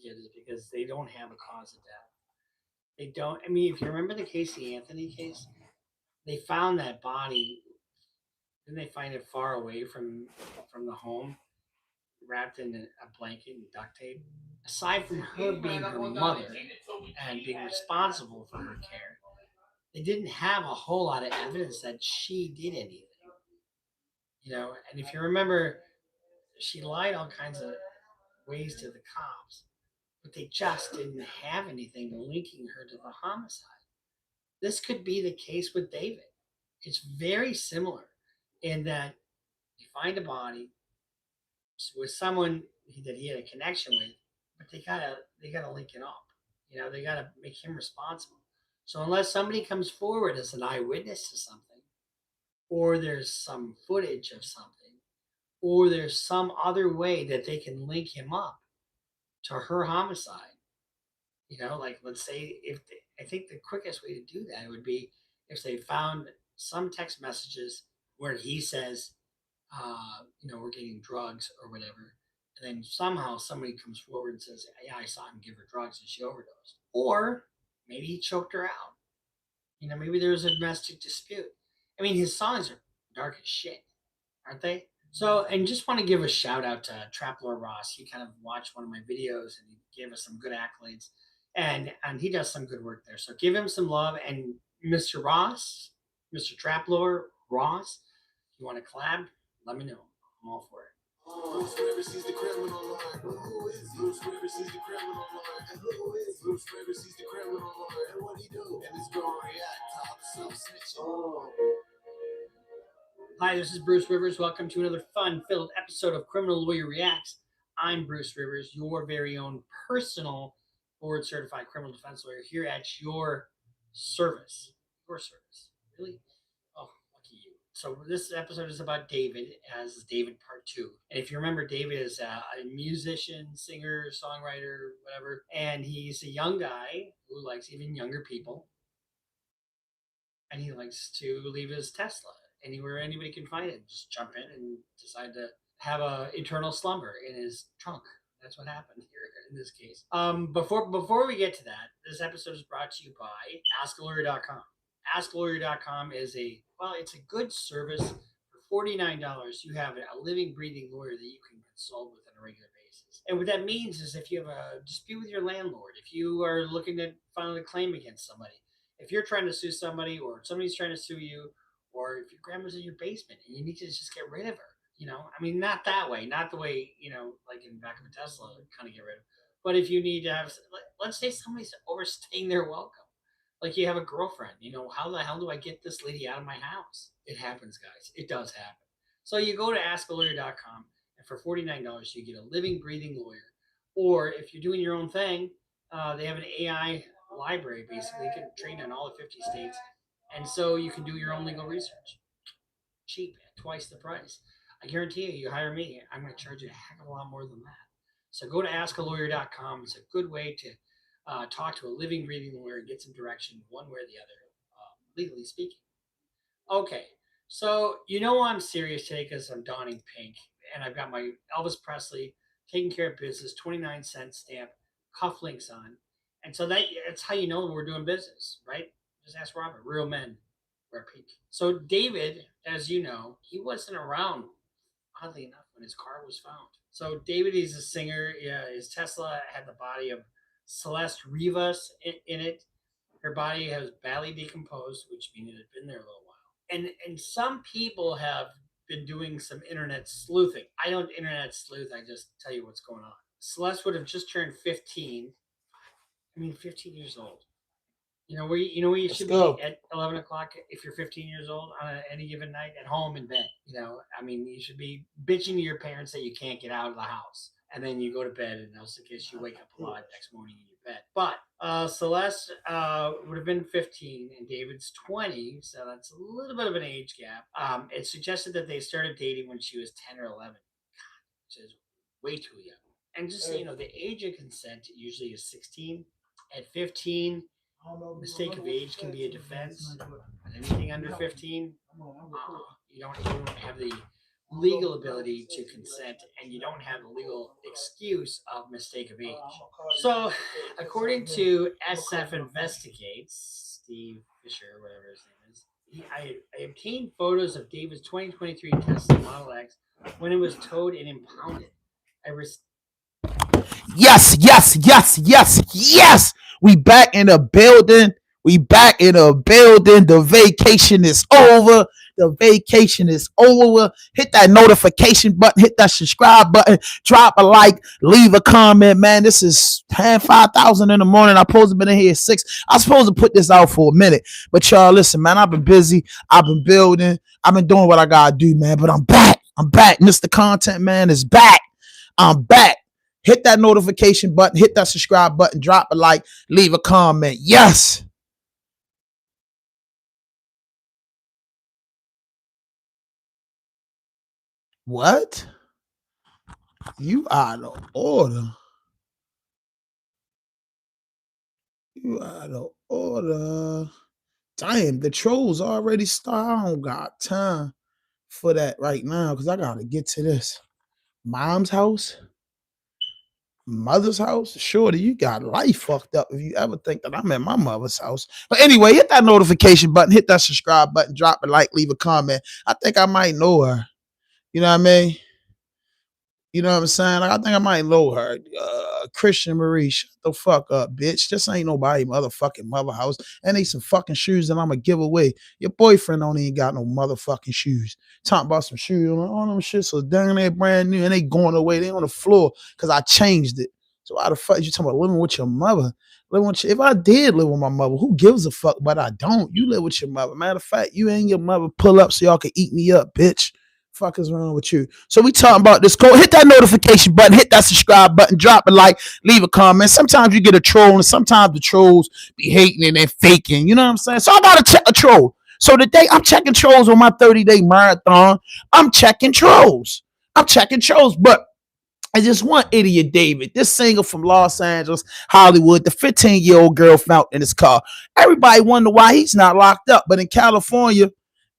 get is because they don't have a cause of death. They don't. I mean, if you remember the Casey Anthony case, they found that body. Didn't they find it far away from the home, wrapped in a blanket and duct tape? Aside from her being her mother and being responsible for her care, they didn't have a whole lot of evidence that she did anything. And if you remember, she lied all kinds of ways to the cops, but they just didn't have anything linking her to the homicide. This could be the case with David. It's very similar in that you find a body with someone that he had a connection with, but they gotta link it up. They gotta make him responsible. So unless somebody comes forward as an eyewitness to something, or there's some footage of something, or there's some other way that they can link him up to her homicide, like let's say I think the quickest way to do that would be if they found some text messages where he says, we're getting drugs or whatever. And then somehow somebody comes forward and says, yeah, I saw him give her drugs and she overdosed. Or maybe he choked her out. Maybe there was a domestic dispute. I mean, his songs are dark as shit, aren't they? So, and just want to give a shout out to Trap Lord Ross. He kind of watched one of my videos and he gave us some good accolades. And he does some good work there. So give him some love. And Mr. Ross, Mr. Trap Lord Ross, if you want to collab, let me know. I'm all for it. Bruce River sees the criminal line. Who is he? Bruce River sees the criminal line. And who is he? Bruce River sees the criminal line. And what he do? And it's gonna react, talk, self-snitching. Hi, this is Bruce Rivers. Welcome to another fun-filled episode of Criminal Lawyer Reacts. I'm Bruce Rivers, your very own personal board-certified criminal defense lawyer here at your service. Your service. Really? Oh, lucky you. So this episode is about David, as David Part 2. And if you remember, David is a musician, singer, songwriter, whatever. And he's a young guy who likes even younger people. And he likes to leave his Tesla anywhere anybody can find it. Just jump in and decide to have a eternal slumber in his trunk. That's what happened here in this case. Before we get to that, this episode is brought to you by AskALawyer.com. AskALawyer.com is it's a good service. For $49, you have a living, breathing lawyer that you can consult with on a regular basis. And what that means is if you have a dispute with your landlord, if you are looking to file a claim against somebody, if you're trying to sue somebody or somebody's trying to sue you, or if your grandma's in your basement and you need to just get rid of her, not that way, not the way, like in back of a Tesla, kind of get rid of. But if you need to have, let's say somebody's overstaying their welcome, like you have a girlfriend, how the hell do I get this lady out of my house? It happens, guys. It does happen. So you go to AskALawyer.com, and for $49, you get a living, breathing lawyer. Or if you're doing your own thing, they have an AI library, basically. You can train in all the 50 states. And so you can do your own legal research. Cheap, at twice the price. I guarantee you hire me, I'm going to charge you a heck of a lot more than that. So go to AskALawyer.com. It's a good way to talk to a living, breathing lawyer and get some direction one way or the other, legally speaking. Okay, so I'm serious today because I'm donning pink, and I've got my Elvis Presley taking care of business 29-cent stamp cufflinks on, and so that's how we're doing business, right? Just ask Robert. Real men wear pink. So David, as you know, he wasn't around, oddly enough, when his car was found. So David, he's a singer. Yeah, his Tesla had the body of Celeste Rivas in it. Her body has badly decomposed, which means it had been there a little while. And some people have been doing some internet sleuthing. I don't internet sleuth. I just tell you what's going on. Celeste would have just turned 15. 15 years old. Where you should be at 11 o'clock if you're 15 years old on any given night, at home in bed. You should be bitching to your parents that you can't get out of the house. And then you go to bed, and else in case you wake up alive next morning in your bed. But Celeste would have been 15 and David's 20, so that's a little bit of an age gap. It suggested that they started dating when she was 10 or 11. God, which is way too young. And just so you know, the age of consent usually is 16. At 15, mistake of age can be a defense. But anything under 15, you don't have the legal ability to consent, and you don't have the legal excuse of mistake of age. So, according to SF Investigates, Steve Fisher, whatever his name is, I obtained photos of David's 2023 Tesla Model X when it was towed and impounded. Yes, yes, yes, yes, yes. We back in the building. We back in the building. The vacation is over. The vacation is over. Hit that notification button. Hit that subscribe button. Drop a like. Leave a comment, man. This is 5,000 in the morning. I'm supposed to be in here at 6. I'm supposed to put this out for a minute. But y'all, listen, man. I've been busy. I've been building. I've been doing what I gotta do, man. But I'm back. I'm back. Mr. Content Man is back. I'm back. Hit that notification button, hit that subscribe button, drop a like, leave a comment. Yes. What? You out of order. You out of order. Damn, the trolls already started. I don't got time for that right now because I got to get to this. Mom's house? Mother's house? Shorty, you got life fucked up if you ever think that I'm at my mother's house. But anyway, hit that notification button, hit that subscribe button, drop a like, leave a comment. I think I might know her. You know what I mean? You know what I'm saying? Like, I think I might know her. Christian Marie, shut the fuck up, bitch. This ain't nobody motherfucking mother house. And they some fucking shoes that I'm gonna give away. Your boyfriend don't even got no motherfucking shoes. Talking about some shoes. All them shit so down there brand new and they going away. They on the floor because I changed it. So why the fuck you talking about living with your mother? If I did live with my mother, who gives a fuck? But I don't. You live with your mother. Matter of fact, you and your mother pull up so y'all can eat me up, bitch. Fuck is wrong with you? So we talking about this code. Hit that notification button, hit that subscribe button, drop a like, leave a comment. Sometimes you get a troll, and sometimes the trolls be hating and they're faking. You know what I'm saying? So I gotta check a troll. So today I'm checking trolls on my 30-day marathon. I'm checking trolls. But I just one idiot, David, this singer from Los Angeles, Hollywood, the 15-year-old girl found in his car. Everybody wonder why he's not locked up. But in California,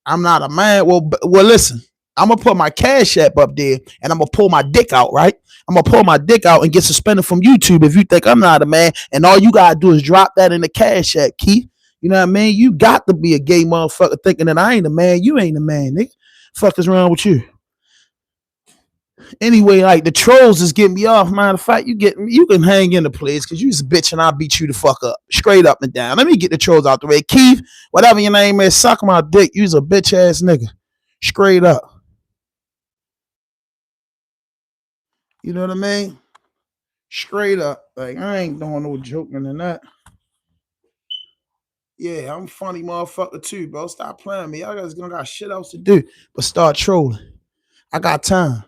I'm not a man. Well, listen. I'm gonna put my Cash App up there and I'm gonna pull my dick out, right? I'm gonna pull my dick out and get suspended from YouTube if you think I'm not a man. And all you gotta do is drop that in the Cash App, Keith. You know what I mean? You got to be a gay motherfucker thinking that I ain't a man. You ain't a man, nigga. Fuck is wrong with you? Anyway, like the trolls is getting me off. Matter of fact, you can hang in the place because you's a bitch and I'll beat you the fuck up. Straight up and down. Let me get the trolls out the way. Keith, whatever your name is, suck my dick. You's a bitch ass nigga. Straight up. You know what I mean? Straight up. Like, I ain't doing no joking in that. Yeah, I'm a funny motherfucker too, bro. Stop playing me. I guys got shit else to do but start trolling. I got time.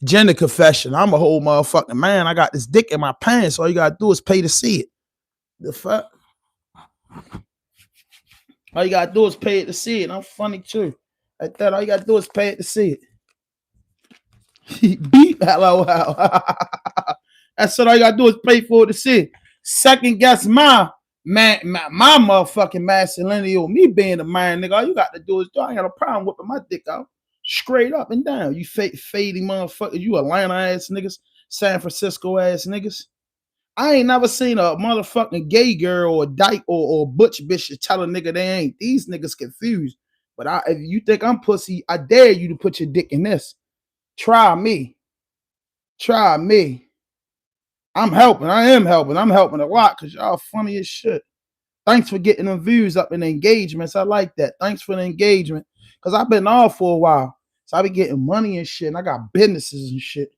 Gender confession. I'm a whole motherfucking man. I got this dick in my pants. All you gotta do is pay to see it. The fuck? All you gotta do is pay it to see it. I'm funny too. Like that, all you gotta do is pay it to see it. Beep, hello, that's what all you gotta do is pay for it to see. Second guess my motherfucking masculinity or me being a man, nigga. All you got to do is I ain't got a problem whipping my dick out straight up and down. You fading motherfucker, you Atlanta ass niggas, San Francisco ass niggas. I ain't never seen a motherfucking gay girl or dyke or butch bitch tell a nigga they ain't. These niggas confused. But if you think I'm pussy, I dare you to put your dick in this. Try me. I'm helping. I am helping. I'm helping a lot because y'all funny as shit. Thanks for getting them views up and engagements. I like that. Thanks for the engagement because I've been off for a while. So I be getting money and shit and I got businesses and shit.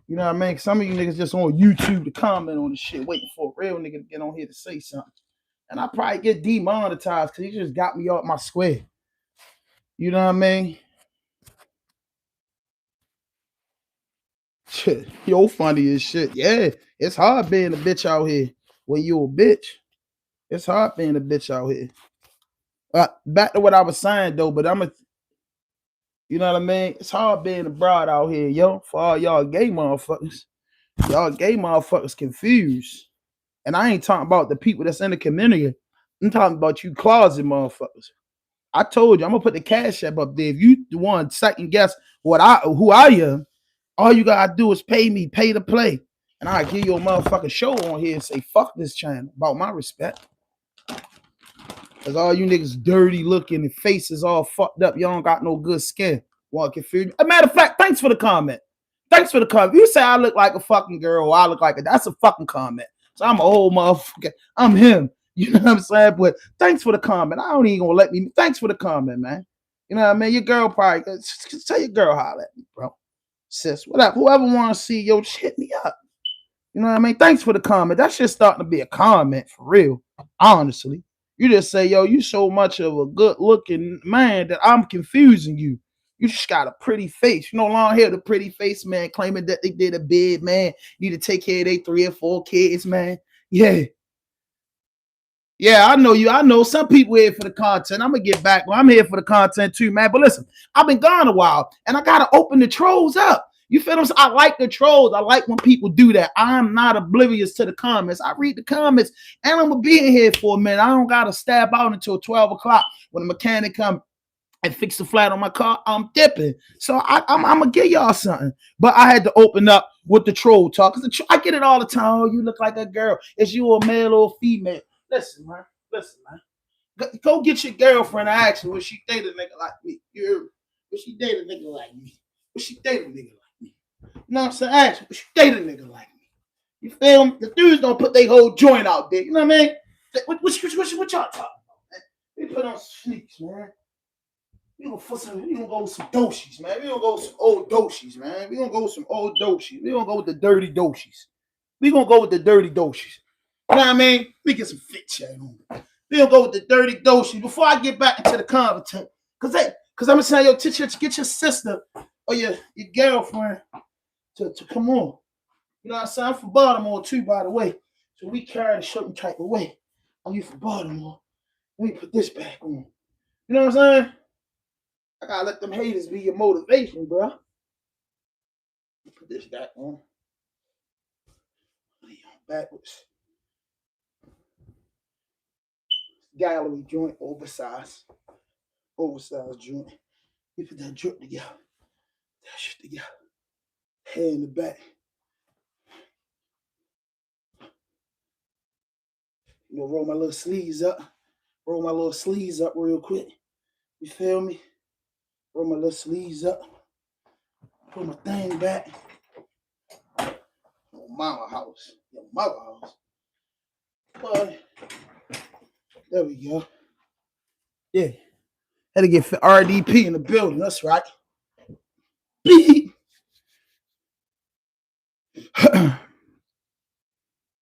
You know what I mean? Some of you niggas just on YouTube to comment on the shit waiting for a real nigga to get on here to say something. And I probably get demonetized because he just got me off my square. You know what I mean? Shit, yo, funny as shit. Yeah, it's hard being a bitch out here when you a bitch. It's hard being a bitch out here. Back to what I was saying though, but you know what I mean? It's hard being a broad out here, yo. For all y'all gay motherfuckers, confused. And I ain't talking about the people that's in the community. I'm talking about you closet motherfuckers. I told you I'm gonna put the cash app up there. If you want second guess who I am, all you gotta do is pay me, pay to play, and I'll give you a motherfucking show on here and say fuck this channel about my respect. Cause all you niggas dirty looking and faces all fucked up. You don't got no good skin. Want to confuse me? As a matter of fact, thanks for the comment. Thanks for the comment. If you say I look like a fucking girl or I look like that's a fucking comment. So I'm a whole motherfucker. I'm him. You know what I'm saying? But thanks for the comment. I don't even gonna let me. Thanks for the comment, man. You know what I mean? Your girl probably tell your girl holler at me, bro. Sis, whatever. Whoever want to see, yo, just hit me up. You know what I mean? Thanks for the comment. That shit's starting to be a comment for real. Honestly. You just say, yo, you so much of a good looking man that I'm confusing you. You just got a pretty face. You no longer hear the pretty face man claiming that they did a bid, man. Need to take care of their 3 or 4 kids, man. Yeah. Yeah, I know you. I know some people here for the content. I'm going to get back. Well, I'm here for the content too, man. But listen, I've been gone a while and I got to open the trolls up. You feel what I'm saying? I like the trolls. I like when people do that. I'm not oblivious to the comments. I read the comments and I'm going to be in here for a minute. I don't got to stab out until 12 o'clock when the mechanic come and fix the flat on my car. I'm dipping. So I'm going to give y'all something. But I had to open up with the troll talk. Because I get it all the time. Oh, you look like a girl. Is you a male or female? Listen, man. Go get your girlfriend and ask her, would she date a nigga like me? Would she date a nigga like me? Would she date a nigga like me? You know what I'm saying? Ask her, would she date a nigga like me? You feel me? The dudes don't put their whole joint out there. You know what I mean? What y'all talking about, man? We put on sneaks, man. We gonna go with some doshis, man. We gonna go with some old doshis, man. We gonna go with some old doshis. We gonna go with the dirty doshis. We gonna go with the dirty doshis. You know what I mean? We get some fit chat on. We gonna go with the dirty doshis before I get back into the content. Cause I'm gonna say, yo, get your sister or your girlfriend to come on. You know what I'm saying? I'm from Baltimore too, by the way. So we carry a certain type of way. Are you from Baltimore? Let me put this back on. You know what I'm saying? I gotta let them haters be your motivation, bro. Put this back on. Backwards. Gallery joint, oversized joint. You put that joint together. That shit together. Head in the back. You know, roll my little sleeves up. Roll my little sleeves up real quick. You feel me? Roll my little sleeves up. Put my thing back. Your mama house. Your mother house. But there we go. Yeah. Had to get RDP in the building. That's right.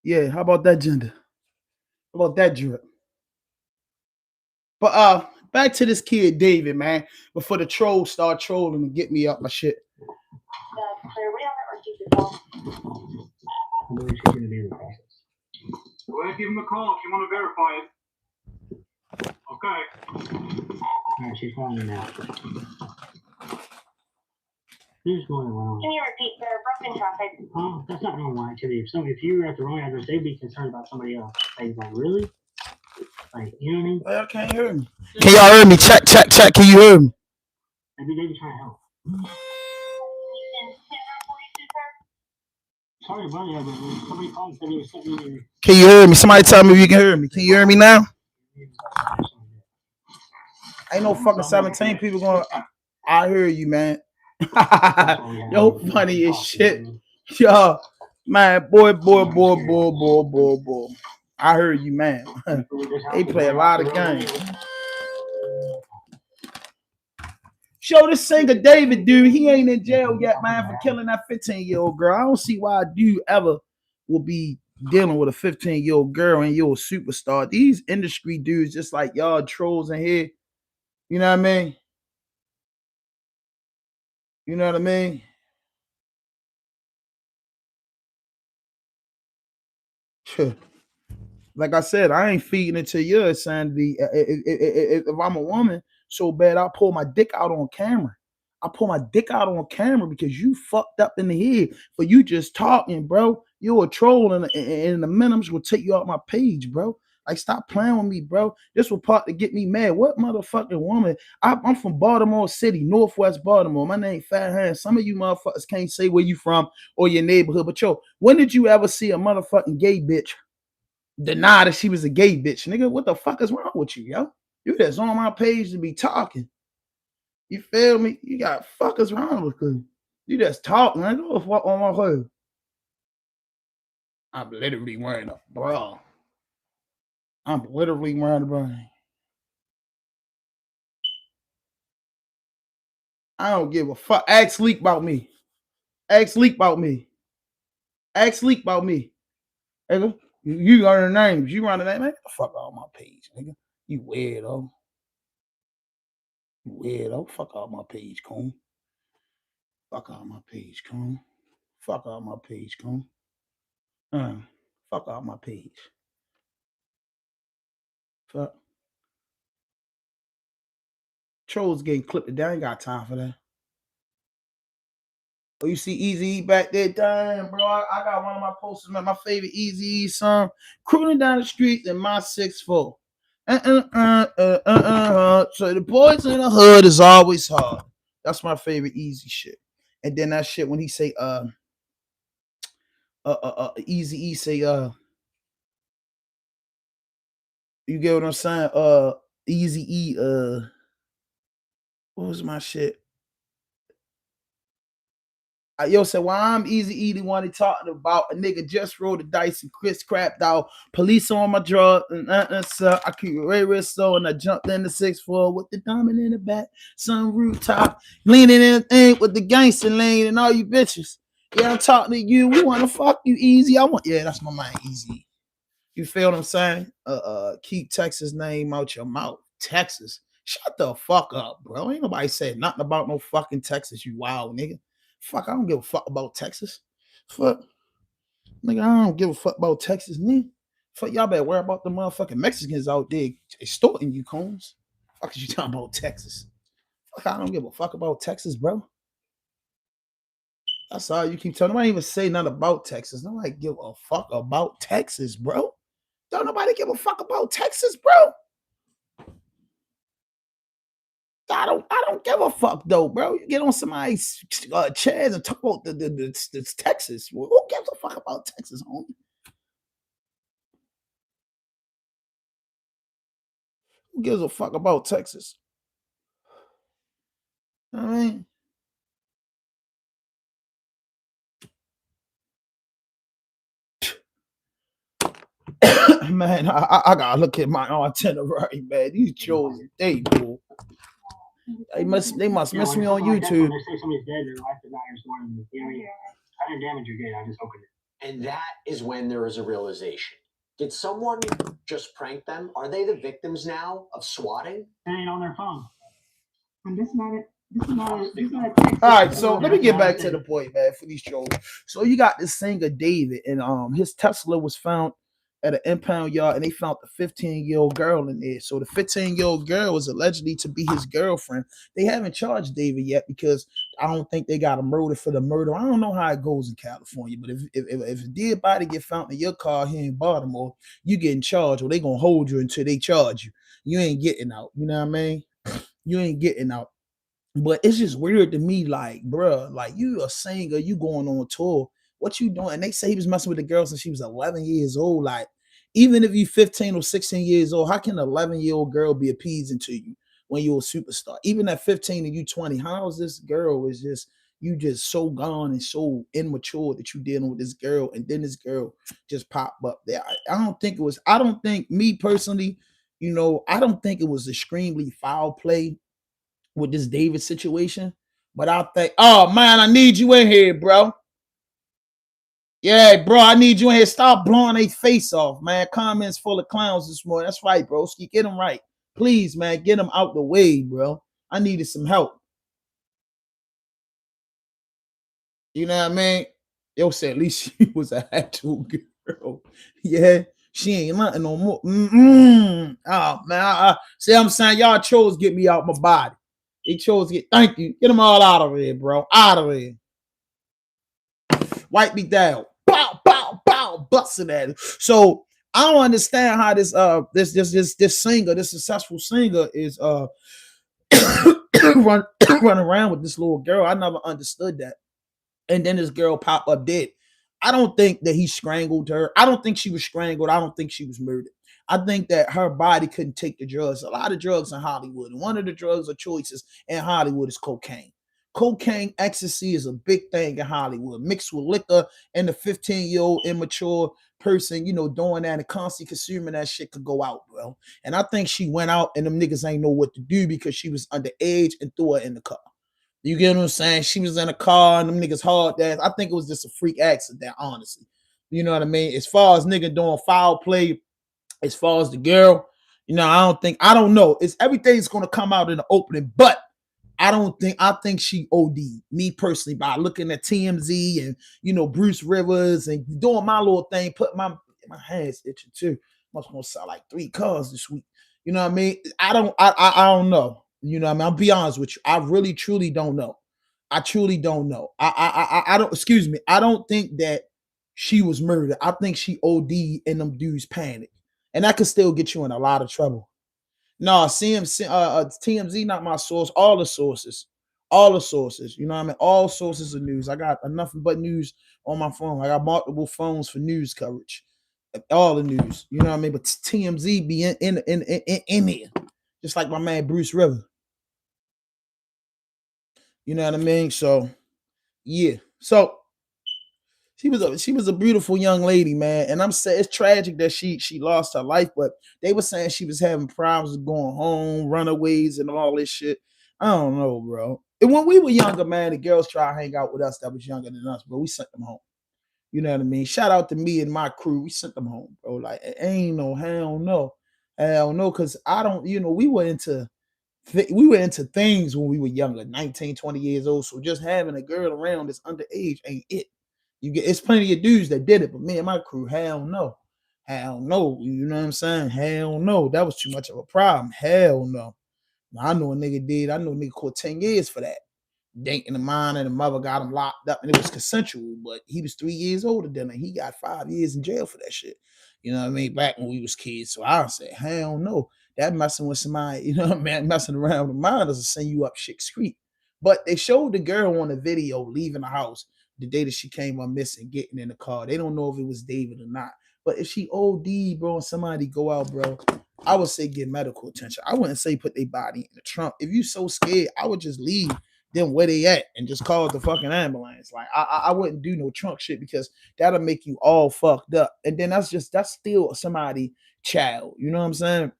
Yeah, how about that gender? How about that drip? But back to this kid David, man. Before the trolls start trolling and get me up my shit. Go ahead, give him a call if you want to verify it. Okay. All right, she's calling you now. Who's going around? Can you repeat the broken traffic? Oh, that's not normal activity. If you were at the wrong address, they'd be concerned about somebody else. Like really? Like, you know what I mean? Well, can't hear me. Can y'all hear me? Check. Can you hear me? Maybe they be trying to help. Sorry about that, but somebody called and said he was sitting in. Can you hear me? Somebody tell me if you can hear me. Can you hear me now? Ain't no fucking 17 people going. I hear you, man. Yo, funny as shit. Yo, man, boy. I heard you, man. They play a lot of games. Show this singer David, dude. He ain't in jail yet, man, for killing that 15-year-old girl. I don't see why a dude ever will be dealing with a 15-year-old girl and you're a superstar. These industry dudes, just like y'all trolls in here. You know what I mean? You know what I mean? Like I said, I ain't feeding into your insanity. If I'm a woman so bad, I'll pull my dick out on camera. I pull my dick out on camera because you fucked up in the head for you just talking, bro. You're a troll and the minims will take you off my page, bro. Like, stop playing with me, bro. This was part to get me mad. What motherfucking woman? I'm from Baltimore City, Northwest Baltimore. My name Fat Hand. Some of you motherfuckers can't say where you from or your neighborhood, but yo, when did you ever see a motherfucking gay bitch deny that she was a gay bitch? Nigga, what the fuck is wrong with you, yo? You that's on my page to be talking. You feel me? You got fuckers wrong with you. You just talk, man. Go fuck on my head. I'm literally wearing a bra. I'm literally wearing a bra. I don't give a fuck. Ask Leak about me. Ask Leak about me. Ask Leak about me. Nigga, you learn names. You run the name. Man, get the fuck out of my page, nigga. You weirdo. You weirdo. Fuck out my page, coon. Fuck out my page, coon. Fuck out my page, coon. Fuck out my page. Fuck. Trolls getting clipped. They ain't got time for that. Oh, you see Easy back there? Damn, bro. I got one of my posters, man. My favorite Easy song. Cruising down the street in my 6'4". So the boys in the hood is always hard. That's my favorite Easy shit. And then that shit when he say Easy E say you get what I'm saying? Easy E what was my shit? Yo said, well, I'm Easy E, the one he talking about. A nigga just rolled the dice and Chris crapped out. Police on my drug. So I keep it real slow and I jumped in the 6'4" with the diamond in the back. Sun rooftop. Leaning in the thing with the gangster lane and all you bitches. Yeah, I'm talking to you. We want to fuck you, Easy. Yeah, that's my mind, Easy. You feel what I'm saying? Keep Texas name out your mouth. Texas. Shut the fuck up, bro. Ain't nobody said nothing about no fucking Texas, you wild nigga. Fuck, I don't give a fuck about Texas. Fuck. Nigga, I don't give a fuck about Texas, nigga. Fuck, y'all better worry about the motherfucking Mexicans out there extorting you, coons. Fuck is you talking about Texas? Fuck, I don't give a fuck about Texas, bro. That's all you keep telling. Nobody even say nothing about Texas. Nobody give a fuck about Texas, bro. Don't nobody give a fuck about Texas, bro. I don't give a fuck though, bro. You get on somebody's chairs and talk about the Texas. Well, who gives a fuck about Texas, homie? Who gives a fuck about Texas? I mean, man, I gotta look at my itinerary, man. These shows, they do. They must miss me on YouTube. They say somebody's dead, their life matters more than you know. I didn't damage your gate. I just opened it. And that is when there is a realization. Did someone just prank them? Are they the victims now of swatting? It ain't on their phone. And this is not a All right, so let me get back to the point, man, for these trolls. So you got this singer David, and his Tesla was found at an impound yard, and they found the 15-year-old girl in there. So the 15-year-old girl was allegedly to be his girlfriend. They haven't charged David yet because I don't think they got a murder for the murder. I don't know how it goes in California, but if a dead body get found in your car here in Baltimore, you getting charged, or they gonna hold you until they charge you. You ain't getting out. You know what I mean? You ain't getting out. But it's just weird to me, like, bruh, like you a singer, you going on tour, what you doing? And they say he was messing with the girl since she was 11 years old. Like, even if you 15 or 16 years old, how can an 11-year-old girl be appeasing to you when you're a superstar? Even at 15 and you 20, how is this girl is just, you just so gone and so immature that you dealing with this girl, and then this girl just pop up there. I don't think me personally, you know, I don't think it was extremely foul play with this David situation, but I think, oh man, I need you in here, bro. Yeah, bro, I need you in here. Stop blowing their face off, man. Comments full of clowns this morning. That's right, bro. Get them right. Please, man, get them out the way, bro. I needed some help. You know what I mean? Yo said at least she was an actual girl. Yeah, she ain't nothing no more. Oh man, see, I'm saying y'all chose get me out my body. They chose to get, thank you. Get them all out of here, bro. Out of here. Wipe me down. Bow, bow, bow. Busting at it. So I don't understand how this singer, this successful singer is run around with this little girl. I never understood that. And then this girl pop up dead. I don't think that he strangled her. I don't think she was strangled. I don't think she was murdered. I think that her body couldn't take the drugs. A lot of drugs in Hollywood. And one of the drugs of choices in Hollywood is cocaine. Cocaine, ecstasy is a big thing in Hollywood. Mixed with liquor, and the 15-year-old immature person, doing that and constantly consuming that shit could go out, bro. And I think she went out and them niggas ain't know what to do because she was underage and threw her in the car. You get what I'm saying? She was in a car and them niggas hard that. I think it was just a freak accident, honestly. You know what I mean? As far as nigga doing foul play, as far as the girl, I don't know. It's everything's gonna come out in the opening, but I think she OD'd, me personally, by looking at TMZ and Bruce Rivers and doing my little thing, put my hands itching too. Must gonna sell like 3 cars this week. You know what I mean? I don't know. You know what I mean? I'll be honest with you. I really truly don't know. I truly don't know. I don't, excuse me. I don't think that she was murdered. I think she OD'd and them dudes panicked. And that could still get you in a lot of trouble. No, TMZ not my source. All the sources. You know what I mean? All sources of news. I got nothing but news on my phone. I got multiple phones for news coverage. All the news. You know what I mean? But TMZ be in here. Just like my man Bruce Rivers. You know what I mean? So yeah. So she was a beautiful young lady, man. And I'm saying it's tragic that she lost her life, but they were saying she was having problems with going home, runaways, and all this shit. I don't know, bro. And when we were younger, man, the girls try to hang out with us that was younger than us, bro. We sent them home. You know what I mean? Shout out to me and my crew. We sent them home, bro. Like, ain't no hell no. Hell no, because I don't, we were into things when we were younger, 19, 20 years old. So just having a girl around that's underage ain't it. It's plenty of dudes that did it, but me and my crew, hell no. Hell no. You know what I'm saying? Hell no. That was too much of a problem. Hell no. Now, I know a nigga did. I know a nigga caught 10 years for that. Dating the mom and the mother got him locked up, and it was consensual, but he was 3 years older than her. He got 5 years in jail for that shit. You know what I mean? Back when we was kids. So I say, hell no. That messing with somebody, man, messing around with mine doesn't send you up shit's creek. But they showed the girl on the video leaving the house the day that she came up missing, getting in the car. They don't know if it was David or not. But if she OD, bro, and somebody go out, bro, I would say get medical attention. I wouldn't say put their body in the trunk. If you so scared, I would just leave them where they at and just call the fucking ambulance. Like I wouldn't do no trunk shit because that'll make you all fucked up. And then that's still somebody child. You know what I'm saying?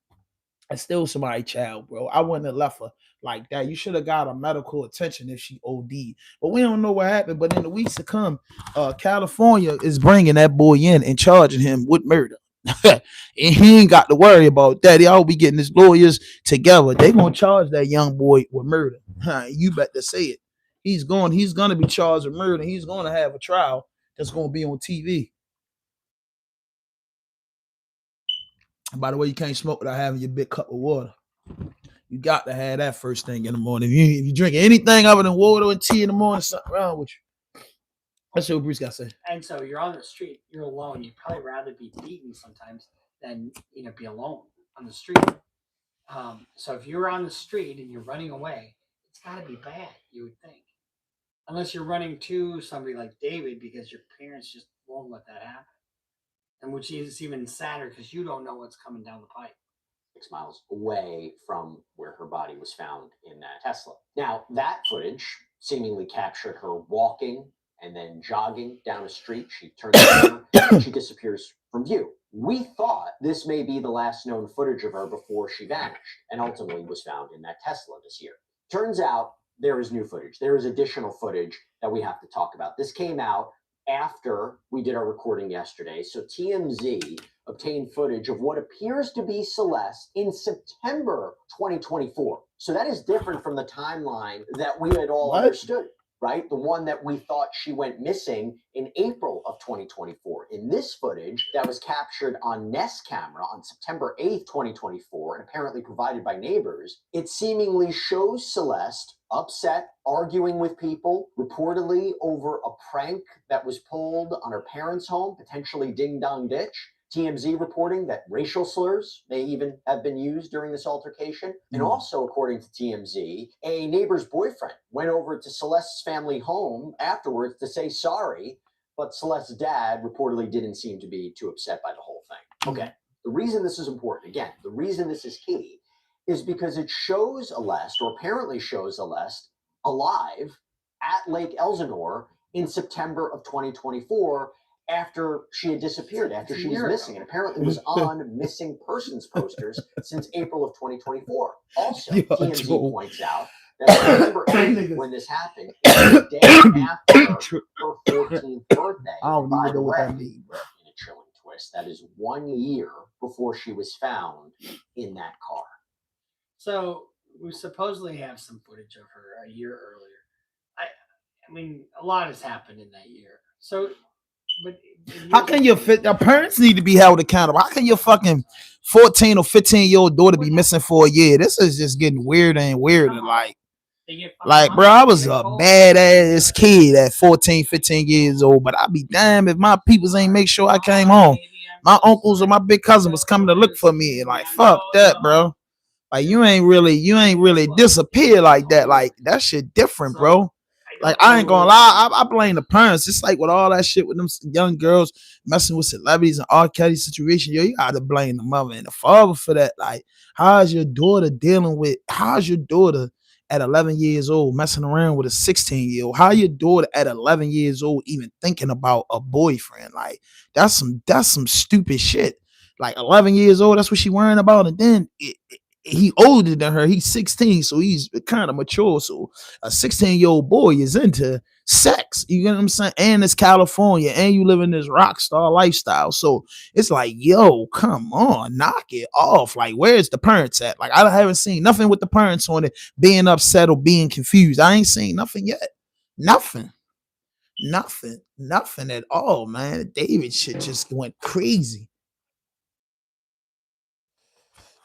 That's still somebody child, bro. I wouldn't have left her like that. You should have got a medical attention if she OD'd. But we don't know what happened. But in the weeks to come, California is bringing that boy in and charging him with murder. And he ain't got to worry about that. Y'all be getting his lawyers together. They gonna charge that young boy with murder. You better say it. He's gonna be charged with murder. He's gonna have a trial that's gonna be on TV. By the way, you can't smoke without having your big cup of water. You got to have that first thing in the morning. If you drink anything other than water and tea in the morning, something wrong with you. That's what Bruce got to say. And so you're on the street, you're alone. You'd probably rather be beaten sometimes than be alone on the street. So if you're on the street and you're running away, it's got to be bad, you would think. Unless you're running to somebody like David because your parents just won't let that happen. And which is even sadder because you don't know what's coming down the pipe. 6 miles away from where her body was found in that Tesla. Now, that footage seemingly captured her walking and then jogging down a street. She turns around and she disappears from view. We thought this may be the last known footage of her before she vanished and ultimately was found in that Tesla this year. Turns out there is new footage. There is additional footage that we have to talk about. This came out after we did our recording yesterday. So TMZ obtained footage of what appears to be Celeste in September 2024. So that is different from the timeline that we had all understood, right? The one that we thought she went missing in April of 2024. In this footage that was captured on Nest camera on September 8th, 2024, and apparently provided by neighbors, it seemingly shows Celeste upset, arguing with people, reportedly over a prank that was pulled on her parents' home, potentially ding-dong ditch. TMZ reporting that racial slurs may even have been used during this altercation. And also, according to TMZ, a neighbor's boyfriend went over to Celeste's family home afterwards to say sorry, but Celeste's dad reportedly didn't seem to be too upset by the whole thing. Okay, the reason this is important, again, the reason this is key, is because it shows Celeste, or apparently shows Celeste, alive at Lake Elsinore in September of 2024, after she had disappeared, after she was missing, and apparently was on missing persons posters since April of 2024. Also, TMZ points out that September 8th, when this happened, is the day after her 14th birthday. I don't By even the know what way, that means, bro. in a chilling twist, that is 1 year before she was found in that car. So we supposedly have some footage of her a year earlier. I mean, a lot has happened in that year. So, but How can your parents need to be held accountable? How can your fucking 14 or 15-year-old daughter be missing for a year? This is just getting weirder and weirder. Like, bro, I was a badass kid at 14, 15 years old, but I'd be damned if my peoples ain't make sure I came home. My uncles or my big cousin was coming to look for me. Like, fuck that, bro. Like, you ain't really disappear like that. Like, that shit different, bro. Like, I ain't gonna lie, I blame the parents. It's like with all that shit with them young girls messing with celebrities and R. Kelly situation, yo, you gotta blame the mother and the father for that. Like, how's your daughter at 11 years old messing around with a 16-year-old? How your daughter at 11 years old even thinking about a boyfriend? Like, that's some stupid shit. Like, 11 years old, that's what she worrying about, and then he older than her. He's 16, so he's kind of mature. So a 16-year-old boy is into sex. You get what I'm saying? And it's California, and you live in this rock star lifestyle. So it's like, yo, come on, knock it off. Like, where's the parents at? Like, I haven't seen nothing with the parents on it being upset or being confused. I ain't seen nothing yet. Nothing at all, man. David shit just went crazy.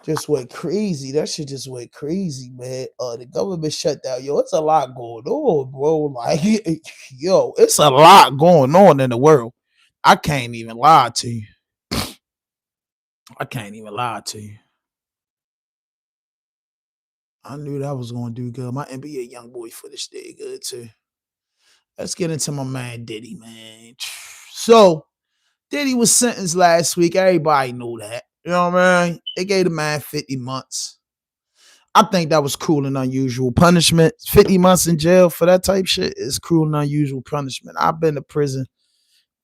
Just went crazy. That shit just went crazy, man. The government shutdown, yo, it's a lot going on, bro. Like, yo, it's a lot going on in the world. I can't even lie to you. I knew that was gonna do good. My NBA young boy footage did good too. Let's get into my man Diddy, man. So Diddy was sentenced last week. Everybody knew that. You know what I mean? They gave the man 50 months. I think that was cruel and unusual punishment. 50 months in jail for that type shit is cruel and unusual punishment. I've been to prison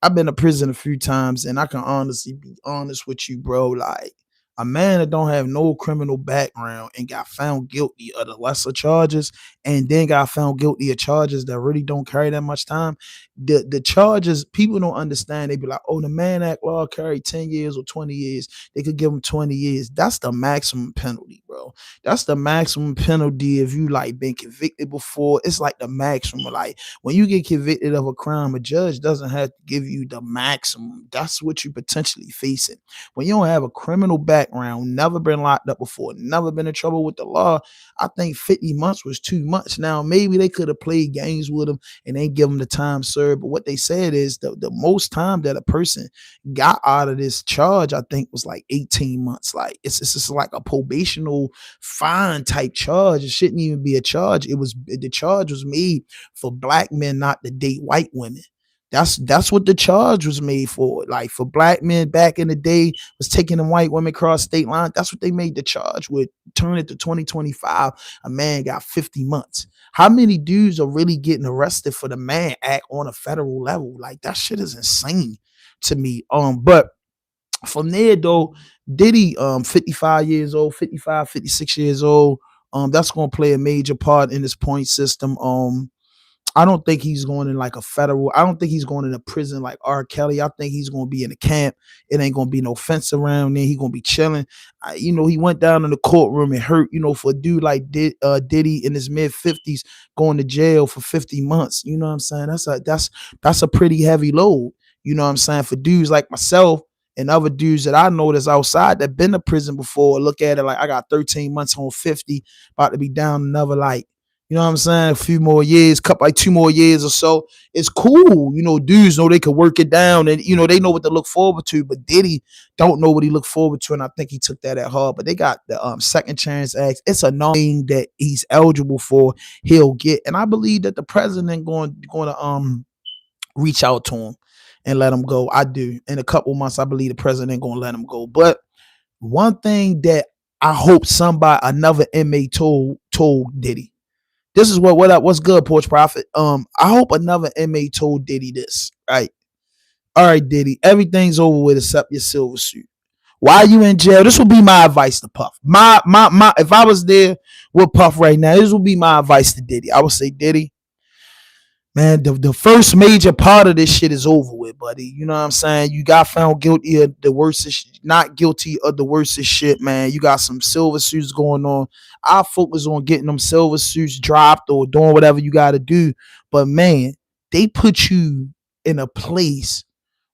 a few times, and I can honestly be honest with you, bro. Like, a man that don't have no criminal background and got found guilty of the lesser charges and then got found guilty of charges that really don't carry that much time. The charges, people don't understand. They be like, oh, the Mann Act law carried 10 years or 20 years. They could give him 20 years. That's the maximum penalty, bro. That's the maximum penalty if you like been convicted before. It's like the maximum. Like, when you get convicted of a crime, a judge doesn't have to give you the maximum. That's what you potentially facing. When you don't have a criminal background, never been locked up before, never been in trouble with the law, I think 50 months was too much. Now, maybe they could have played games with him and they give him the time served. But what they said is the most time that a person got out of this charge, I think, was like 18 months. Like, it's just like a probational fine type charge. It shouldn't even be a charge. The charge was made for black men not to date white women. That's what the charge was made for. Like, for black men back in the day was taking them white women across state line. That's what they made the charge with. Turn it to 2025. A man got 50 months. How many dudes are really getting arrested for the Mann Act on a federal level? Like, that shit is insane to me. But from there though, Diddy, 55 years old, 55, 56 years old. That's gonna play a major part in this point system. I don't think he's going in like a federal. I don't think he's going in a prison like R. Kelly. I think he's going to be in a camp. It ain't going to be no fence around there. He's going to be chilling. He went down in the courtroom and hurt, for a dude like Diddy in his mid-50s going to jail for 50 months. You know what I'm saying? That's a pretty heavy load. You know what I'm saying? For dudes like myself and other dudes that I know that's outside that been to prison before, look at it like I got 13 months on 50, about to be down another like You know what I'm saying? A few more years, like 2 more years or so. It's cool. Dudes know they can work it down and, they know what to look forward to. But Diddy don't know what he looked forward to. And I think he took that at heart. But they got the second chance acts. It's a thing that he's eligible for, he'll get. And I believe that the president going to reach out to him and let him go. I do. In a couple months, I believe the president going to let him go. But one thing that I hope another inmate told Diddy. This is what's good, Porch Prophet. I hope another inmate told Diddy this, right? All right, Diddy, everything's over with except your silver suit. Why are you in jail? This will be my advice to Puff. If I was there with Puff right now, this would be my advice to Diddy. I would say, Diddy, man, the first major part of this shit is over with, buddy. You know what I'm saying? You got found guilty of the worstest, not guilty of the worstest shit, man. You got some silver suits going on. I focus on getting them silver suits dropped or doing whatever you got to do. But man, they put you in a place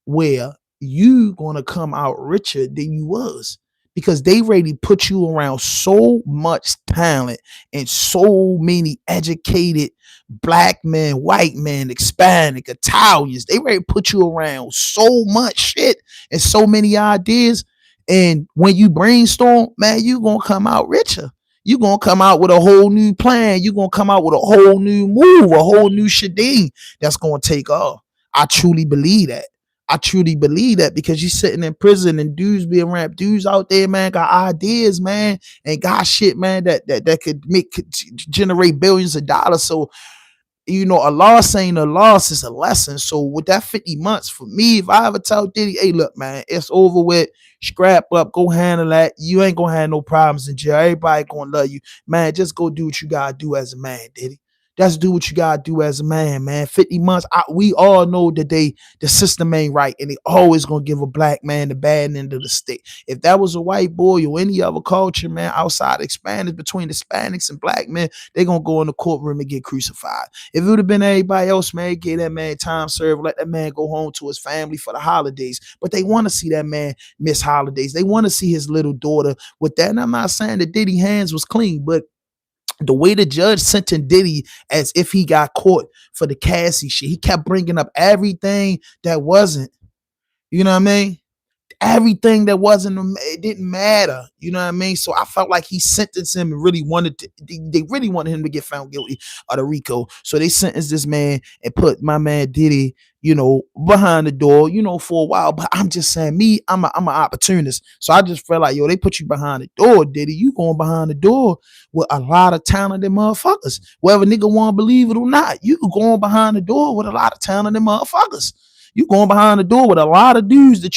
where you gonna come out richer than you was, because they already put you around so much talent and so many educated black men, white men, Hispanic, Italians. They already put you around so much shit and so many ideas. And when you brainstorm, man, you gonna come out richer. You gonna come out with a whole new plan. You gonna come out with a whole new move, a whole new shading that's gonna take off. I truly believe that. I truly believe that, because you're sitting in prison and dudes being ramped. Dudes out there, man, got ideas, man, and got shit, man, that could generate billions of dollars. So, a loss ain't a loss, it's a lesson. So with that 50 months, for me, if I ever tell Diddy, hey, look, man, it's over with, scrap up, go handle that. You ain't gonna have no problems in jail. Everybody gonna love you. Man, just go do what you gotta do as a man, Diddy. Just do what you gotta do as a man. 50 months. We all know that the system ain't right, and they always gonna give a black man the bad end of the stick. If that was a white boy or any other culture, man, outside Hispanics, between Hispanics and black men, they gonna go in the courtroom and get crucified. If it would have been everybody else, man, get that man time served, let that man go home to his family for the holidays. But they want to see that man miss holidays. They want to see his little daughter with that. And I'm not saying that Diddy hands was clean, but the way the judge sentenced Diddy as if he got caught for the Cassie shit, he kept bringing up everything that wasn't, you know what I mean? Everything that wasn't, it didn't matter. You know what I mean? So I felt like he sentenced him and they really wanted him to get found guilty of the RICO. So they sentenced this man and put my man Diddy, behind the door, for a while. But I'm just saying, I'm an opportunist. So I just felt like, they put you behind the door, Diddy. You going behind the door with a lot of talented motherfuckers. Whether nigga want to believe it or not, you going behind the door with a lot of talented motherfuckers. You going behind the door with a lot of dudes that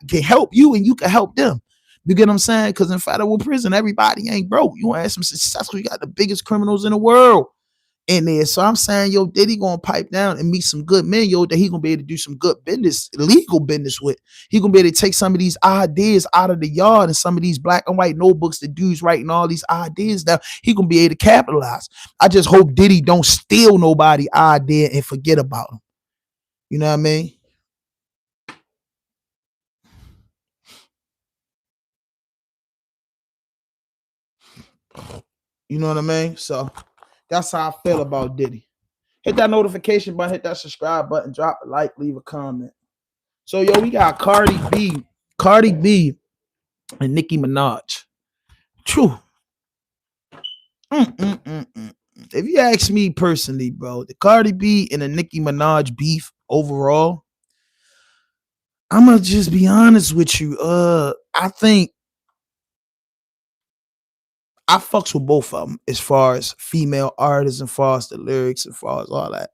can help you and you can help them. You get what I'm saying? Because in federal prison, everybody ain't broke. You want to have some successful, you got the biggest criminals in the world in there. So I'm saying, Diddy gonna pipe down and meet some good men, that he gonna be able to do some good business, legal business with. He gonna be able to take some of these ideas out of the yard and some of these black and white notebooks that dudes writing all these ideas down. He gonna be able to capitalize. I just hope Diddy don't steal nobody idea and forget about him. You know what I mean? You know what I mean? So that's how I feel about Diddy. Hit that notification button, hit that subscribe button, drop a like, leave a comment. So, we got Cardi B and Nicki Minaj. True. If you ask me personally, bro, the Cardi B and the Nicki Minaj beef overall, I'm gonna just be honest with you. I think I fucks with both of them as far as female artists, as far as the lyrics, as far as all that.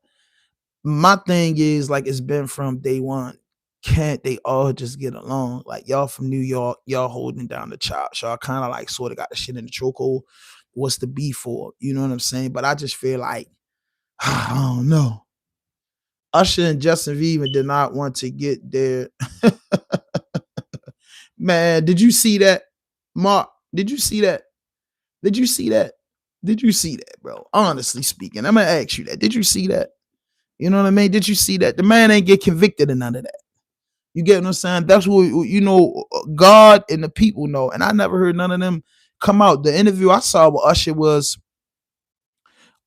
My thing is, like, it's been from day one. Can't they all just get along? Like, y'all from New York, y'all holding down the charts. Y'all kind of like sort of got the shit in the chokehold. What's the beef for? You know what I'm saying? But I just feel like, I don't know. Usher and Justin Bieber did not want to get there. Man, did you see that? Mark, did you see that? Did you see that? Did you see that, bro? Honestly speaking, I'm going to ask you that. Did you see that? You know what I mean? Did you see that? The man ain't get convicted of none of that. You get what I'm saying? That's what, God and the people know. And I never heard none of them come out. The interview I saw with Usher was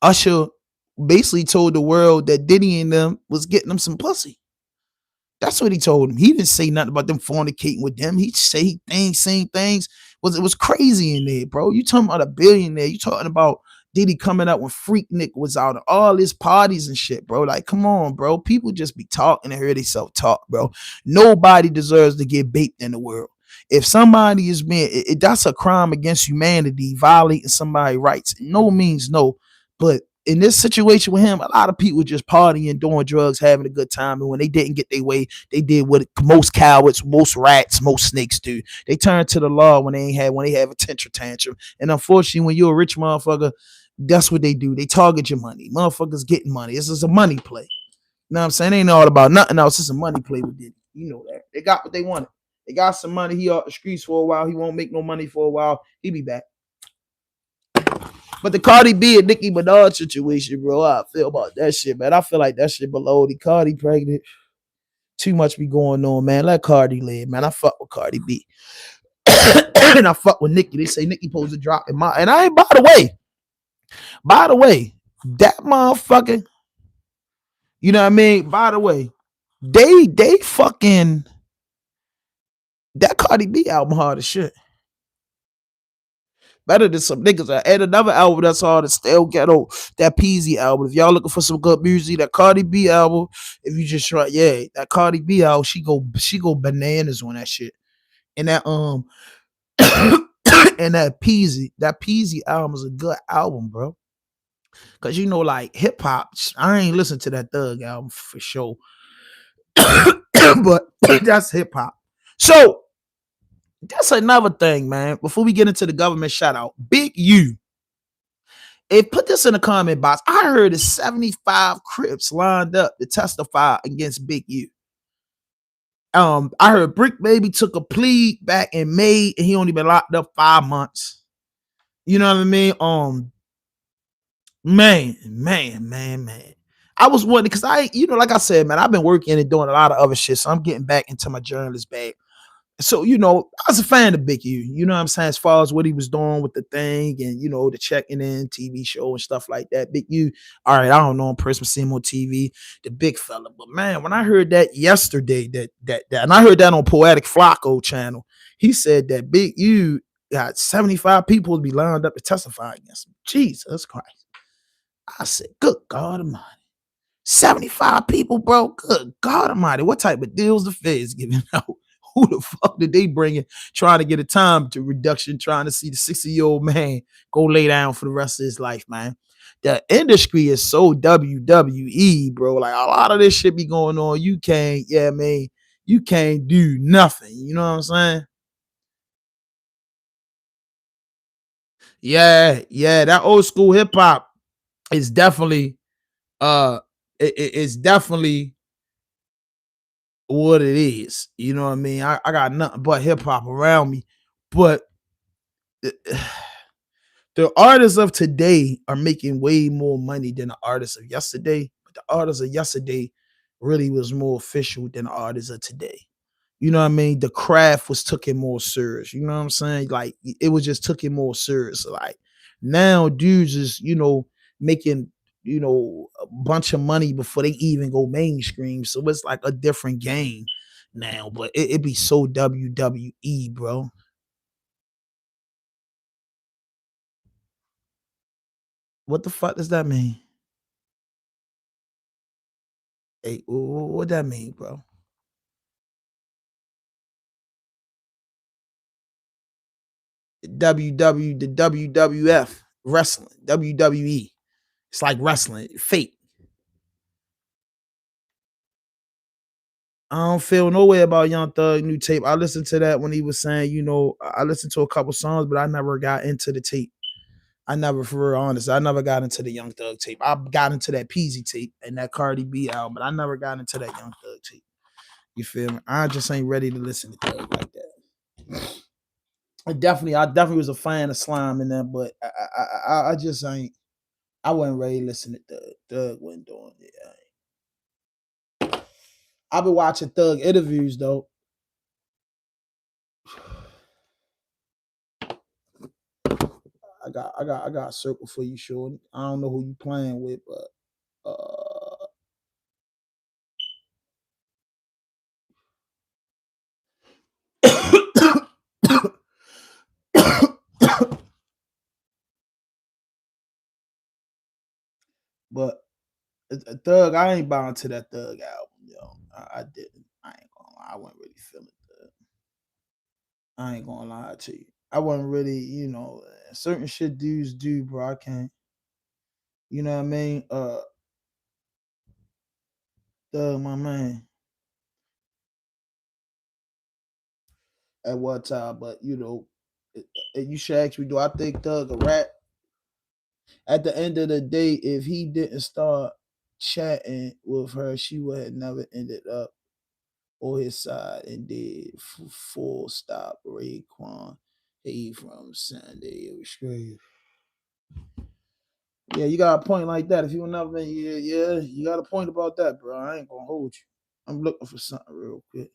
Usher basically told the world that Diddy and them was getting them some pussy. That's what he told him. He didn't say nothing about them fornicating with them. He say things, saying things. It was crazy in there, bro. You talking about a billionaire. You talking about Diddy coming out when Freak Nick was out of all his parties and shit, bro. Like, come on, bro. People just be talking and hear they self-talk, bro. Nobody deserves to get baked in the world. If somebody is being, that's a crime against humanity, violating somebody's rights. No means no. But in this situation with him, a lot of people just partying, doing drugs, having a good time. And when they didn't get their way, they did what most cowards, most rats, most snakes do. They turn to the law when they have a tantrum. And unfortunately, when you're a rich motherfucker, that's what they do. They target your money. Motherfuckers getting money. This is a money play. You know what I'm saying? It ain't all about nothing else. It's a money play with Diddy. You know that. They got what they wanted. They got some money. He off the streets for a while. He won't make no money for a while. He be back. But the Cardi B and Nicki Minaj situation, bro, I feel about that shit, man. I feel like that shit below the Cardi pregnant. Too much be going on, man. Let Cardi live, man. I fuck with Cardi B. And I fuck with Nicki. They say Nicki supposed to drop in my. And I ain't, by the way, that motherfucker, you know what I mean? By the way, they fucking, that Cardi B album hard as shit. Better than some niggas. I had another album that's hard as still ghetto. That Peasy album. If y'all looking for some good music, that Cardi B album. If you just try, yeah, that Cardi B album, she go bananas on that shit. And that and that Peasy album is a good album, bro. Cause you know, like hip hop, I ain't listen to that Thug album for sure. But that's hip hop. So that's another thing, man. Before we get into the government shout out, Big U. If put this in the comment box, I heard it's 75 Crips lined up to testify against Big U. I heard Brick Baby took a plea back in May and he only been locked up 5 months. You know what I mean? Man. I was wondering because like I said, man, I've been working and doing a lot of other shit, so I'm getting back into my journalist bag. So, I was a fan of Big U, you know what I'm saying, as far as what he was doing with the thing and, the checking in TV show and stuff like that. Big U, all right, I don't know him personally, see him on TV, the big fella. But, man, when I heard that yesterday, that and I heard that on Poetic Flacco channel, he said that Big U got 75 people to be lined up to testify against him. Jesus Christ. I said, good God Almighty. 75 people, bro. Good God Almighty. What type of deals the Feds giving out? Who the fuck did they bring in trying to get a time to reduction, trying to see the 60-year-old man go lay down for the rest of his life, man? The industry is so WWE, bro. Like a lot of this shit be going on. You can't do nothing. You know what I'm saying? Yeah, that old school hip hop is definitely it's definitely what it is. You know what I mean? I got nothing but hip hop around me. But the artists of today are making way more money than the artists of yesterday. But the artists of yesterday really was more official than the artists of today. You know what I mean? The craft was taken more serious. You know what I'm saying? Like it was just taken more serious. Like now dudes is, making, a bunch of money before they even go mainstream. So it's like a different game now. But it be so WWE, bro. What the fuck does that mean? Hey, what that mean, bro? The WWF wrestling, WWE. It's like wrestling, fake. I don't feel no way about Young Thug new tape. I listened to that when he was saying, I listened to a couple songs, but I never got into the tape. I never, for real honest, I never got into the Young Thug tape. I got into that Peasy tape and that Cardi B album, but I never got into that Young Thug tape. You feel me? I just ain't ready to listen to Thug like that. I definitely was a fan of Slime in that, but I just ain't. I wasn't ready to listen to Thug. Thug wasn't doing it. I've been watching Thug interviews though. I got a circle for you, Shorty. I don't know who you playing with, but but Thug, I ain't bound to that Thug album, yo. I didn't. I ain't gonna lie. I wasn't really feeling Thug. I ain't gonna lie to you. I wasn't really, certain shit dudes do, bro. I can't. You know what I mean? Thug, my man. At what time? But you should ask me, do I think Thug a rat? At the end of the day, if he didn't start chatting with her, she would have never ended up on his side and did full stop Raekwon. He from Sunday. It was crazy. Yeah, you got a point like that. If you never, yeah, you got a point about that, bro. I ain't gonna hold you. I'm looking for something real quick.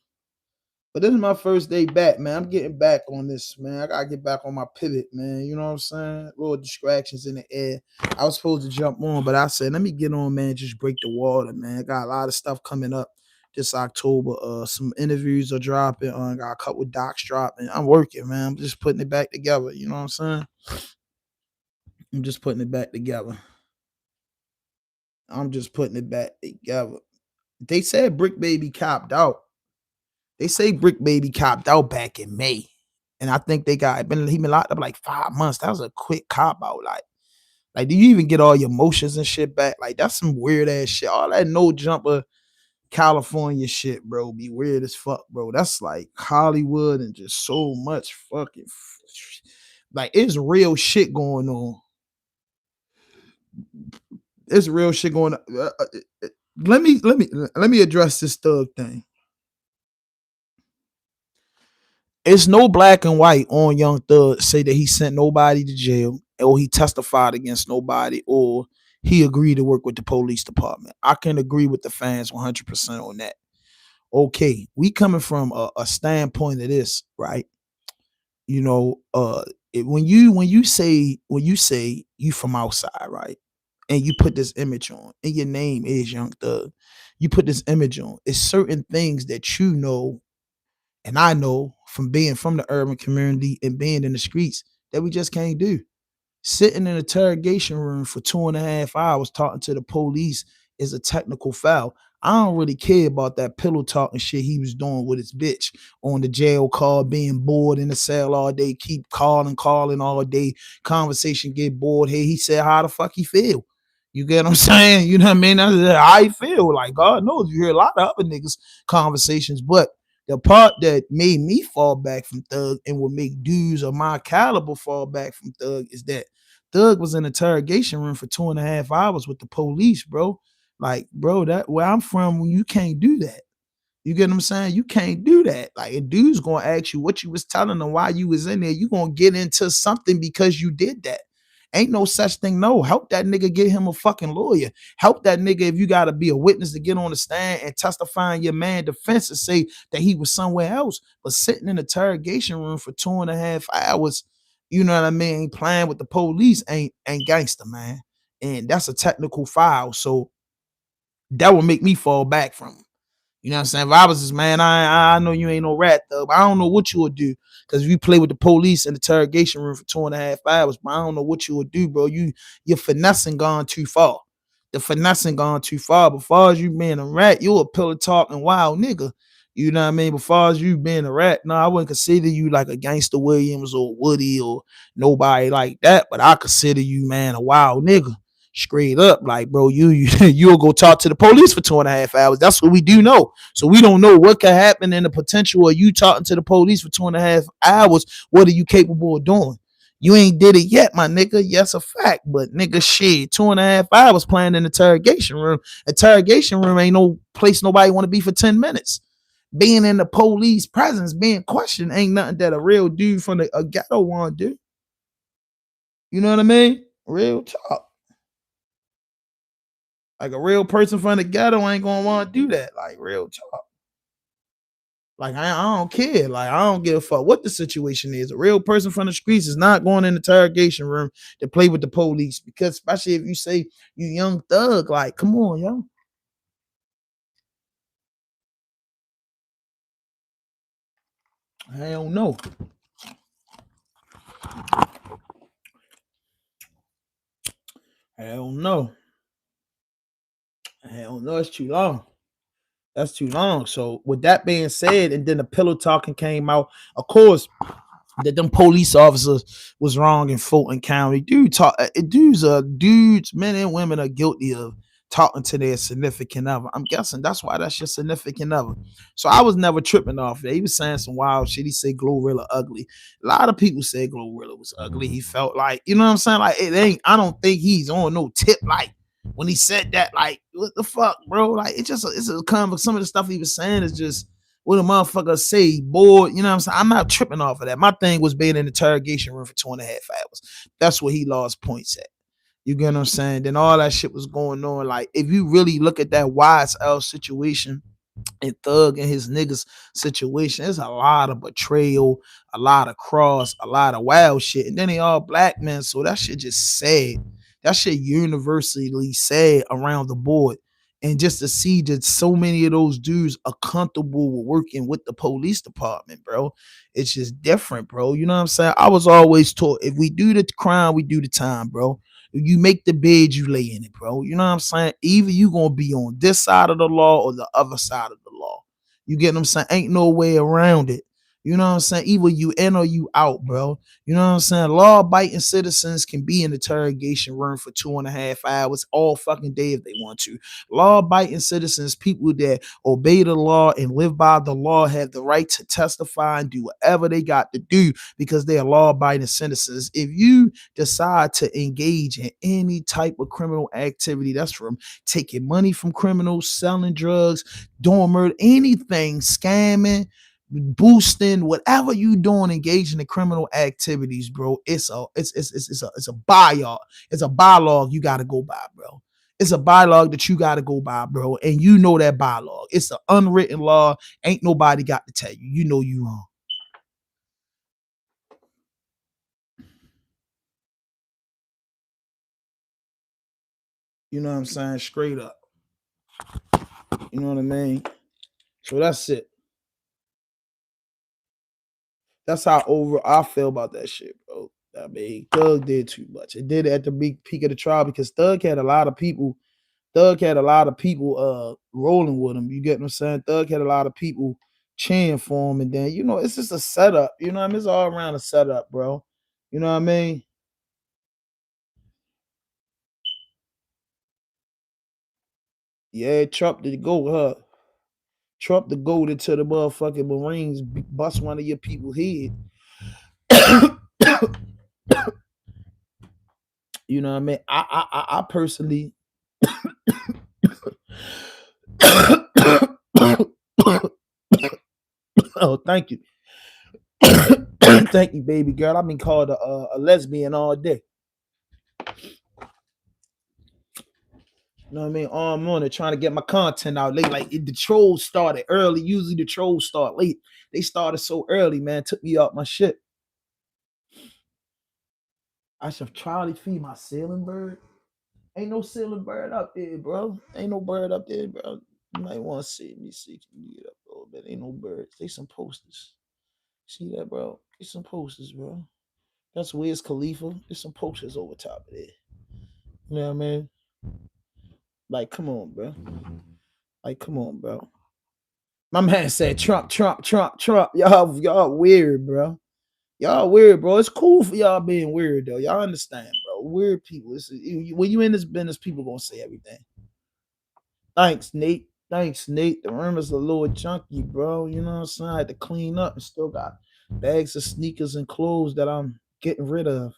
But this is my first day back, man. I'm getting back on this, man. I gotta get back on my pivot, man. You know what I'm saying? Little distractions in the air. I was supposed to jump on, but I said, let me get on, man. Just break the water, man. I got a lot of stuff coming up this October. Some interviews are dropping. I got a couple docs dropping. I'm working, man. I'm just putting it back together. You know what I'm saying? I'm just putting it back together. I'm just putting it back together. They said Brick Baby copped out. They say Brick Baby copped out back in May. And I think he been locked up like 5 months. That was a quick cop out. Like, do you even get all your motions and shit back? Like, that's some weird ass shit. All that no jumper California shit, bro, be weird as fuck, bro. That's like Hollywood and just so much fucking like it's real shit going on. It's real shit going on. Let me address this Thug thing. It's no black and white on Young Thug say that he sent nobody to jail or he testified against nobody or he agreed to work with the police department. I can agree with the fans 100% on that. Okay, we coming from a standpoint of this, right? When you say you from outside, right? And you put this image on, and your name is Young Thug, you put this image on. It's certain things that you know, and I know from being from the urban community and being in the streets that we just can't do. Sitting in an interrogation room for 2.5 hours talking to the police is a technical foul. I don't really care about that pillow talking shit he was doing with his bitch on the jail call, being bored in the cell all day, keep calling all day, conversation get bored. Hey, he said how the fuck he feel. You get what I'm saying? You know what I mean? That's how I feel. Like, God knows you hear a lot of other niggas conversations, but the part that made me fall back from Thug and would make dudes of my caliber fall back from Thug is that Thug was in an interrogation room for 2.5 hours with the police, bro. Like, bro, that where I'm from, you can't do that. You get what I'm saying? You can't do that. Like, a dude's gonna ask you what you was telling them why you was in there. You gonna get into something because you did that. Ain't no such thing. No, help that nigga get him a fucking lawyer. Help that nigga if you gotta be a witness to get on the stand and testify in your man defense and say that he was somewhere else. But sitting in an interrogation room for 2.5 hours, you know what I mean, playing with the police ain't gangster, man. And that's a technical foul. So that would make me fall back from him. You know what I'm saying? If I was this man, I know you ain't no rat though, but I don't know what you would do. Because if you play with the police in the interrogation room for 2.5 hours, but I don't know what you would do, bro. Your finessing gone too far. The finessing gone too far. But far as you being a rat, you a pillar talking wild nigga. You know what I mean? But far as you being a rat, no, I wouldn't consider you like a Gangster Williams or Woody or nobody like that. But I consider you, man, a wild nigga. Straight up, like, bro, you'll go talk to the police for 2.5 hours. That's what we do know. So we don't know what could happen in the potential of you talking to the police for 2.5 hours. What are you capable of doing? You ain't did it yet, my nigga. Yes, a fact. But nigga, shit, 2.5 hours playing in the interrogation room. Interrogation room ain't no place nobody want to be for 10 minutes. Being in the police presence, being questioned, ain't nothing that a real dude from a ghetto want to do. You know what I mean? Real talk. Like a real person from the ghetto ain't gonna want to do that. Like, real talk. Like I don't care. Like I don't give a fuck what the situation is. A real person from the streets is not going in the interrogation room to play with the police, because especially if you say you young thug, like come on, yo. Hell no. Hell no. Hell no, it's too long. That's too long. So with that being said, and then the pillow talking came out, of course, that them police officers was wrong in Fulton County. Dudes, men and women are guilty of talking to their significant other. I'm guessing that's why that's your significant other. So I was never tripping off that. He was saying some wild shit. He said Glorilla ugly. A lot of people said Glorilla was ugly. He felt like, you know what I'm saying? Like it ain't, I don't think he's on no tip like when he said that, like, what the fuck, bro? Like it's a kind of some of the stuff he was saying is just what a motherfucker say, boy, you know what I'm saying? I'm not tripping off of that. My thing was being in the interrogation room for 2.5 hours. That's where he lost points at. You get what I'm saying? Then all that shit was going on. Like, if you really look at that YSL situation and Thug and his niggas situation, there's a lot of betrayal, a lot of cross, a lot of wild shit. And then they all black men. So that shit just sad. That shit universally sad around the board. And just to see that so many of those dudes are comfortable with working with the police department, bro. It's just different, bro. You know what I'm saying? I was always taught if we do the crime, we do the time, bro. If you make the bed, you lay in it, bro. You know what I'm saying? Either you gonna be on this side of the law or the other side of the law. You get what I'm saying? Ain't no way around it. You know what I'm saying? Either you in or you out, bro. You know what I'm saying? Law-abiding citizens can be in the interrogation room for 2.5 hours all fucking day if they want to. Law-abiding citizens, people that obey the law and live by the law, have the right to testify and do whatever they got to do because they are law-abiding citizens. If you decide to engage in any type of criminal activity, that's from taking money from criminals, selling drugs, doing murder, anything, scamming, boosting, whatever you doing, engaging in criminal activities, bro. It's a bylaw. It's a bylaw you gotta go by, bro. It's a bylaw that you gotta go by, bro. And you know that bylaw. It's an unwritten law. Ain't nobody got to tell you. You know you wrong. You know what I'm saying? Straight up. You know what I mean? So that's it. That's how over I feel about that shit, bro. I mean, Thug did too much. It did it at the big peak of the trial because Thug had a lot of people rolling with him. You get what I'm saying? Thug had a lot of people cheering for him. And then, you know, it's just a setup. You know what I mean? It's all around a setup, bro. You know what I mean? Yeah, Trump to go, huh? Trump to go into the motherfucking Marines, bust one of your people head. You know what I mean? I personally oh, thank you. Thank you, baby girl. I've been called a lesbian all day. You know what I mean? I'm on it trying to get my content out late. Like the trolls started early. Usually the trolls start late. They started so early, man. Took me out my shit. I should try to feed my ceiling bird. Ain't no ceiling bird up there, bro. Ain't no bird up there, bro. You might want to see. Let me see. Can you get up a little bit? Ain't no birds. They some posters. See that, bro? Get some posters, bro. That's Wiz Khalifa. There's some posters over top of there. You know what I mean? Like, come on, bro. Like, come on, bro. My man said Trump, Trump, Trump, Trump. Y'all weird, bro. Y'all weird, bro. It's cool for y'all being weird, though. Y'all understand, bro. Weird people. When you in this business, people gonna say everything. Thanks, Nate. Thanks, Nate. The room is a little chunky, bro. You know what I'm saying? I had to clean up and still got bags of sneakers and clothes that I'm getting rid of.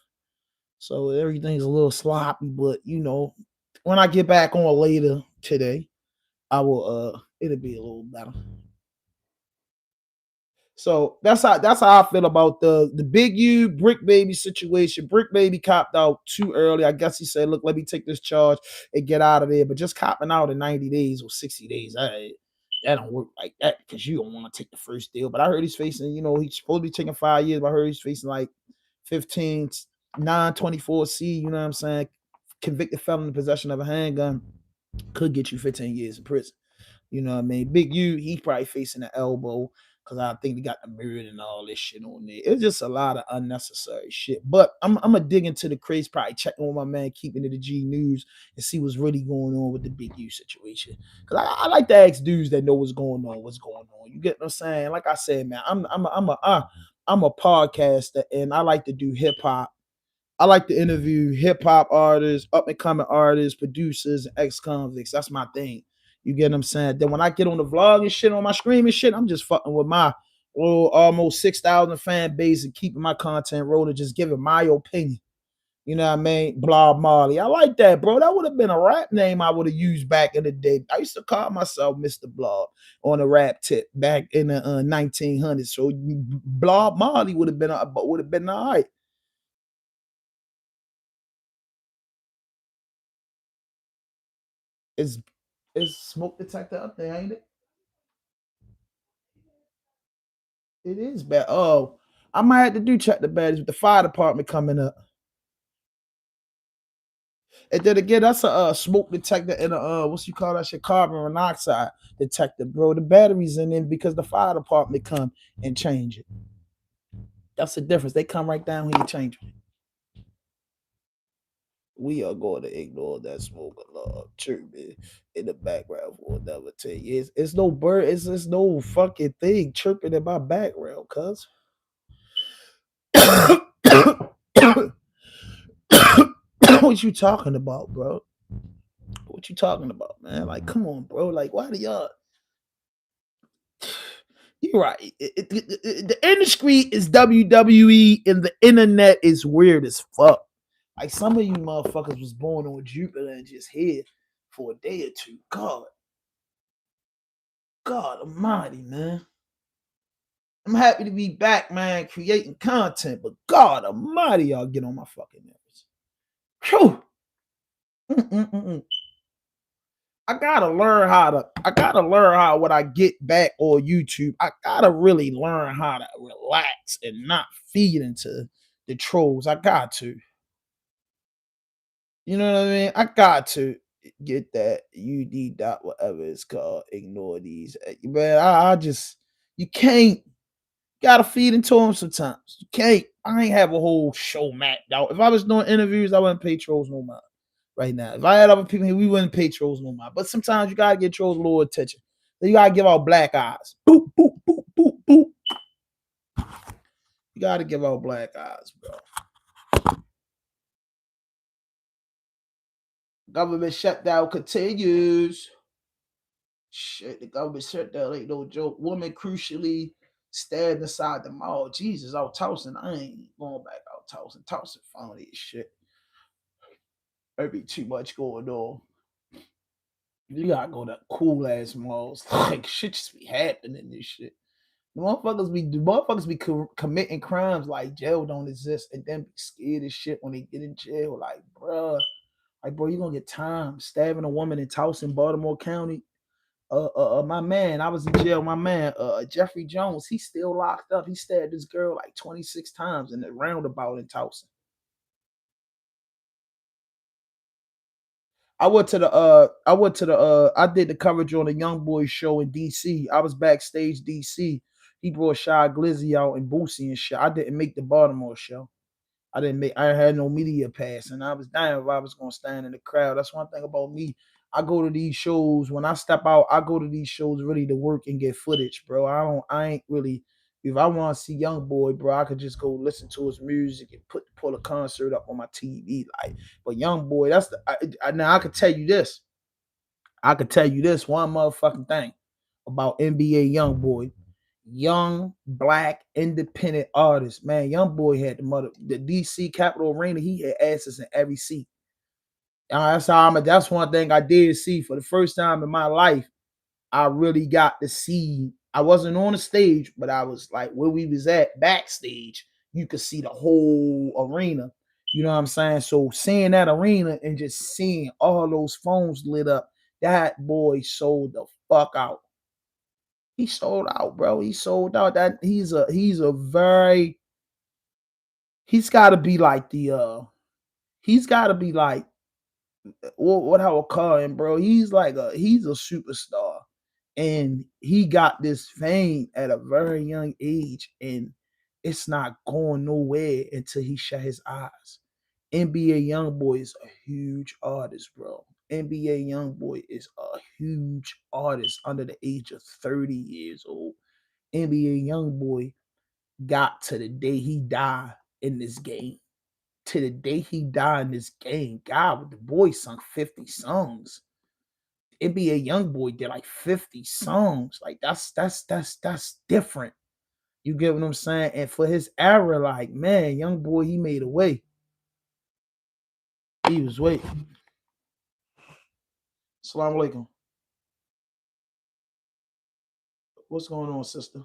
So everything's a little sloppy, but you know, when I get back on later today, I will it'll be a little better. So that's how I feel about the Big U Brick Baby situation. Brick Baby copped out too early. I guess he said, look, let me take this charge and get out of there. But just copping out in 90 days or 60 days, that don't work like that because you don't want to take the first deal. But I heard he's facing, you know, he's supposed to be taking 5 years, but I heard he's facing like 15, 924C, you know what I'm saying? Convicted felon in possession of a handgun could get you 15 years in prison. You know what I mean? Big U, he's probably facing the elbow because I think they got the mirror and all this shit on there. It's just a lot of unnecessary shit. But I'm gonna dig into the craze, probably checking with my man, keeping it the G News, and see what's really going on with the Big U situation. Because I like to ask dudes that know what's going on. You get what I'm saying? Like I said, man, I'm a podcaster and I like to do hip hop. I like to interview hip hop artists, up and coming artists, producers, and ex convicts. That's my thing. You get what I'm saying? Then when I get on the vlog and shit on my stream and shit, I'm just fucking with my little almost 6,000 fan base and keeping my content rolling, just giving my opinion. You know what I mean? Blah Marley. I like that, bro. That would have been a rap name I would have used back in the day. I used to call myself Mr. Blob on a rap tip back in the 1900s. So Blob Marley would have been all right. Is smoke detector up there, ain't it? It is bad. Oh, I might have to do check the badges with the fire department coming up. And then again, that's a smoke detector and a what's you call that shit, carbon monoxide detector, bro. The batteries in it because the fire department come and change it. That's the difference. They come right down here and change it. We are going to ignore that smoke alarm chirping in the background for another 10 years. It's no bird, it's no fucking thing chirping in my background, cuz. What you talking about, bro? What you talking about, man? Like, come on, bro. Like, why do y'all? You're right. The industry is WWE and the internet is weird as fuck. Like, some of you motherfuckers was born on Jupiter and just here for a day or two. God almighty, man. I'm happy to be back, man, creating content, but God almighty, y'all get on my fucking nerves. Whew. I gotta learn how when I get back on YouTube, I gotta really learn how to relax and not feed into the trolls. I got to. You know what I mean? I got to get that UD dot whatever it's called. Ignore these. Man, I just you can't gotta feed into them sometimes. You can't. I ain't have a whole show mapped out. If I was doing interviews, I wouldn't pay trolls no mind. Right now, if I had other people here, we wouldn't pay trolls no mind. But sometimes you gotta get trolls a little attention. Then you gotta give out black eyes. Boop, boop, boop, boop, boop. You gotta give out black eyes, bro. Government shutdown continues. Shit, the government shutdown ain't no joke. Woman crucially stabbed inside the mall. Jesus, out Towson. I ain't going back out Towson. Towson funny as shit. There be too much going on. You gotta go to cool ass malls. Like shit just be happening in this shit. The motherfuckers be committing crimes like jail don't exist and then be scared as shit when they get in jail. Like, bro, you gonna get time stabbing a woman in Towson, Baltimore County. My man, I was in jail. My man, Jeffrey Jones, he's still locked up. He stabbed this girl like 26 times in the roundabout in Towson. I did the coverage on the Young Boy show in DC. I was backstage DC. He brought Shy Glizzy out and Boosie and shit. I didn't make the Baltimore show. I had no media pass, and I was dying if I was gonna stand in the crowd. That's one thing about me. I go to these shows when I step out. I go to these shows really to work and get footage, bro. I ain't really. If I want to see Young Boy, bro, I could just go listen to his music and pull a concert up on my TV. Like, but Young Boy, now I could tell you this. I could tell you this one motherfucking thing about NBA Young Boy. Young, black, independent artist. Man, Young Boy had the DC Capitol Arena. He had asses in every seat. That's one thing I did see for the first time in my life. I really got to see. I wasn't on the stage, but I was like where we was at backstage. You could see the whole arena. You know what I'm saying? So seeing that arena and just seeing all those phones lit up, that boy sold the fuck out. He sold out, bro. He sold out. That he's a very, he's gotta be like he's gotta be like what I would call him, bro. He's a superstar. And he got this fame at a very young age, and it's not going nowhere until he shut his eyes. NBA Youngboy is a huge artist, bro. NBA Youngboy is a huge artist under the age of 30 years old. NBA Youngboy got to the day he died in this game. To the day he died in this game. God, the boy sung 50 songs. NBA Youngboy did like 50 songs. Like that's different. You get what I'm saying? And for his era, like, man, Youngboy, he made a way. He was waiting. Assalamu alaikum. What's going on, sister?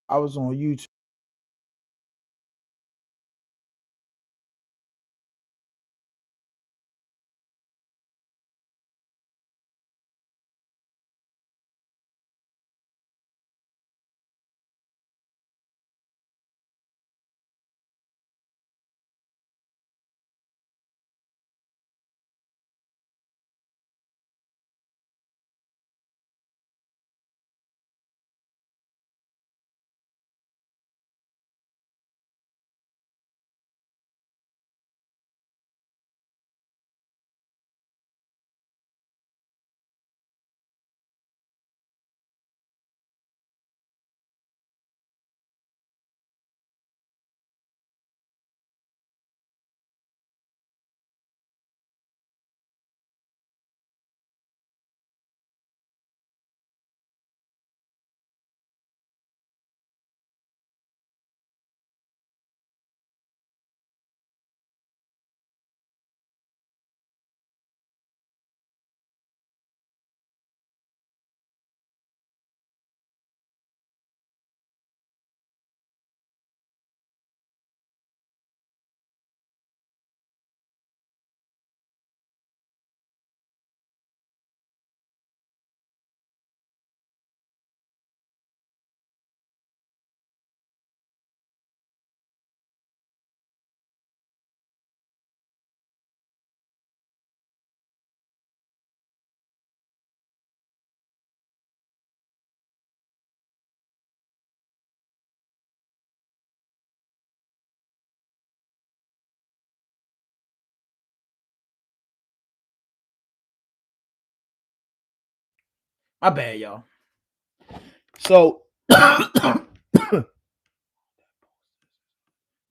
I was on YouTube. My bad, y'all. So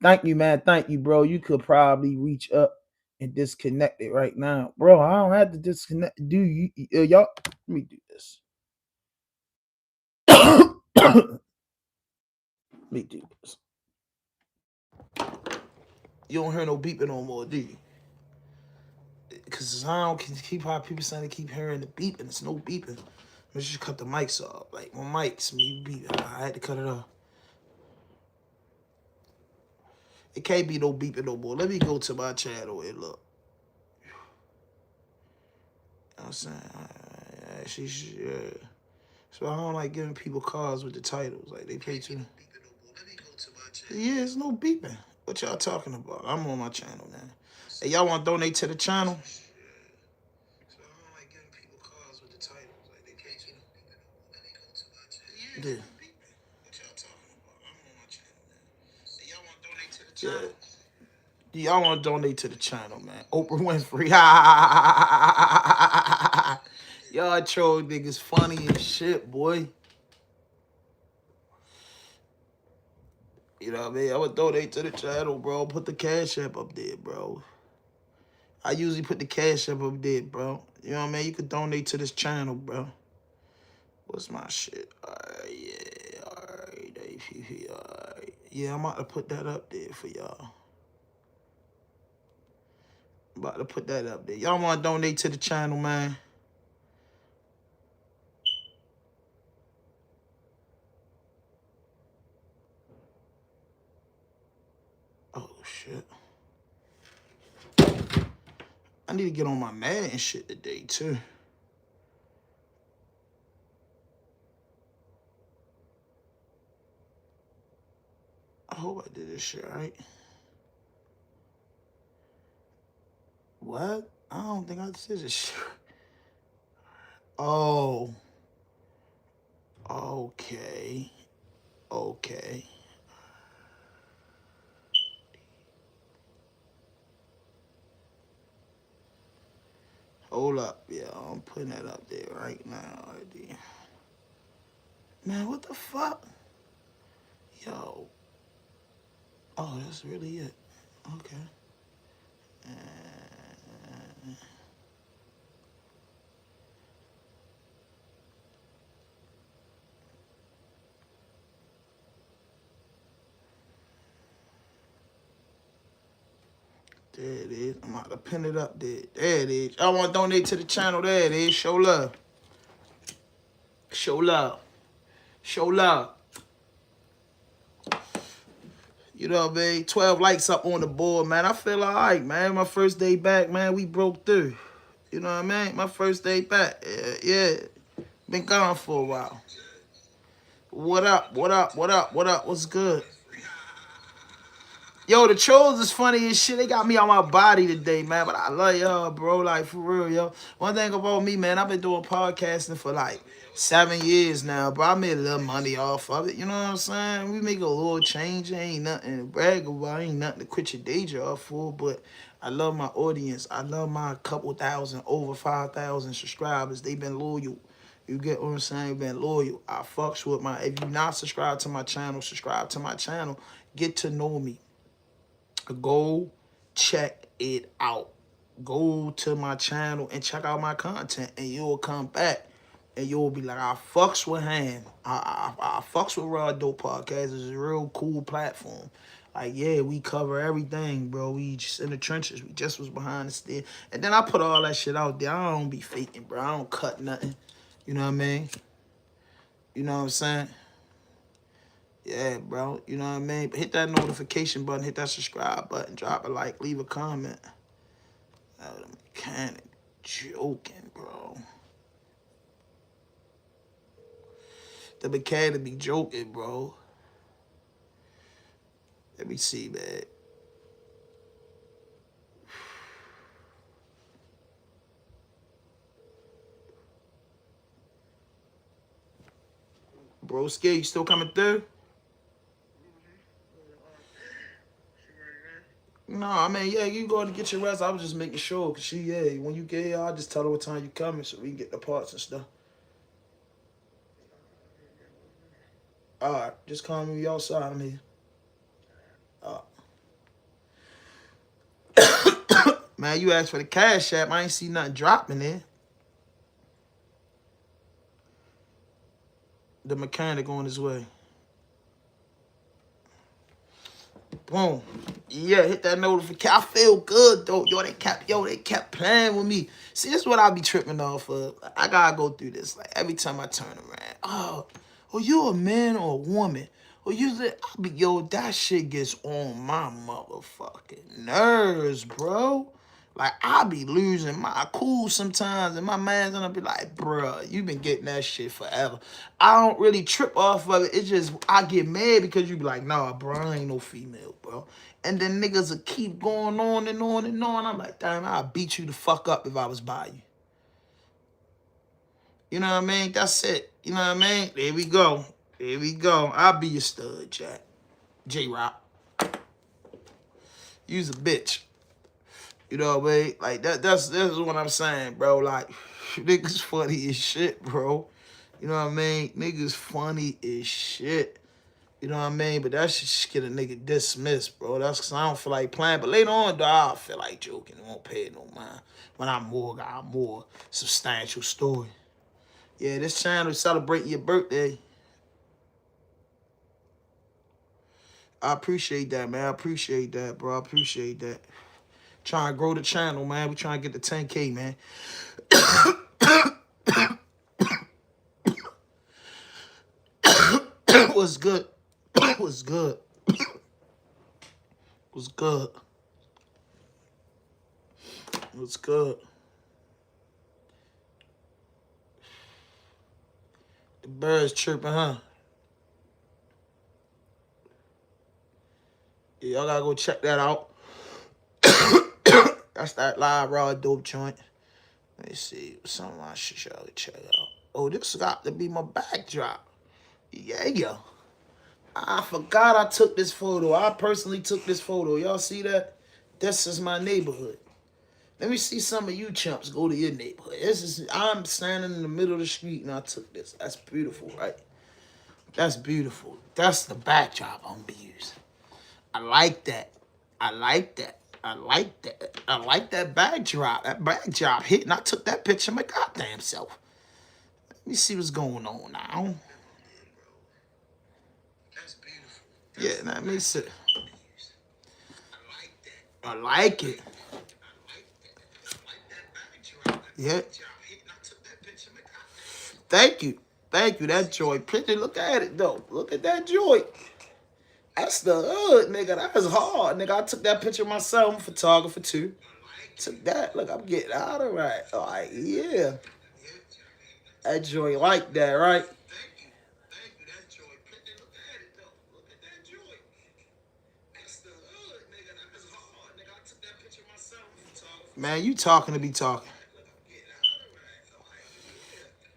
thank you, man. Thank you, bro. You could probably reach up and disconnect it right now. Bro, I don't have to disconnect. Do you y'all? Let me do this. Let me do this. You don't hear no beeping no more, do you? Because I don't keep how people saying they keep hearing the beeping. It's no beeping. Let's just cut the mics off. Like my mics, me beeping. I had to cut it off. It can't be no beeping no more. Let me go to my channel and look. You know what I'm saying? So I don't like giving people cards with the titles. Like they pay too. Yeah, it's no beeping. What y'all talking about? I'm on my channel now. Hey, y'all want to donate to the channel? So I don't like giving people cards with the titles. Like they pay too. Yeah. What y'all talking about? I'm on my channel now. Hey, y'all want to donate to the channel? Yeah. Y'all want to donate to the channel, man. Oprah Winfrey. Y'all troll niggas funny as shit, boy. You know what I mean? I would donate to the channel, bro. Put the Cash App up there, bro. I usually put the Cash App up there, bro. You know what I mean? You could donate to this channel, bro. What's my shit? Alright, yeah. Alright, APP, alright. Yeah, I'm about to put that up there for y'all. I'm about to put that up there. Y'all want to donate to the channel, man? Oh, shit. I need to get on my Madden shit today, too. hope I did this shit right. What? I don't think I did this shit. Oh. Okay. Okay. Hold up. Yeah, I'm putting that up there right now. Man, what the fuck? Yo. Oh, that's really it. Okay. There it is. I'm about to pin it up there. There it is. I want to donate to the channel. There it is. Show love. Show love. Show love. You know, man, 12 likes up on the board, man. I feel all right, man. My first day back, man, we broke through. You know what I mean? My first day back. Yeah. Been gone for a while. What up? What up? What up? What up? What's good? Yo, the trolls is funny as shit. They got me on my body today, man. But I love y'all, bro. Like, for real, yo. One thing about me, man, I've been doing podcasting for like 7 years now, bro. I made a little money off of it. You know what I'm saying? We make a little change. Ain't nothing to brag about. Ain't nothing to quit your day job for. But I love my audience. I love my couple thousand, over 5,000 subscribers. They've been loyal. You get what I'm saying? Been loyal. I fucks with my... If you're not subscribed to my channel, subscribe to my channel. Get to know me. Go check it out. Go to my channel and check out my content, and you'll come back and you'll be like, I fucks with him. I fucks with Raw Dope Podcast. It's a real cool platform. Like, yeah, we cover everything, bro. We just in the trenches. We just was behind the steer. And then I put all that shit out there. I don't be faking, bro. I don't cut nothing. You know what I mean? You know what I'm saying? Yeah, bro. You know what I mean? But hit that notification button. Hit that subscribe button. Drop a like. Leave a comment. The mechanic joking, bro. The mechanic be joking, bro. Let me see, man. Broski, you still coming through? No, I mean, yeah, you go to get your rest. I was just making sure, because when you get here, I'll just tell her what time you coming so we can get the parts and stuff. All right, just call me outside. I'm here. Man, you asked for the cash app. I ain't see nothing dropping there. The mechanic on his way. Boom. Yeah, hit that notification. I feel good though. They kept playing with me. See, this is what I be tripping off of. I gotta go through this. Like every time I turn around. Oh, you a man or a woman? Or that shit gets on my motherfucking nerves, bro. Like, I be losing my cool sometimes, and my man's gonna be like, bruh, you been getting that shit forever. I don't really trip off of it. It's just, I get mad because you be like, nah, bro, I ain't no female, bro. And then niggas will keep going on and on and on. I'm like, damn, I'll beat you the fuck up if I was by you. You know what I mean? That's it. You know what I mean? There we go. There we go. I'll be your stud, Jack. J-Rock. You's a bitch. You know what I mean? Like, that's what I'm saying, bro. Like, niggas funny as shit, bro. You know what I mean? Niggas funny as shit. You know what I mean? But that shit just get a nigga dismissed, bro. That's because I don't feel like playing. But later on, though, I'll feel like joking. I won't pay it no mind. When got a more substantial story. Yeah, this channel is celebrating your birthday. I appreciate that, man. I appreciate that, bro. I appreciate that. Trying to grow the channel, man. We trying to get to 10K, man. What's good? What's good? What's good? What's good? The birds chirping, huh? Y'all gotta go check that out. That's that live raw dope joint. Let me see. Something I should check out. Oh, this got to be my backdrop. Yeah. I forgot I took this photo. I personally took this photo. Y'all see that? This is my neighborhood. Let me see some of you chumps go to your neighborhood. I'm standing in the middle of the street and I took this. That's beautiful, right? That's beautiful. That's the backdrop I'm gonna be using. I like that. I like that. I like that. I like that backdrop. That backdrop hitting. I took that picture my goddamn self. Let me see what's going on now. That's beautiful. Yeah, that makes it. I like it. Yeah. Thank you. Thank you. That joy picture. Look at it though. Look at that joy. That's the hood, nigga. That was hard, nigga. I took that picture myself. I'm a photographer too. Took that. Look, I'm getting out of right. Like, yeah. That joy like that, right? Thank you. That joy picture. Look at it though. Look at that joy. That's the hood, nigga. That was hard, nigga. I took that picture myself. Man, you talking to be talking.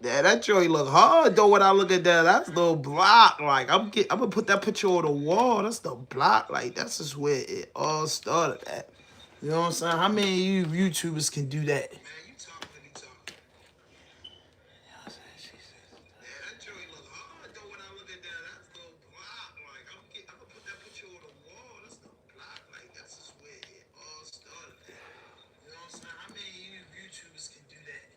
Yeah, that joy look hard though. When I look at that, that's the block. Like I'm gonna put that picture on the wall. That's the block. Like that's just where it all started at. You know what I'm saying? How many of you YouTubers can do that? Man, you talking to be talking. Yeah, that joy look hard though. When I look at that, that's the block. Like I'm gonna put that picture on the wall. That's the block. Like that's just where it all started at. You know what I'm saying? How many of you YouTubers can do that?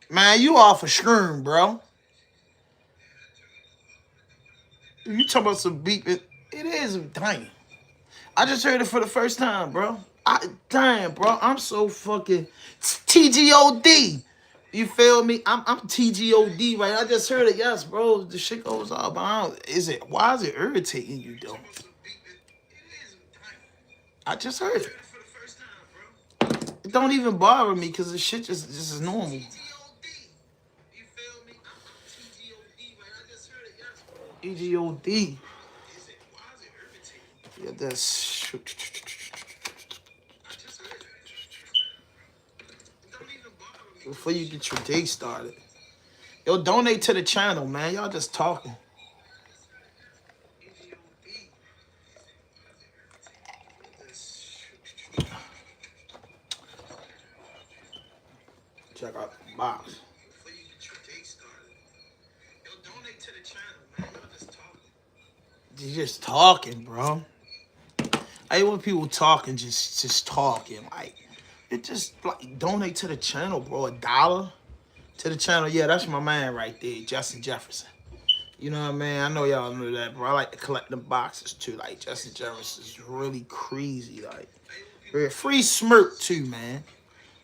Man, you off a shroom, bro. You talking about some beat? It is damn. I just heard it for the first time, bro. Damn, bro. I'm so fucking TGOD. You feel me? I'm TGOD, right? I just heard it. Yes, bro. The shit goes up. Why is it irritating you, though? I just heard it. It don't even bother me because the shit just is normal. TGOD. Yeah, that's. Before you get your day started. Yo, donate to the channel, man. Y'all just talking. Check out the box. Before you get your day started. Yo, donate to the channel, man. Y'all just talking. You're just talking, bro. I hate when people talking, just talking. Like, it just, like, donate to the channel, bro. $1 to the channel. Yeah, that's my man right there, Justin Jefferson. You know what I mean? I know y'all know that, bro. I like to collect them boxes, too. Like, Justin Jefferson's really crazy. Like, free Smirk, too, man.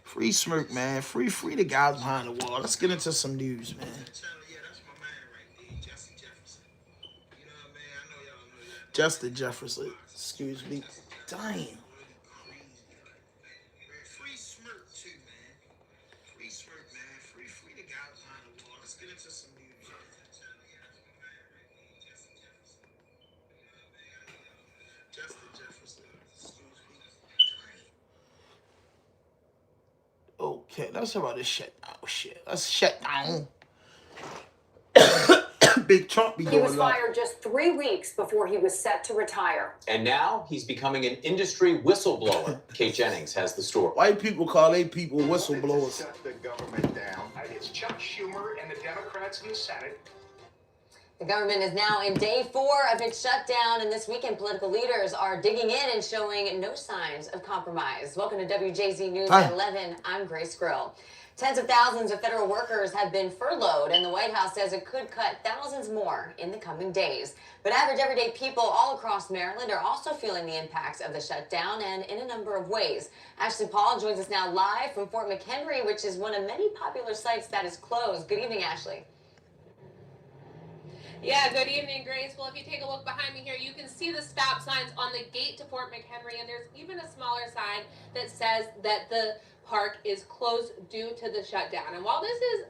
Free Smirk, man. Free the guys behind the wall. Let's get into some news, man. Justin Jefferson. Excuse me. Damn. Free Smirk, too, man. Free Smirk, man. Free the guys behind the wall. Let's get into some news. Justin Jefferson. Excuse me. Okay, let's talk about this shut down shit. Let's shut down. Big Trump be He going was fired just 3 weeks before he was set to retire. And now he's becoming an industry whistleblower. Kate Jennings has the story. White people call they people whistleblowers. Shut the government down. It's Chuck Schumer and the Democrats in the Senate. The government is now in day 4 of its shutdown, and this weekend political leaders are digging in and showing no signs of compromise. Welcome to WJZ News at 11. I'm Grace Grill. Tens of thousands of federal workers have been furloughed, and the White House says it could cut thousands more in the coming days. But average everyday people all across Maryland are also feeling the impacts of the shutdown, and in a number of ways. Ashley Paul joins us now live from Fort McHenry, which is one of many popular sites that is closed. Good evening, Ashley. Yeah, good evening, Grace. Well, if you take a look behind me here, you can see the stop signs on the gate to Fort McHenry, and there's even a smaller sign that says that the park is closed due to the shutdown. And while this is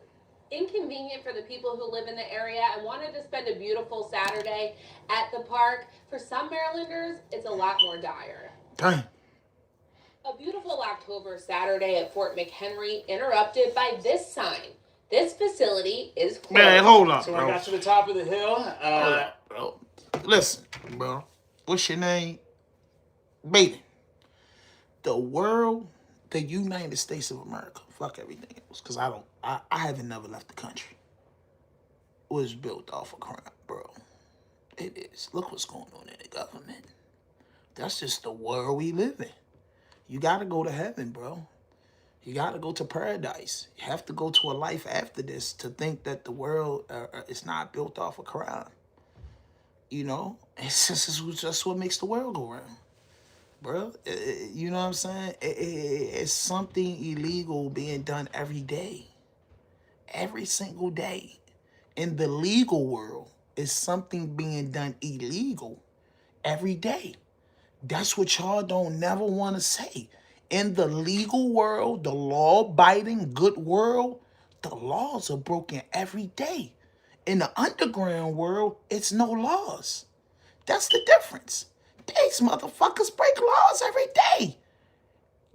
inconvenient for the people who live in the area and wanted to spend a beautiful Saturday at the park. For some Marylanders, it's a lot more dire. Damn. A beautiful October Saturday at Fort McHenry interrupted by this sign. This facility is closed. Man, hold up, So bro. I got to the top of the hill. Hold up, bro. Listen, bro. What's your name? Baden. The world, the United States of America, fuck everything else, because I haven't never left the country, was built off of crime, bro. It is. Look what's going on in the government. That's just the world we live in. You got to go to heaven, bro. You got to go to paradise. You have to go to a life after this to think that the world is not built off of crime. You know? It's just what makes the world go round. Bro, you know what I'm saying? It's something illegal being done every day. Every single day. In the legal world, it's something being done illegal every day. That's what y'all don't never want to say. In the legal world, the law-abiding, good world, the laws are broken every day. In the underground world, it's no laws. That's the difference. These motherfuckers break laws every day.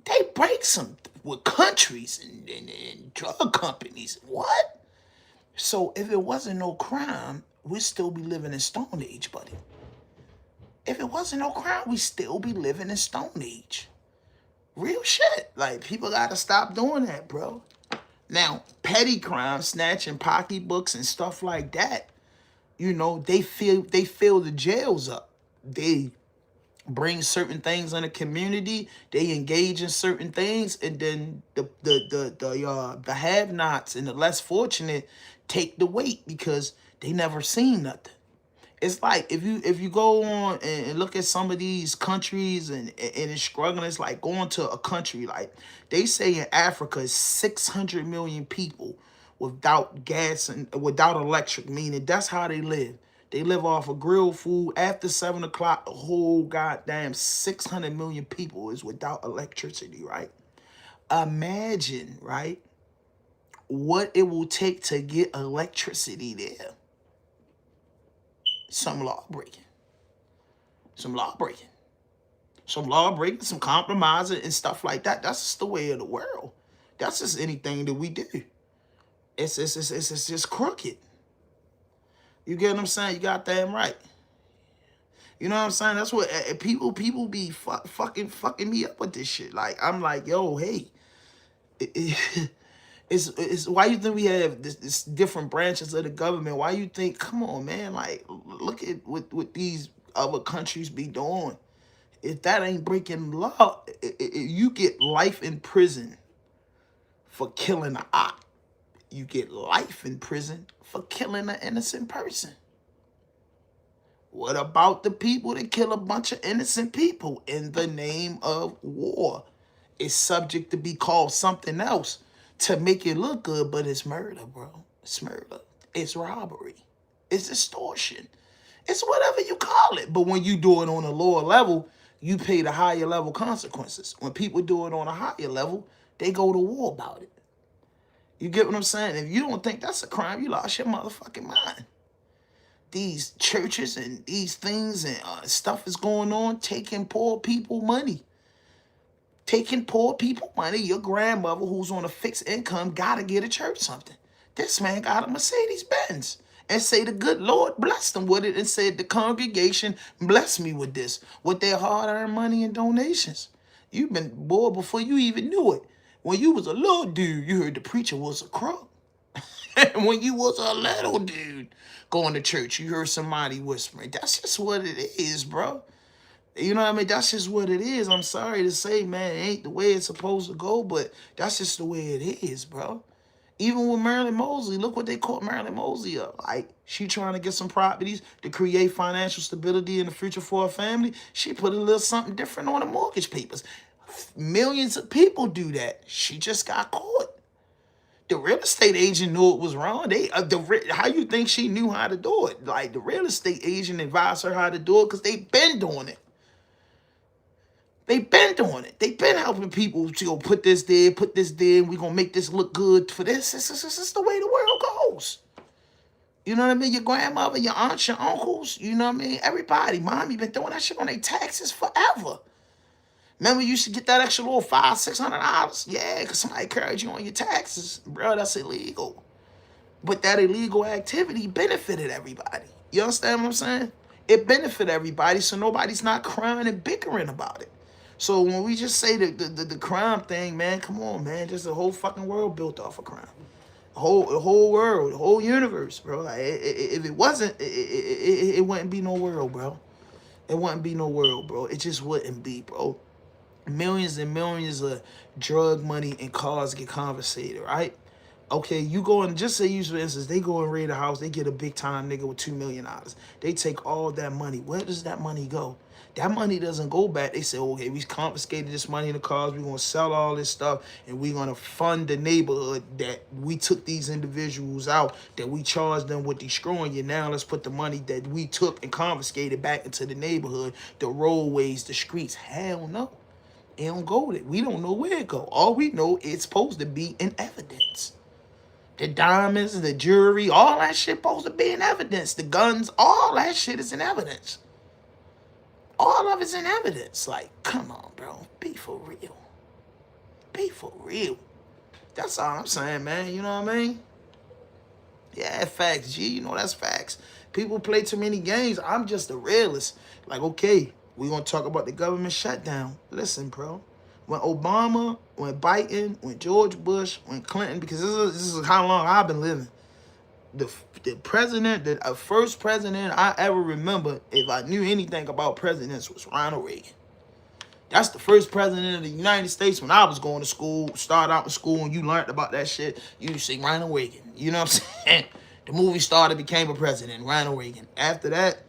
They break some with countries and drug companies. What? So if it wasn't no crime, we'd still be living in Stone Age, buddy. If it wasn't no crime, we'd still be living in Stone Age. Real shit. Like, people gotta stop doing that, bro. Now, petty crime, snatching pocketbooks and stuff like that, you know, they fill the jails up. They bring certain things in the community, they engage in certain things, and then the have-nots and the less fortunate take the weight because they never seen nothing. It's like if you go on and look at some of these countries and it's struggling, it's like going to a country like they say in Africa is 600 million people without gas and without electric, meaning that's how they live. They live off of grilled food. After 7 o'clock, the whole goddamn 600 million people is without electricity, right? Imagine, right, what it will take to get electricity there. Some law breaking. Some compromising and stuff like that. That's just the way of the world. That's just anything that we do. It's just crooked. You get what I'm saying? You got that right. You know what I'm saying? That's what people be fucking me up with this shit. Like, I'm like, yo, hey, it's why you think we have this different branches of the government? Why you think, come on, man, like, look at what these other countries be doing. If that ain't breaking law, you get life in prison for killing an op. You get life in prison for killing an innocent person. What about the people that kill a bunch of innocent people in the name of war? It's subject to be called something else to make it look good, but it's murder, bro. It's murder. It's robbery. It's extortion. It's whatever you call it. But when you do it on a lower level, you pay the higher level consequences. When people do it on a higher level, they go to war about it. You get what I'm saying? If you don't think that's a crime, you lost your motherfucking mind. These churches and these things and stuff is going on, taking poor people money. Taking poor people money. Your grandmother who's on a fixed income got to get a church something. This man got a Mercedes-Benz and say the good Lord blessed them with it and said the congregation bless me with this, with their hard-earned money and donations. You've been bored before you even knew it. When you was a little dude, you heard the preacher was a crook. And when you was a little dude going to church, you heard somebody whispering. That's just what it is, bro. You know what I mean? That's just what it is. I'm sorry to say, man, it ain't the way it's supposed to go, but that's just the way it is, bro. Even with Marilyn Mosley, look what they caught Marilyn Mosley up. Like, she trying to get some properties to create financial stability in the future for her family. She put a little something different on the mortgage papers. Millions of people do that. She just got caught. The real estate agent knew it was wrong. How you think she knew how to do it? Like, the real estate agent advised her how to do it because they been doing it. They been doing it. They been helping people to go put this there, and we gonna make this look good for this. This is the way the world goes. You know what I mean? Your grandmother, your aunts, your uncles, you know what I mean? Everybody, mommy been doing that shit on their taxes forever. Remember you used to get that extra little $500-$600? Yeah, because somebody carried you on your taxes. Bro, that's illegal. But that illegal activity benefited everybody. You understand what I'm saying? It benefited everybody, so nobody's not crying and bickering about it. So when we just say the crime thing, man, come on, man. Just the whole fucking world built off of crime. The whole world, the whole universe, bro. Like, if it wasn't, it wouldn't be no world, bro. It wouldn't be no world, bro. It just wouldn't be, bro. Millions and millions of drug money and cars get confiscated, right? Okay, you go and just say, use for instance, they go and raid a house, they get a big time nigga with $2 million. They take all that money. Where does that money go? That money doesn't go back. They say, okay, we confiscated this money in the cars, we're gonna sell all this stuff, and we're gonna fund the neighborhood that we took these individuals out, that we charged them with destroying you. Now let's put the money that we took and confiscated back into the neighborhood, the roadways, the streets. Hell no. It don't go there. We don't know where it go. All we know, it's supposed to be in evidence. The diamonds, the jewelry, all that shit supposed to be in evidence. The guns, all that shit is in evidence. All of it's in evidence. Like, come on, bro. Be for real. Be for real. That's all I'm saying, man. You know what I mean? Yeah, facts, G. You know that's facts. People play too many games. I'm just a realist. Like, okay, we're going to talk about the government shutdown. Listen, bro. When Obama, when Biden, when George Bush, when Clinton, because this is how long I've been living. The president, the first president I ever remember, if I knew anything about presidents, was Ronald Reagan. That's the first president of the United States when I was going to school, started out in school, and you learned about that shit. You see Ronald Reagan. You know what I'm saying? The movie star that became a president, Ronald Reagan. After that,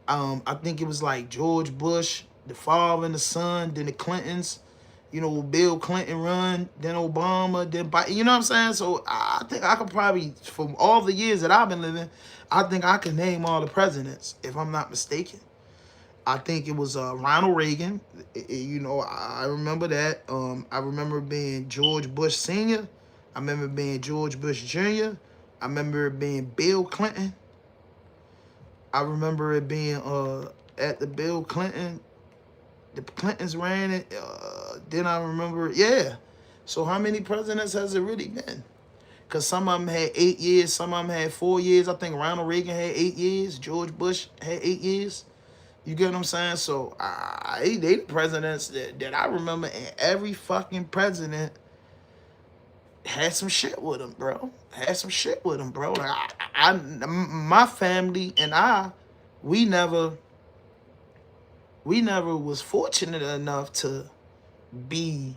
I think it was like George Bush, the father and the son, then the Clintons. You know, Bill Clinton run, then Obama, then Biden. You know what I'm saying? So I think I could probably, from all the years that I've been living, I think I can name all the presidents, if I'm not mistaken. I think it was Ronald Reagan. You know, I remember that. I remember being George Bush Sr. I remember being George Bush Jr. I remember it being Bill Clinton. I remember it being at the Bill Clinton. The Clintons ran it. Then I remember, yeah. So how many presidents has it really been? Because some of them had 8 years, some of them had 4 years. I think Ronald Reagan had 8 years. George Bush had 8 years. You get what I'm saying? So they the presidents that I remember, and every fucking president had some shit with them, bro. Had some shit with them, bro. Like my family and we never was fortunate enough to be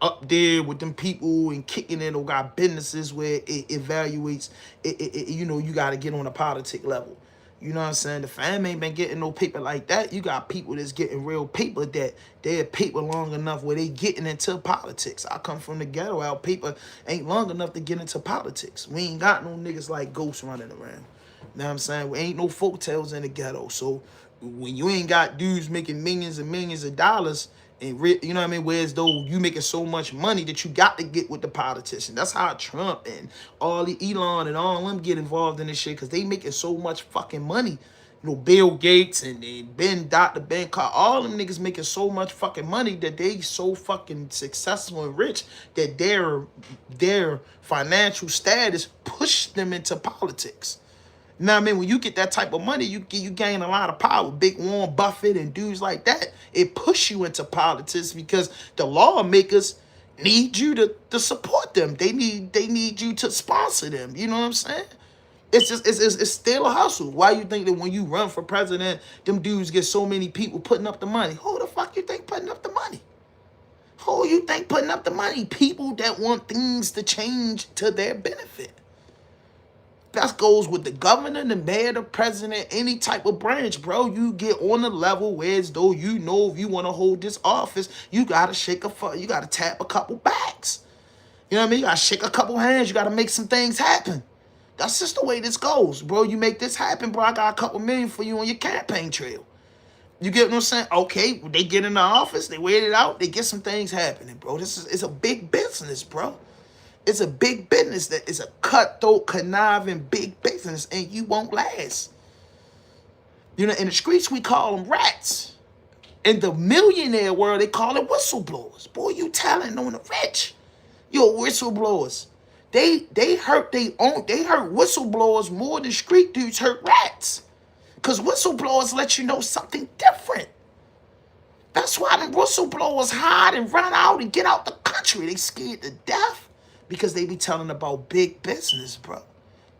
up there with them people and kicking it or got businesses where it evaluates it, you know, you got to get on a politic level. You know what I'm saying? The fam ain't been getting no paper like that. You got people that's getting real paper that they had paper long enough where they getting into politics. I come from the ghetto. Our paper ain't long enough to get into politics. We ain't got no niggas like ghosts running around. You know what I'm saying? We ain't no folk tales in the ghetto. So when you ain't got dudes making millions and millions of dollars, and you know what I mean, whereas though you making so much money that you got to get with the politician. That's how Trump and all the Elon and all them get involved in this shit, because they making so much fucking money. You know, Bill Gates and Dr. Ben Carr, all them niggas making so much fucking money that they so fucking successful and rich that their financial status pushed them into politics. You know what I mean? When you get that type of money, you gain a lot of power. Big Warren Buffett and dudes like that, it push you into politics because the lawmakers need you to support them. They need you to sponsor them. You know what I'm saying? It's just it's still a hustle. Why you think that when you run for president, them dudes get so many people putting up the money? Who the fuck you think putting up the money? Who you think putting up the money? People that want things to change to their benefit. That goes with the governor, the mayor, the president, any type of branch, bro. You get on the level where as though you know if you want to hold this office, you gotta you gotta tap a couple backs. You know what I mean? You gotta shake a couple hands. You gotta make some things happen. That's just the way this goes, bro. You make this happen, bro. I got a couple million for you on your campaign trail. You get what I'm saying? Okay, they get in the office, they wait it out, they get some things happening, bro. It's a big business, bro. It's a big business. That is a cutthroat, conniving, big business, and you won't last. You know, in the streets, we call them rats. In the millionaire world, they call it whistleblowers. Boy, you telling on the rich. Yo, whistleblowers. They hurt whistleblowers more than street dudes hurt rats. Because whistleblowers let you know something different. That's why them whistleblowers hide and run out and get out the country. They scared to death because they be telling about big business, bro.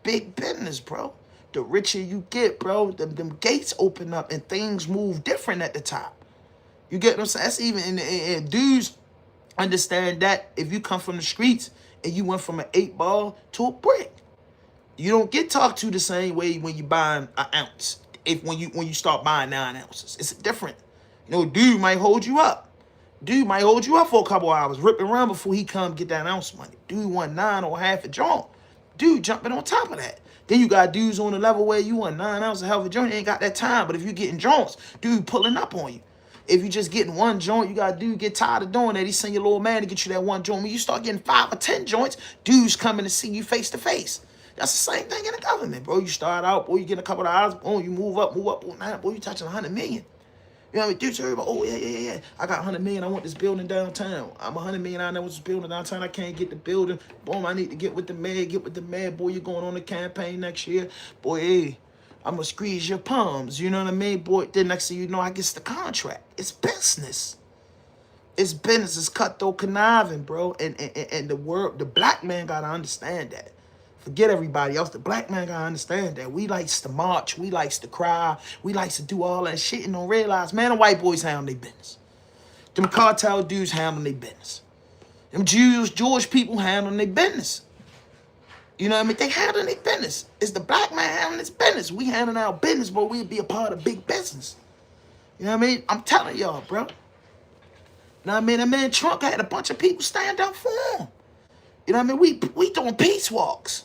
Big business, bro. The richer you get, bro, them gates open up and things move different at the top. You get what I'm saying? That's even in dudes understand that if you come from the streets and you went from an 8-ball to a brick, you don't get talked to the same way when you buying an ounce. When you start buying 9 ounces, it's different. You know, dude might hold you up. Dude might hold you up for a couple hours, ripping around before he come get that ounce money. Dude want 9 or half a joint. Dude jumping on top of that. Then you got dudes on the level where you want 9 ounces of half a joint. They ain't got that time. But if you getting joints, dude pulling up on you. If you just getting 1 joint, you got dude get tired of doing that. He send your little man to get you that 1 joint. When you start getting 5 or 10 joints, dudes coming to see you face to face. That's the same thing in the government, bro. You start out, boy, you get a couple of hours, boom, you move up, boy, you touching 100 million. You know what I mean? Dudes are about, oh, yeah. I got 100 million, I want this building downtown. I'm 100 million, I know this building downtown, I can't get the building. Boom, I need to get with the mayor, boy, you're going on the campaign next year. Boy, hey, I'm going to squeeze your palms, you know what I mean? Boy, then next thing you know, I get the contract. It's business. It's business, it's cutthroat conniving, bro. And the black man got to understand that. Forget everybody else. The black man gotta understand that. We likes to march. We likes to cry. We likes to do all that shit and don't realize, man, the white boys handle their business. Them cartel dudes handle their business. Them Jewish people handle their business. You know what I mean? They handle their business. It's the black man handling his business. We handling our business, but we'd be a part of big business. You know what I mean? I'm telling y'all, bro. You know what I mean? That man Trump had a bunch of people stand up for him. You know what I mean? We doing peace walks.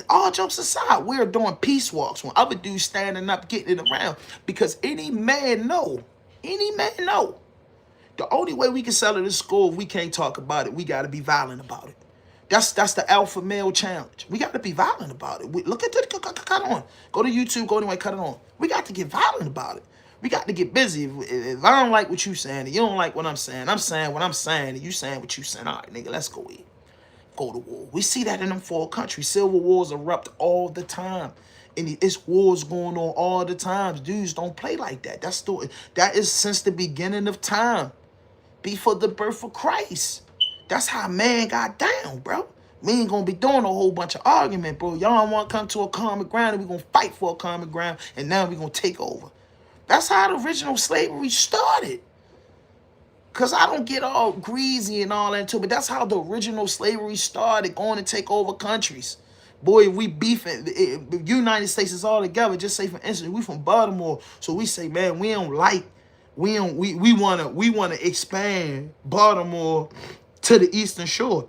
All jokes aside, we're doing peace walks when other dudes standing up, getting it around. Because any man know, the only way we can sell it in school, if we can't talk about it, we got to be violent about it. That's the alpha male challenge. We got to be violent about it. Look at it, cut on. Go to YouTube, go anyway, cut it on. We got to get violent about it. We got to get busy. If I don't like what you saying, and you don't like what I'm saying what I'm saying, and you saying what you saying, all right, nigga, let's go in. Go to war. We see that in them 4 countries. Civil wars erupt all the time. And it's wars going on all the time. Dudes don't play like that. That is since the beginning of time. Before the birth of Christ. That's how man got down, bro. We ain't gonna be doing a whole bunch of argument, bro. Y'all want to come to a common ground and we gonna fight for a common ground and now we gonna take over. That's how the original slavery started. Because I don't get all greasy and all that too, but that's how the original slavery started, going to take over countries. Boy, we beefing. The United States is all together. Just say, for instance, we from Baltimore, so we say, man, we wanna expand Baltimore to the Eastern Shore.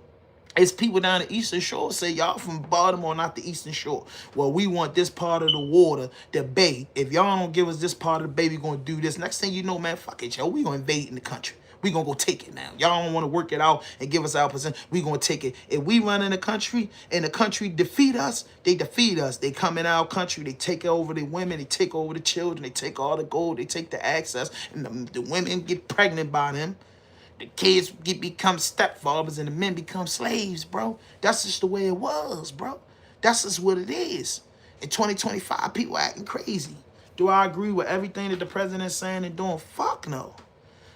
It's people down the Eastern Shore say, y'all from Baltimore, not the Eastern Shore. Well, we want this part of the water, the bay. If y'all don't give us this part of the bay, we gonna do this. Next thing you know, man, fuck it, yo, we gonna invade in the country. We gonna go take it now. Y'all don't want to work it out and give us our percent. We gonna take it. If we run in the country and the country defeat us, they defeat us. They come in our country. They take over the women. They take over the children. They take all the gold. They take the access. And the women get pregnant by them. The kids become stepfathers and the men become slaves, bro. That's just the way it was, bro. That's just what it is. In 2025, people acting crazy. Do I agree with everything that the president's saying and doing? Fuck no.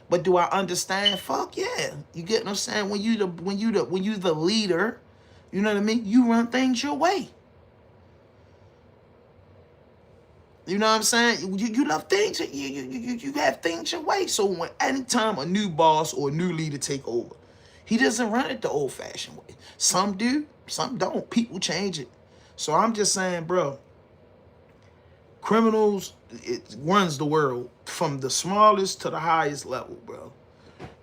But do I understand? Fuck yeah. You get what I'm saying? When you the leader, you know what I mean? You run things your way. You know what I'm saying? You love things. You have things your way. So when anytime a new boss or a new leader take over, he doesn't run it the old-fashioned way. Some do, some don't. People change it. So I'm just saying, bro, criminals, it runs the world from the smallest to the highest level, bro.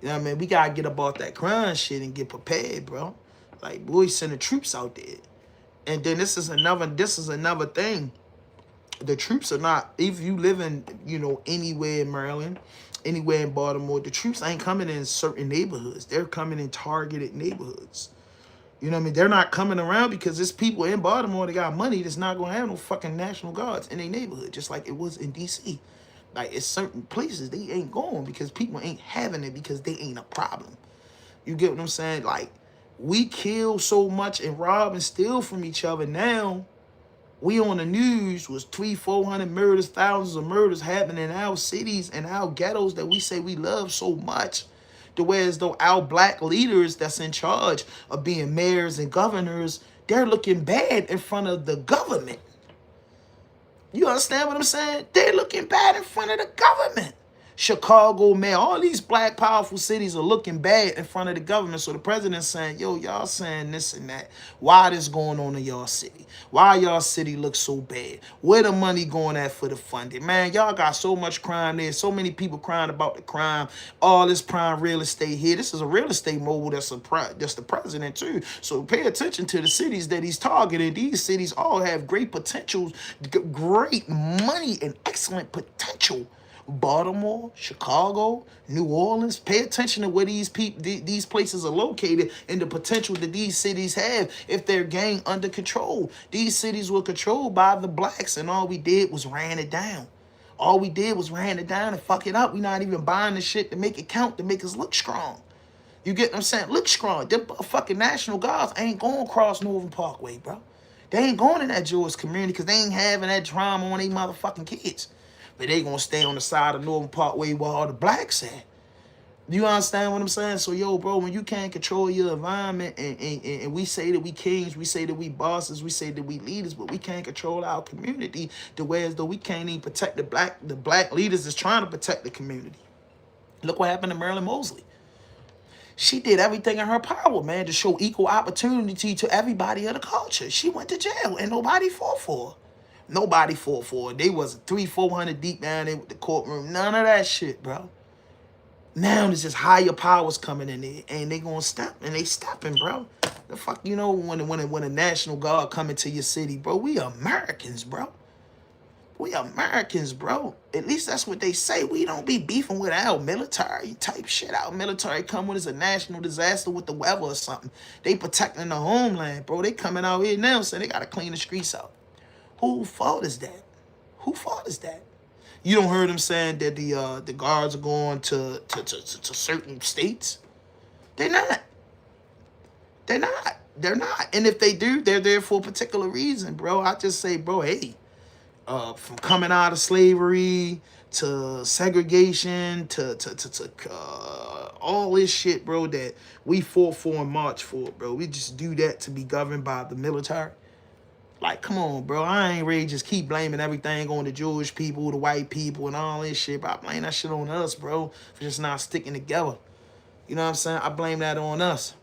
You know what I mean? We got to get up off that crime shit and get prepared, bro. Like, boy, send the troops out there. And then this is another thing. The troops are not, if you live in, you know, anywhere in Maryland, anywhere in Baltimore, the troops ain't coming in certain neighborhoods. They're coming in targeted neighborhoods. You know what I mean? They're not coming around because there's people in Baltimore that got money that's not going to have no fucking National Guards in their neighborhood, just like it was in D.C. Like, it's certain places they ain't going because people ain't having it because they ain't a problem. You get what I'm saying? Like, we kill so much and rob and steal from each other now. We on the news was 300-400 murders, thousands of murders happening in our cities and our ghettos that we say we love so much. The way as though our black leaders that's in charge of being mayors and governors, they're looking bad in front of the government. You understand what I'm saying? They're looking bad in front of the government. Chicago, man, all these black powerful cities are looking bad in front of the government. So the president's saying, yo, y'all saying this and that. Why this going on in y'all city? Why y'all city look so bad? Where the money going at for the funding? Man, y'all got so much crime there. So many people crying about the crime. All this prime real estate here. This is a real estate mogul that's the president too. So pay attention to the cities that he's targeting. These cities all have great potentials, great money and excellent potential. Baltimore, Chicago, New Orleans. Pay attention to where these places are located and the potential that these cities have if they're gang under control. These cities were controlled by the blacks, and all we did was ran it down. All we did was ran it down and fuck it up. We're not even buying the shit to make it count, to make us look strong. You get what I'm saying? Look strong. Them fucking National Guards ain't going across Northern Parkway, bro. They ain't going in that Jewish community because they ain't having that drama on their motherfucking kids. But they gonna stay on the side of Northern Parkway where all the blacks at. You understand what I'm saying? So, yo, bro, when you can't control your environment and we say that we kings, we say that we bosses, we say that we leaders, but we can't control our community the way as though we can't even protect the black leaders that's trying to protect the community. Look what happened to Marilyn Mosley. She did everything in her power, man, to show equal opportunity to everybody of the culture. She went to jail and nobody fought for her. Nobody fought for it. They was 300-400 deep down there with the courtroom. None of that shit, bro. Now there's just higher powers coming in there, and they gonna step, and they stepping, bro. The fuck, you know, when a National Guard come into your city, bro, we Americans, bro. We Americans, bro. At least that's what they say. We don't be beefing with our military type shit. Our military come when it's a national disaster with the weather or something. They protecting the homeland, bro. They coming out here now saying they gotta clean the streets out. Whose fault is that? Whose fault is that? You don't hear them saying that the guards are going to certain states. They're not. They're not. They're not. And if they do, they're there for a particular reason, bro. I just say, bro, hey, from coming out of slavery to segregation to all this shit, bro, that we fought for and marched for, bro. We just do that to be governed by the military. Like, come on, bro. I ain't ready to just keep blaming everything on the Jewish people, the white people, and all this shit. But I blame that shit on us, bro, for just not sticking together. You know what I'm saying? I blame that on us.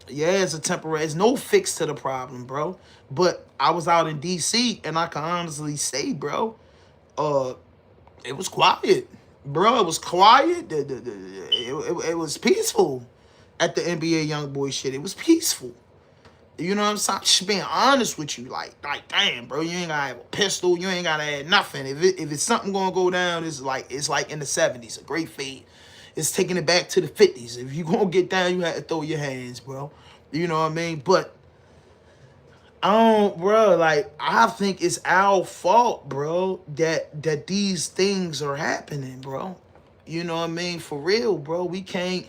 Yeah, it's a temporary. It's no fix to the problem, bro. But I was out in D.C. and I can honestly say, bro, it was quiet, bro. It was quiet. It was peaceful at the NBA YoungBoy shit. It was peaceful. You know what I'm saying? Just being honest with you, like damn, bro, you ain't gotta have a pistol, you ain't gotta have nothing. If it's something gonna go down, it's like in the 70s, a great fade. It's taking it back to the 50s. If you gonna get down, you have to throw your hands, bro. You know what I mean? But bro, like, I think it's our fault, bro, that these things are happening, bro. You know what I mean? For real, bro. We can't.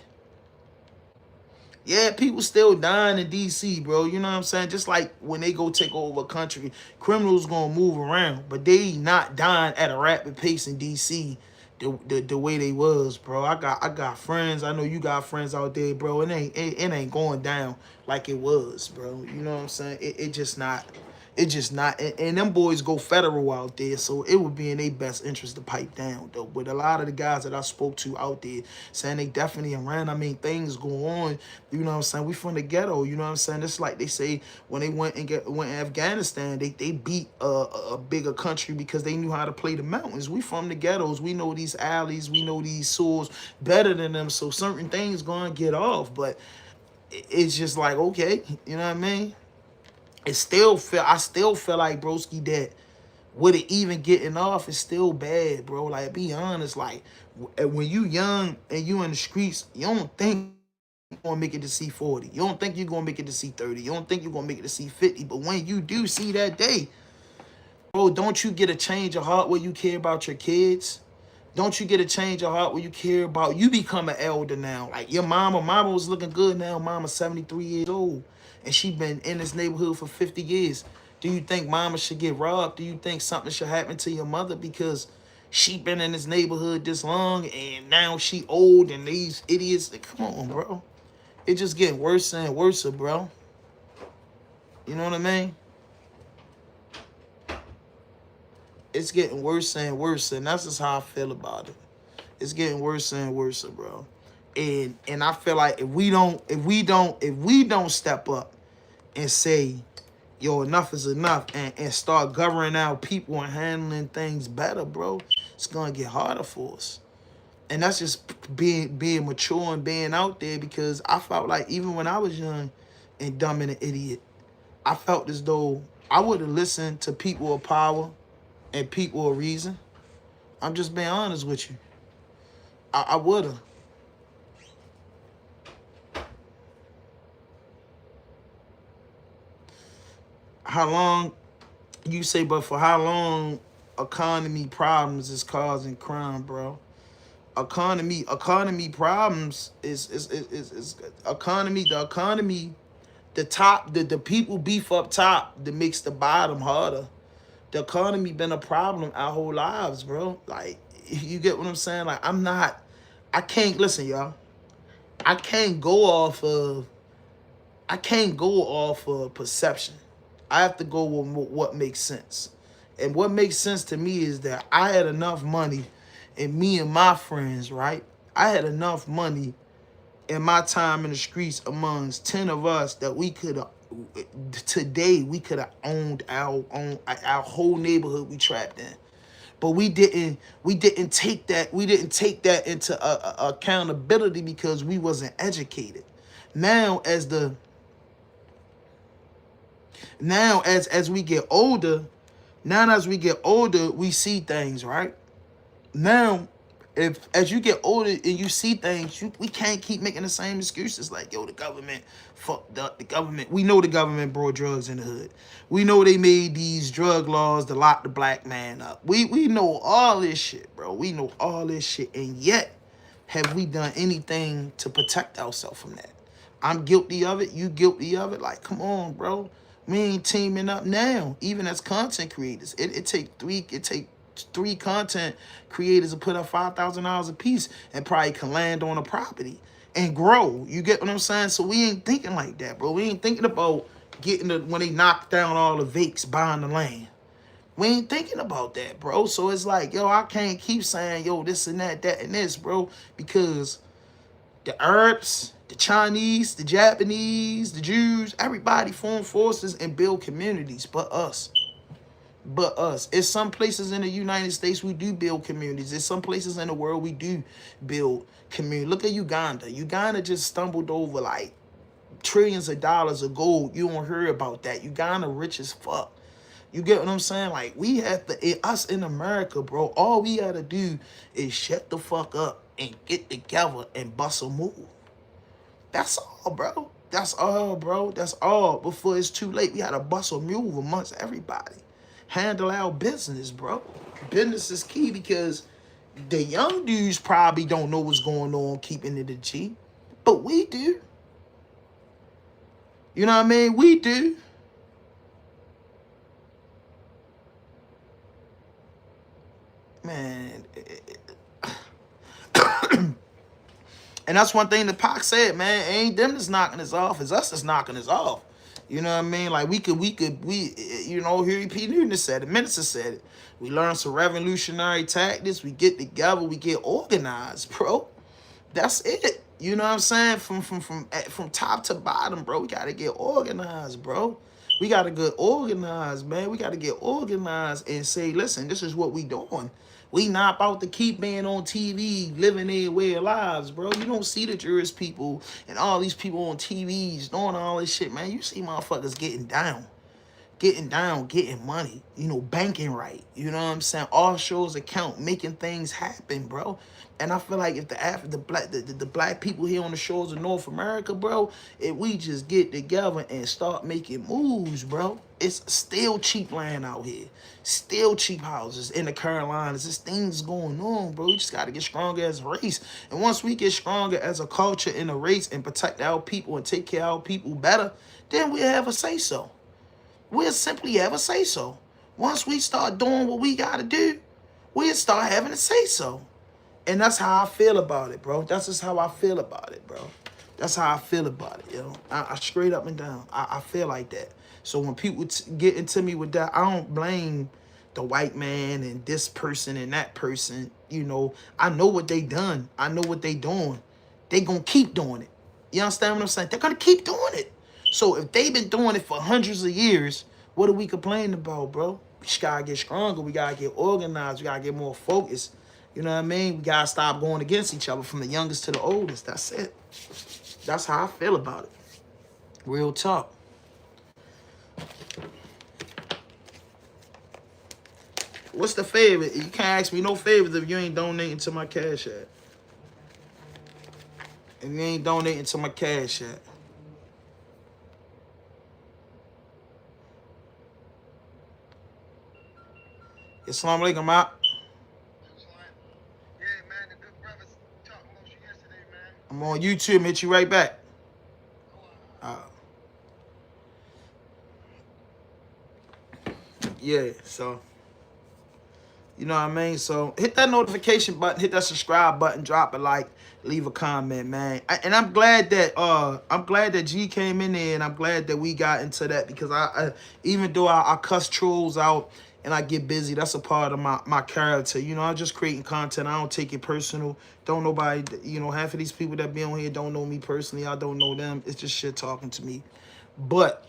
Yeah, people still dying in D.C., bro. You know what I'm saying? Just like when they go take over a country, criminals gonna move around, but they not dying at a rapid pace in D.C. the way they was, bro. I got friends. I know you got friends out there, bro. It ain't going down like it was, bro. You know what I'm saying? It just not. It just not, and them boys go federal out there, so it would be in their best interest to pipe down, though. But a lot of the guys that I spoke to out there saying they definitely around. I mean, things go on, you know what I'm saying? We from the ghetto, you know what I'm saying? It's like they say when they went in Afghanistan, they beat a bigger country because they knew how to play the mountains. We from the ghettos, we know these alleys, we know these sewers better than them, so certain things gonna get off. But it's just like, okay, you know what I mean? I still feel like, broski, that with it even getting off is still bad, bro. Like, be honest, like when you young and you in the streets, you don't think you're gonna make it to see 40. You don't think you're gonna make it to see 30. You don't think you're gonna make it to see 50. But when you do see that day, bro, don't you get a change of heart where you care about your kids? Don't you get a change of heart where you care about, you become an elder now? Like your mama was looking good now. Mama's 73 years old. And she been in this neighborhood for 50 years. Do you think mama should get robbed? Do you think something should happen to your mother because she been in this neighborhood this long and now she old and these idiots? Come on, bro. It just getting worse and worse, bro. You know what I mean? It's getting worse and worse, and that's just how I feel about it. It's getting worse and worse, bro. And I feel like if we don't step up and say, yo, enough is enough, and start governing our people and handling things better, bro, it's gonna get harder for us. And that's just being mature and being out there, because I felt like even when I was young and dumb and an idiot, I felt as though I would have listened to people of power and people of reason. I'm just being honest with you. I would have. How long, you say, but for how long economy problems is causing crime, bro? Economy problems is economy, the people beef up top that makes the bottom harder. The economy been a problem our whole lives, bro. Like, you get what I'm saying? Like, I can't, listen, y'all. I can't go off of perception. I have to go with what makes sense. And what makes sense to me is that I had enough money, and me and my friends, right? I had enough money in my time in the streets amongst 10 of us that we could have, today, we could have owned our whole neighborhood we trapped in. But we didn't take that into accountability because we wasn't educated. Now as we get older, we see things, right? Now, as you get older and you see things, we can't keep making the same excuses like, yo, the government fucked up. The government, we know the government brought drugs in the hood. We know they made these drug laws to lock the black man up. We know all this shit, bro. We know all this shit. And yet, have we done anything to protect ourselves from that? I'm guilty of it. You guilty of it. Like, come on, bro. We ain't teaming up now. Even as content creators, it take three content creators to put up $5,000 a piece and probably can land on a property and grow. You get what I'm saying? So we ain't thinking like that, bro. We ain't thinking about getting when they knock down all the Vakes buying the land. We ain't thinking about that, bro. So it's like, yo, I can't keep saying, yo, this and that and this, bro, because the Arabs, the Chinese, the Japanese, the Jews, everybody form forces and build communities but us. It's some places in the United States we do build communities. There's some places in the world we do build community. Look at Uganda. Uganda just stumbled over like trillions of dollars of gold. You don't hear about that. Uganda rich as fuck. You get what I'm saying? Like, we have to, us in America, bro, all we gotta do is shut the fuck up and get together and bust a move. That's all, bro. That's all, bro. That's all. Before it's too late, we gotta bust a move amongst everybody. Handle our business, bro. Business is key because the young dudes probably don't know what's going on keeping it a G, but we do. You know what I mean? We do. Man. And that's one thing that Pac said, man. It ain't them that's knocking us off. It's us that's knocking us off. You know what I mean? Like, we, you know, Huey P. Newton said it, Minister said it. We learn some revolutionary tactics. We get together. We get organized, bro. That's it. You know what I'm saying? From top to bottom, bro. We got to get organized, bro. We got to get organized, man. We got to get organized and say, listen, this is what we doing. We not about to keep being on TV, living their way of lives, bro. You don't see the jurist people and all these people on TVs doing all this shit, man. You see motherfuckers getting down. getting down, getting money, you know, banking right, you know what I'm saying? Offshore's account, making things happen, bro. And I feel like if the black people here on the shores of North America, bro, if we just get together and start making moves, bro, it's still cheap land out here, still cheap houses in the Carolinas. There's things going on, bro. We just got to get stronger as a race. And once we get stronger as a culture in a race and protect our people and take care of our people better, then we'll have a say-so. We'll simply have a say-so. Once we start doing what we got to do, we'll start having a say-so. And that's how I feel about it, bro. That's just how I feel about it, bro. That's how I feel about it, yo. I straight up and down. I feel like that. So when people get into me with that, I don't blame the white man and this person and that person. You know, I know what they done. I know what they doing. They gonna keep doing it. You understand what I'm saying? They're gonna keep doing it. So if they've been doing it for hundreds of years, what are we complaining about, bro? We just gotta get stronger. We gotta get organized. We gotta get more focused. You know what I mean? We gotta stop going against each other from the youngest to the oldest. That's it. That's how I feel about it. Real talk. What's the favorite? You can't ask me no favors if you ain't donating to my Cash App. If you ain't donating to my Cash App. Assalamu alaikum, ma. I'm on YouTube. Hit you right back. Yeah, so you know what I mean. So hit that notification button, hit that subscribe button, drop a like, leave a comment, man. And I'm glad that G came in there, and I'm glad that we got into that, because I even though I cuss trolls out and I get busy, that's a part of my character. You know, I'm just creating content. I don't take it personal. Don't nobody, you know, half of these people that be on here don't know me personally. I don't know them. It's just shit talking to me. But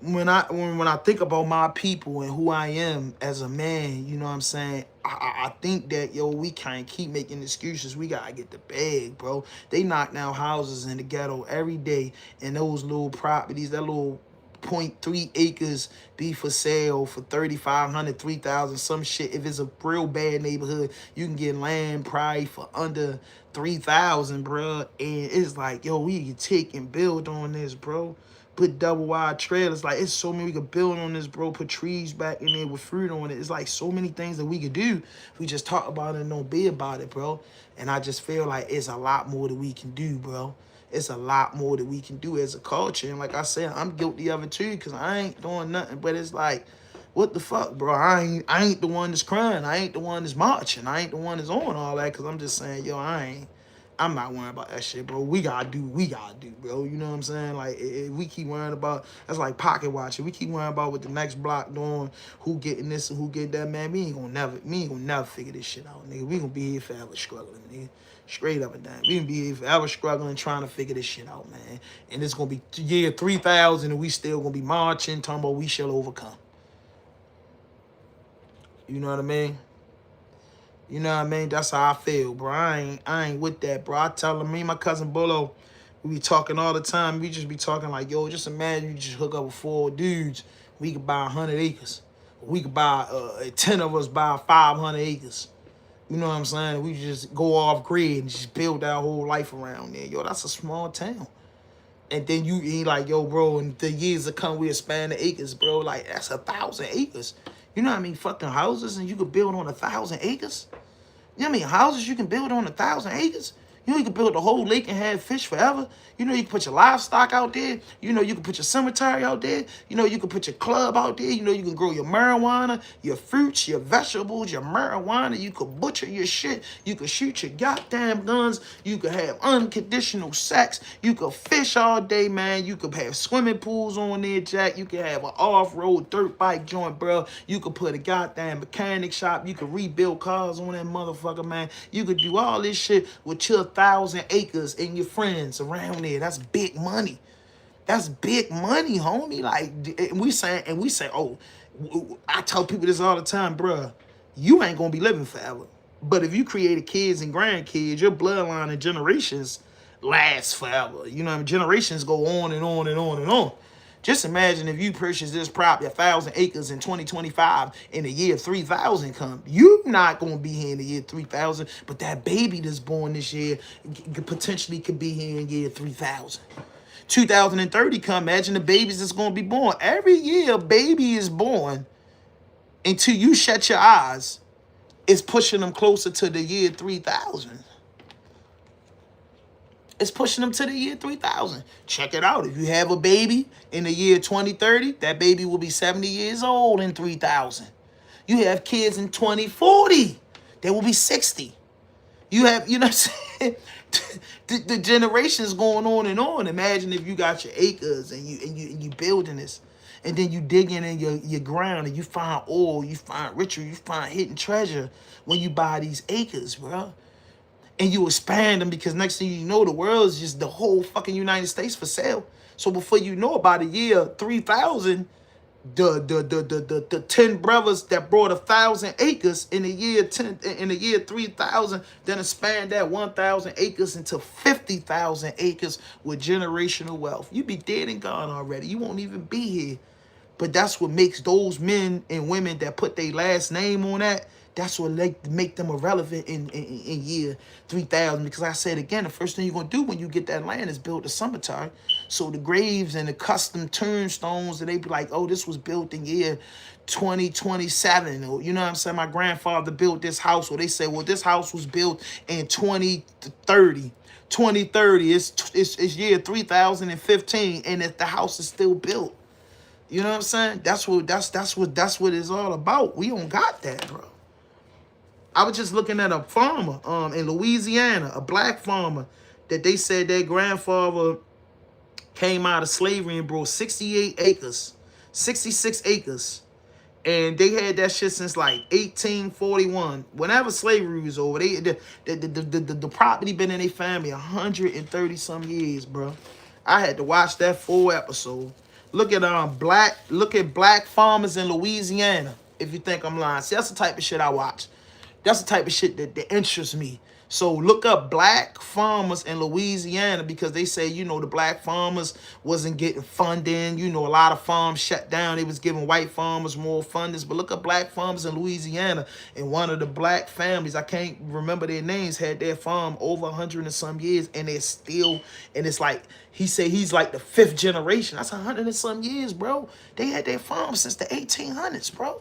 when I think about my people and who I am as a man, you know what I'm saying, I think that, yo, we can't keep making excuses. We gotta get the bag, bro. They knock down houses in the ghetto every day, and those little properties, that little 0.3 acres be for sale for $3,500, $3,000, some shit. If it's a real bad neighborhood, you can get land probably for under $3,000, bro. And it's like, yo, we can take and build on this, bro. Put double wide trailers. Like, it's so many we could build on this, bro. Put trees back in there with fruit on it. It's like so many things that we could do. We just talk about it and don't be about it, bro. And I just feel like it's a lot more that we can do, bro. It's a lot more that we can do as a culture. And like I said, I'm guilty of it too, because I ain't doing nothing. But it's like, what the fuck, bro? I ain't the one that's crying. I ain't the one that's marching. I ain't the one that's on all that, because I'm just saying, yo, I'm not worrying about that shit, bro. We gotta do, bro. You know what I'm saying? Like, if we keep worrying about, that's like pocket watching. We keep worrying about what the next block doing, who getting this and who getting that, man. We ain't gonna never figure this shit out, nigga. We gonna be here forever struggling, nigga. Straight up and down. We gonna be here forever struggling, trying to figure this shit out, man. And it's gonna be year 3000, and we still gonna be marching, talking about we shall overcome. You know what I mean? You know what I mean? That's how I feel, bro. I ain't with that, bro. I tell him, me and my cousin Bullo, we be talking all the time. We just be talking like, yo, just imagine you just hook up with 4 dudes. We could buy 100 acres. We could buy, 10 of us buy 500 acres. You know what I'm saying? We just go off grid and just build our whole life around there. Yo, that's a small town. And then you ain't like, yo, bro, in the years to come, we expand the acres, bro. Like, that's 1,000 acres. You know what I mean? Fucking houses, and you could build on 1,000 acres? You know what I mean? Houses you can build on 1,000 acres? You know, you can build a whole lake and have fish forever. You know, you can put your livestock out there. You know, you can put your cemetery out there. You know, you can put your club out there. You know, you can grow your marijuana, your fruits, your vegetables, your marijuana. You could butcher your shit. You could shoot your goddamn guns. You could have unconditional sex. You could fish all day, man. You could have swimming pools on there, Jack. You could have an off-road dirt bike joint, bro. You could put a goddamn mechanic shop. You could rebuild cars on that motherfucker, man. You could do all this shit with your 1,000 acres and your friends around there. That's big money. That's big money, homie. Like, and we say, oh, I tell people this all the time, bruh. You ain't gonna be living forever. But if you created kids and grandkids, your bloodline and generations last forever. You know what I mean? Generations go on and on and on and on. Just imagine if you purchase this property, 1,000 acres in 2025, in the year 3000 come. You're not going to be here in the year 3000, but that baby that's born this year potentially could be here in year 3000. 2030 come, imagine the babies that's going to be born. Every year a baby is born until you shut your eyes. It's pushing them closer to the year 3000. It's pushing them to the year 3000. Check it out. If you have a baby in the year 2030, that baby will be 70 years old in 3000. You have kids in 2040, they will be 60. You have, you know what I'm saying? the generations going on and on. Imagine if you got your acres and you building this, and then you digging in your ground and you find oil, you find ritual, you find hidden treasure when you buy these acres, bro. And you expand them, because next thing you know, the world is just the whole fucking United States for sale. So before you know, about a year 3000, the 10 brothers that brought 1,000 acres in the year 3000, then expand that 1,000 acres into 50,000 acres with generational wealth. You be dead and gone already. You won't even be here. But that's what makes those men and women that put their last name on that, that's what make them irrelevant in year 3000. Because I said again, the first thing you're going to do when you get that land is build a cemetery. So the graves and the custom tombstones, and they be like, oh, this was built in year 2027. Or, you know what I'm saying? My grandfather built this house. Or they say, well, this house was built in 2030. 2030, it's year 3015, and if the house is still built. You know what I'm saying? That's what it's all about. We don't got that, bro. I was just looking at a farmer in Louisiana, a black farmer, that they said their grandfather came out of slavery and brought 68 acres, 66 acres. And they had that shit since like 1841. Whenever slavery was over, the property been in their family 130 some years, bro. I had to watch that full episode. Look at black farmers in Louisiana. If you think I'm lying, see, that's the type of shit I watch. That's the type of shit that interests me. So look up black farmers in Louisiana, because they say, you know, the black farmers wasn't getting funding. You know, a lot of farms shut down. They was giving white farmers more fundings. But look up black farmers in Louisiana. And one of the black families, I can't remember their names, had their farm over 100 and some years. And they're still, and it's like, he said he's like the 5th generation. That's 100 and some years, bro. They had their farm since the 1800s, bro.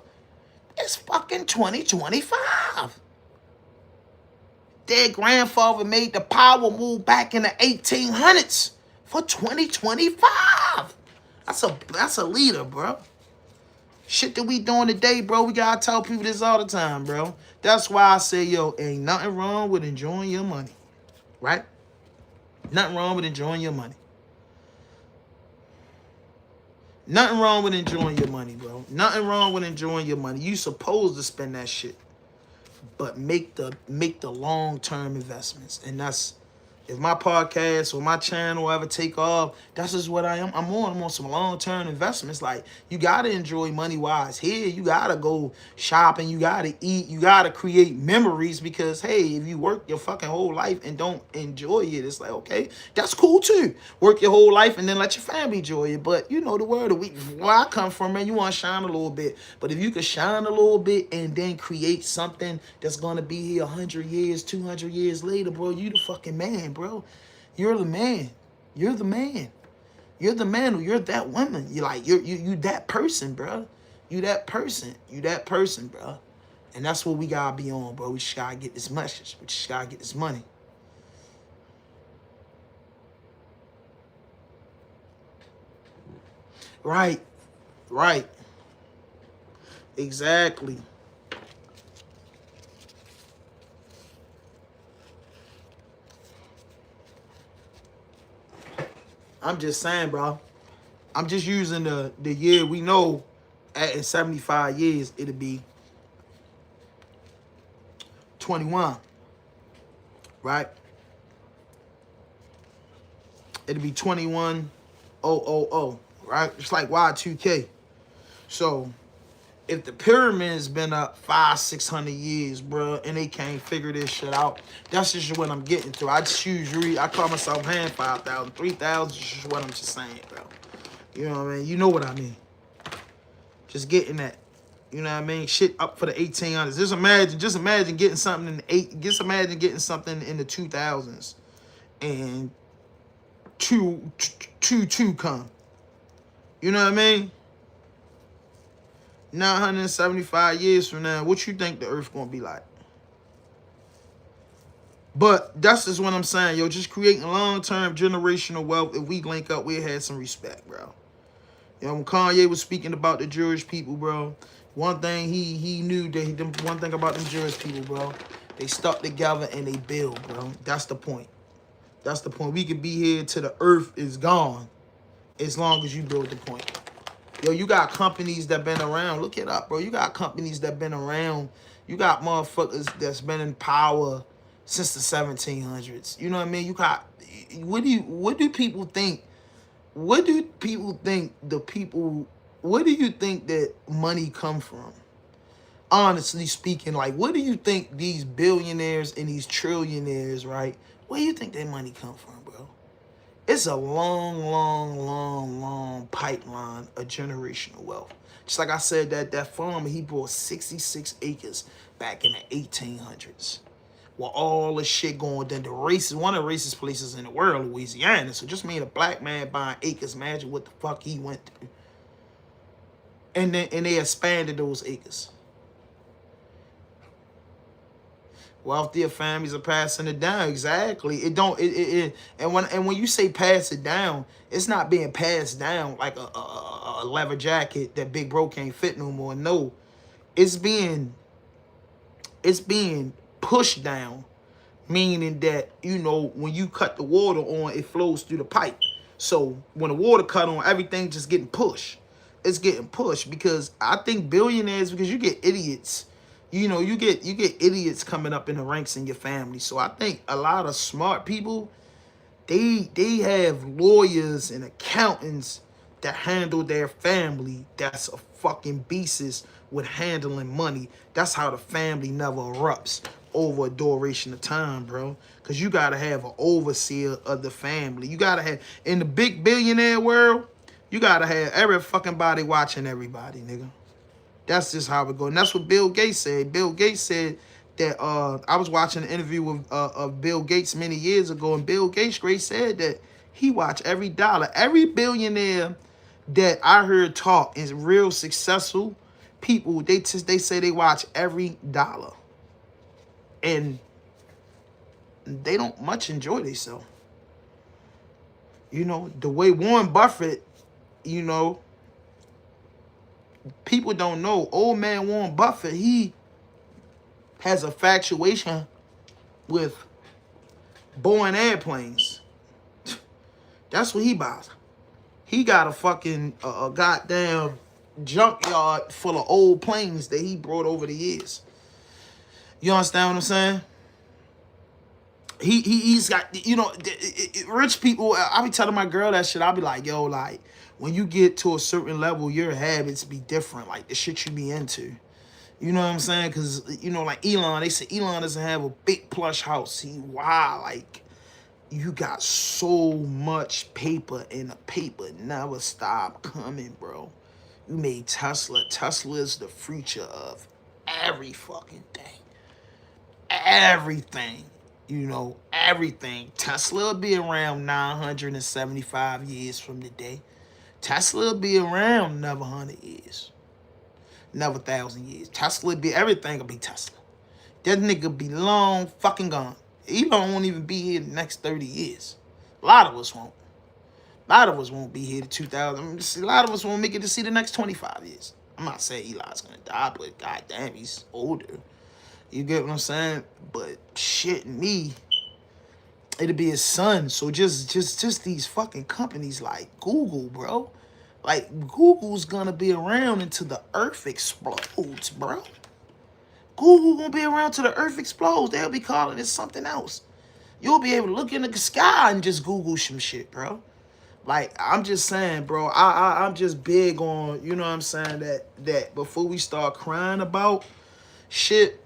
It's fucking 2025. Their grandfather made the power move back in the 1800s for 2025. That's a leader, bro. Shit that we doing today, bro, we gotta tell people this all the time, bro. That's why I say, yo, ain't nothing wrong with enjoying your money, right? Nothing wrong with enjoying your money. Nothing wrong with enjoying your money, bro. Nothing wrong with enjoying your money. You supposed to spend that shit. But make the long-term investments. And that's, if my podcast or my channel ever take off, that's just what I am. I'm on some long-term investments. Like, you gotta enjoy money-wise. Here, you gotta go shopping, you gotta eat, you gotta create memories, because hey, if you work your fucking whole life and don't enjoy it, it's like, okay, that's cool too. Work your whole life and then let your family enjoy it. But you know the word, where I come from, man, you wanna shine a little bit. But if you could shine a little bit and then create something that's gonna be here 100 years, 200 years later, bro, you the fucking man, bro. You're the man. You're the man. You're the man, or you're that woman. You're like, you that person, bro. You that person. You that person, bro. And that's what we gotta be on, bro. We just gotta get this message. We just gotta get this money. Right. Right. Exactly. I'm just saying, bro. I'm just using the year we know at 75 years, it'll be 21, right? It'll be 21,000, right? It's like Y2K. So if the pyramid's been up 500-600 years, bro, and they can't figure this shit out, that's just what I'm getting to. I call myself hand 5,000, 3,000, just what I'm just saying, bro. You know what I mean? You know what I mean. Just getting that. You know what I mean? Shit up for the 1800s. Just imagine getting something in the imagine getting something in the 2000s and two come. You know what I mean? 975 years from now, what you think the earth gonna be like? But that's just what I'm saying, yo. Just creating long-term generational wealth. If we link up, we'll have some respect, bro. You know, when Kanye was speaking about the Jewish people, bro, one thing he knew that one thing about them Jewish people, bro, they stuck together and they build, bro. That's the point. That's the point. We could be here till the earth is gone, as long as you build the point. Yo, you got companies that been around. Look it up, bro. You got companies that been around. You got motherfuckers that's been in power since the 1700s. You know what I mean? You got. What do people think? What do people think the people? Where do you think that money come from? Honestly speaking, like, what do you think these billionaires and these trillionaires, right? Where do you think their money come from, bro? It's a long pipeline of generational wealth. Just like I said, that farmer, he bought 66 acres back in the 1800s. While all this shit going down, one of the racist places in the world, Louisiana. So just mean a black man buying acres. Imagine what the fuck he went through. And they expanded those acres. Wealthier families are passing it down. Exactly. And when you say pass it down, it's not being passed down like a leather jacket that Big Bro can't fit no more. No, it's being pushed down, meaning that, you know, when you cut the water on, it flows through the pipe. So when the water cut on, everything just getting pushed. It's getting pushed because I think billionaires, because you get idiots. You know, you get idiots coming up in the ranks in your family. So I think a lot of smart people, they have lawyers and accountants that handle their family. That's a fucking beast with handling money. That's how the family never erupts over a duration of time, bro. Because you got to have an overseer of the family. You got to have, in the big billionaire world, you got to have every fucking body watching everybody, nigga. That's just how it goes. And that's what Bill Gates said. Bill Gates said that, I was watching an interview with of Bill Gates many years ago, and Bill Gates said that he watched every dollar. Every billionaire that I heard talk is real successful people. They say they watch every dollar. And they don't much enjoy themselves. You know, the way Warren Buffett, you know, people don't know. Old man Warren Buffett, he has a infatuation with Boeing airplanes. That's what he buys. He got a fucking goddamn junkyard full of old planes that he brought over the years. You understand what I'm saying? He's got, you know, rich people. I be telling my girl that shit. I be like, yo, like, when you get to a certain level, your habits be different. Like, the shit you be into. You know what I'm saying? Because, you know, like Elon, they say Elon doesn't have a big plush house. Wow, like, you got so much paper, and the paper never stop coming, bro. You made Tesla. Tesla is the future of every fucking thing. Everything. You know, everything. Tesla will be around 975 years from today. Tesla will be around another 100 years. Another 1,000 years. Tesla will be, everything will be Tesla. That nigga be long fucking gone. Elon won't even be here the next 30 years. A lot of us won't. A lot of us won't be here to 2000. A lot of us won't make it to see the next 25 years. I'm not saying Elon's going to die, but goddamn, he's older. You get what I'm saying? But shit, me, it'll be his son. So just these fucking companies like Google, bro. Like, Google's gonna be around until the earth explodes, bro. Google gonna be around till the earth explodes. They'll be calling it something else. You'll be able to look in the sky and just Google some shit, bro. Like, I'm just saying, bro, I'm just big on, you know what I'm saying, that before we start crying about shit,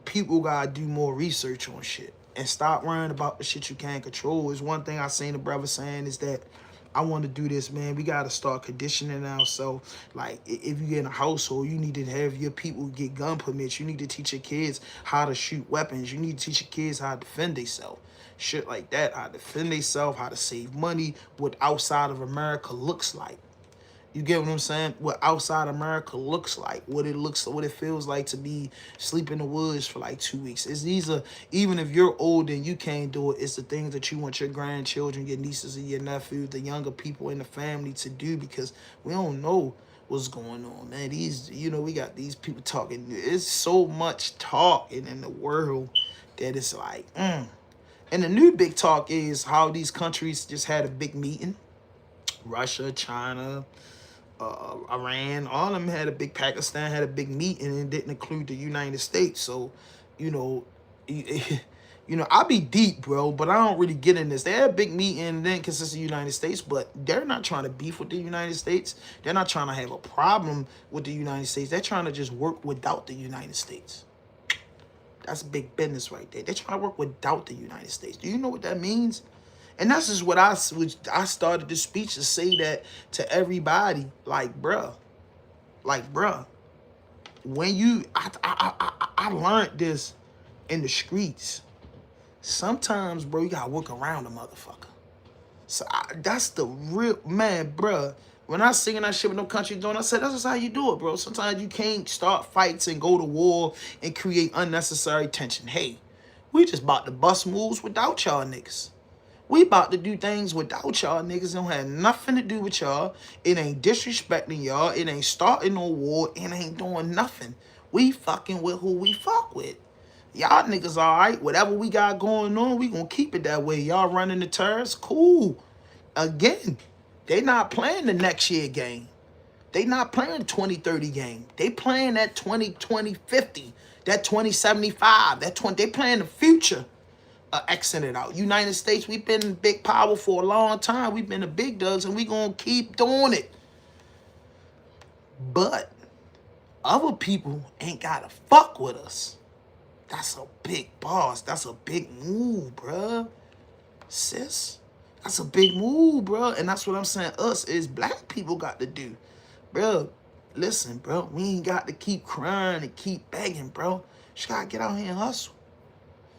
people gotta do more research on shit and stop worrying about the shit you can't control. Is one thing I seen a brother saying is that I want to do this, man. We got to start conditioning ourselves. Like, if you get in a household, you need to have your people get gun permits. You need to teach your kids how to shoot weapons. You need to teach your kids how to defend themselves. Shit like that, how to defend themselves, how to save money, what outside of America looks like. You get what I'm saying? What outside America looks like, what it feels like to be sleep in the woods for like 2 weeks. It's these are, even if you're old and you can't do it, it's the things that you want your grandchildren, your nieces and your nephews, the younger people in the family to do, because we don't know what's going on, man. These, we got these people talking. It's so much talking in the world that it's like, And the new big talk is how these countries just had a big meeting. Russia, China, Iran, all of them had a big, Pakistan had a big meeting, and it didn't include the United States. So, I be deep, bro, but I don't really get in this. They had a big meeting and didn't consist of the United States, but they're not trying to beef with the United States. They're not trying to have a problem with the United States. They're trying to just work without the United States. That's big business right there. They're trying to work without the United States. Do you know what that means? And that's just what I started this speech to say that to everybody. Like, bruh, when I learned this in the streets. Sometimes, bro, you gotta work around a motherfucker. So that's the real, man, bruh. When I singing that shit with no country doing, I said, that's just how you do it, bro. Sometimes you can't start fights and go to war and create unnecessary tension. Hey, we just about to bust moves without y'all niggas. We about to do things without y'all niggas. It don't have nothing to do with y'all. It ain't disrespecting y'all. It ain't starting no war. It ain't doing nothing. We fucking with who we fuck with. Y'all niggas all right. Whatever we got going on, we gonna keep it that way. Y'all running the terrorists, cool. Again, they not playing the next year game. They not playing the 2030 game. They playing that 2050, that 2075, that 20. They playing the future. Exiting out. United States, we've been big power for a long time. We've been the big dogs, and we gonna keep doing it. But other people ain't gotta fuck with us. That's a big boss. That's a big move, bruh. Sis, that's a big move, bruh. And that's what I'm saying. Us is black people got to do, bruh. Listen, bro. We ain't got to keep crying and keep begging, bro. Just gotta get out here and hustle.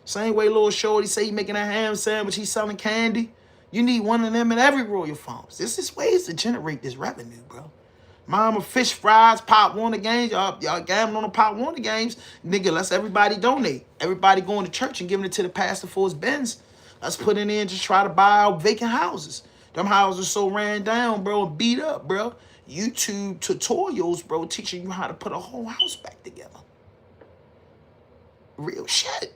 Same way little Shorty say he making a ham sandwich, he's selling candy. You need one of them in every Royal Farms. This is ways to generate this revenue, bro. Mama fish fries, Pop Warner games. Y'all gambling on the Pop Warner games. Nigga, let's everybody donate. Everybody going to church and giving it to the pastor for his Benz. Let's put it in, just try to buy out vacant houses. Them houses so ran down, bro, and beat up, bro. YouTube tutorials, bro, teaching you how to put a whole house back together. Real shit.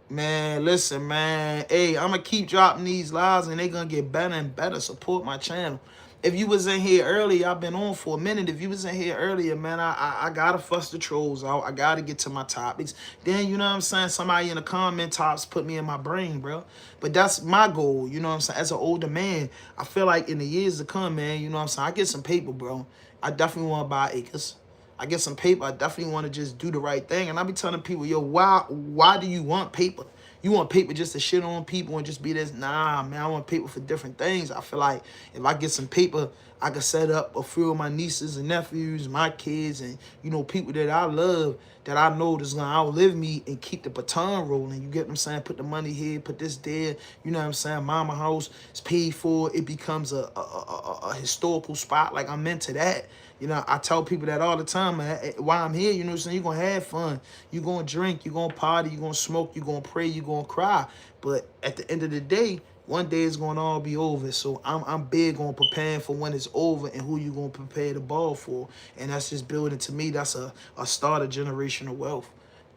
Man, listen, man. Hey, I'm going to keep dropping these lives, and they going to get better and better. Support my channel. If you was in here earlier, I've been on for a minute. If you was in here earlier, man, I got to fuss the trolls out. I got to get to my topics. Then, you know what I'm saying, somebody in the comment tops put me in my brain, bro. But that's my goal, you know what I'm saying? As an older man, I feel like in the years to come, man, you know what I'm saying, I get some paper, bro. I definitely want to buy acres. I get some paper. I definitely want to just do the right thing. And I be telling people, yo, why do you want paper? You want paper just to shit on people and just be this? Nah, man, I want paper for different things. I feel like if I get some paper, I could set up a few of my nieces and nephews, my kids, and, you know, people that I love, that I know that's going to outlive me, and keep the baton rolling. You get what I'm saying? Put the money here, put this there. You know what I'm saying? Mama house is paid for. It becomes a historical spot. Like, I'm into that. You know, I tell people that all the time, man. While I'm here, you know what I'm saying? You're going to have fun. You're going to drink. You're going to party. You're going to smoke. You're going to pray. You're going to cry. But at the end of the day, one day it's going to all be over. So I'm big on preparing for when it's over and who you're going to prepare the ball for. And that's just building, to me, that's a start of generational wealth.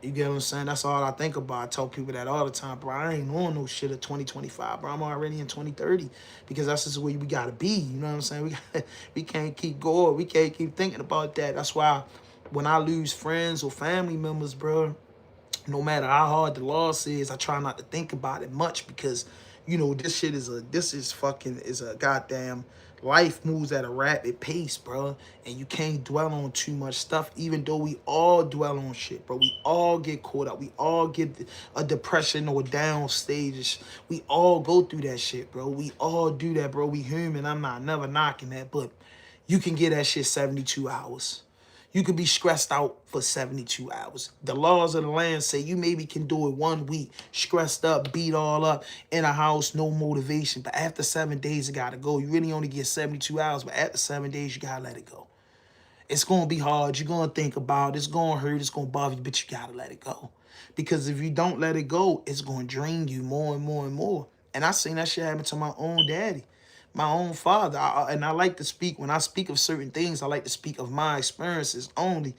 You get what I'm saying? That's all I think about. I tell people that all the time, bro. I ain't on no shit of 2025, bro. I'm already in 2030 because that's just the way we got to be. You know what I'm saying? We can't keep going. We can't keep thinking about that. That's why when I lose friends or family members, bro, no matter how hard the loss is, I try not to think about it much because, You know, this is a goddamn, life moves at a rapid pace, bro. And you can't dwell on too much stuff, even though we all dwell on shit, bro. We all get caught up. We all get a depression or down stages. We all go through that shit, bro. We all do that, bro. We human. I'm not never knocking that, but you can get that shit 72 hours. You could be stressed out for 72 hours. The laws of the land say you maybe can do it 1 week, stressed up, beat all up, in a house, no motivation. But after 7 days, it got to go. You really only get 72 hours, but after 7 days, you got to let it go. It's going to be hard. You're going to think about it. It's going to hurt. It's going to bother you, but you got to let it go. Because if you don't let it go, it's going to drain you more and more and more. And I seen that shit happen to my own daddy, my own father. And I like to speak, when I speak of certain things, I like to speak of my experiences only.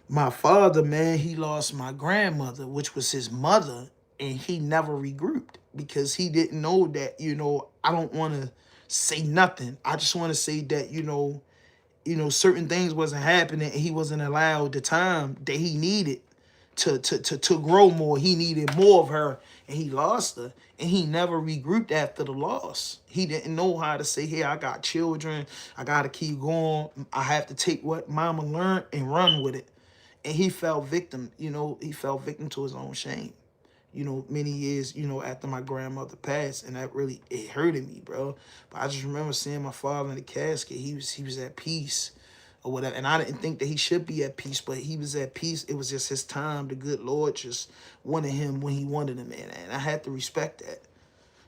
My father, man, he lost my grandmother, which was his mother, and he never regrouped because he didn't know that, you know, I don't want to say nothing. I just want to say that, you know, certain things wasn't happening, and he wasn't allowed the time that he needed to grow more. He needed more of her, and he lost her, and he never regrouped after the loss. He didn't know how to say, hey, I got children, I gotta keep going, I have to take what mama learned and run with it. And he fell victim, you know, he fell victim to his own shame, you know, many years, you know, after my grandmother passed. And that really, it hurted me, bro. But I just remember seeing my father in the casket. He was at peace or whatever. And I didn't think that he should be at peace, but he was at peace. It was just his time. The good Lord just wanted him when he wanted him, man. And I had to respect that.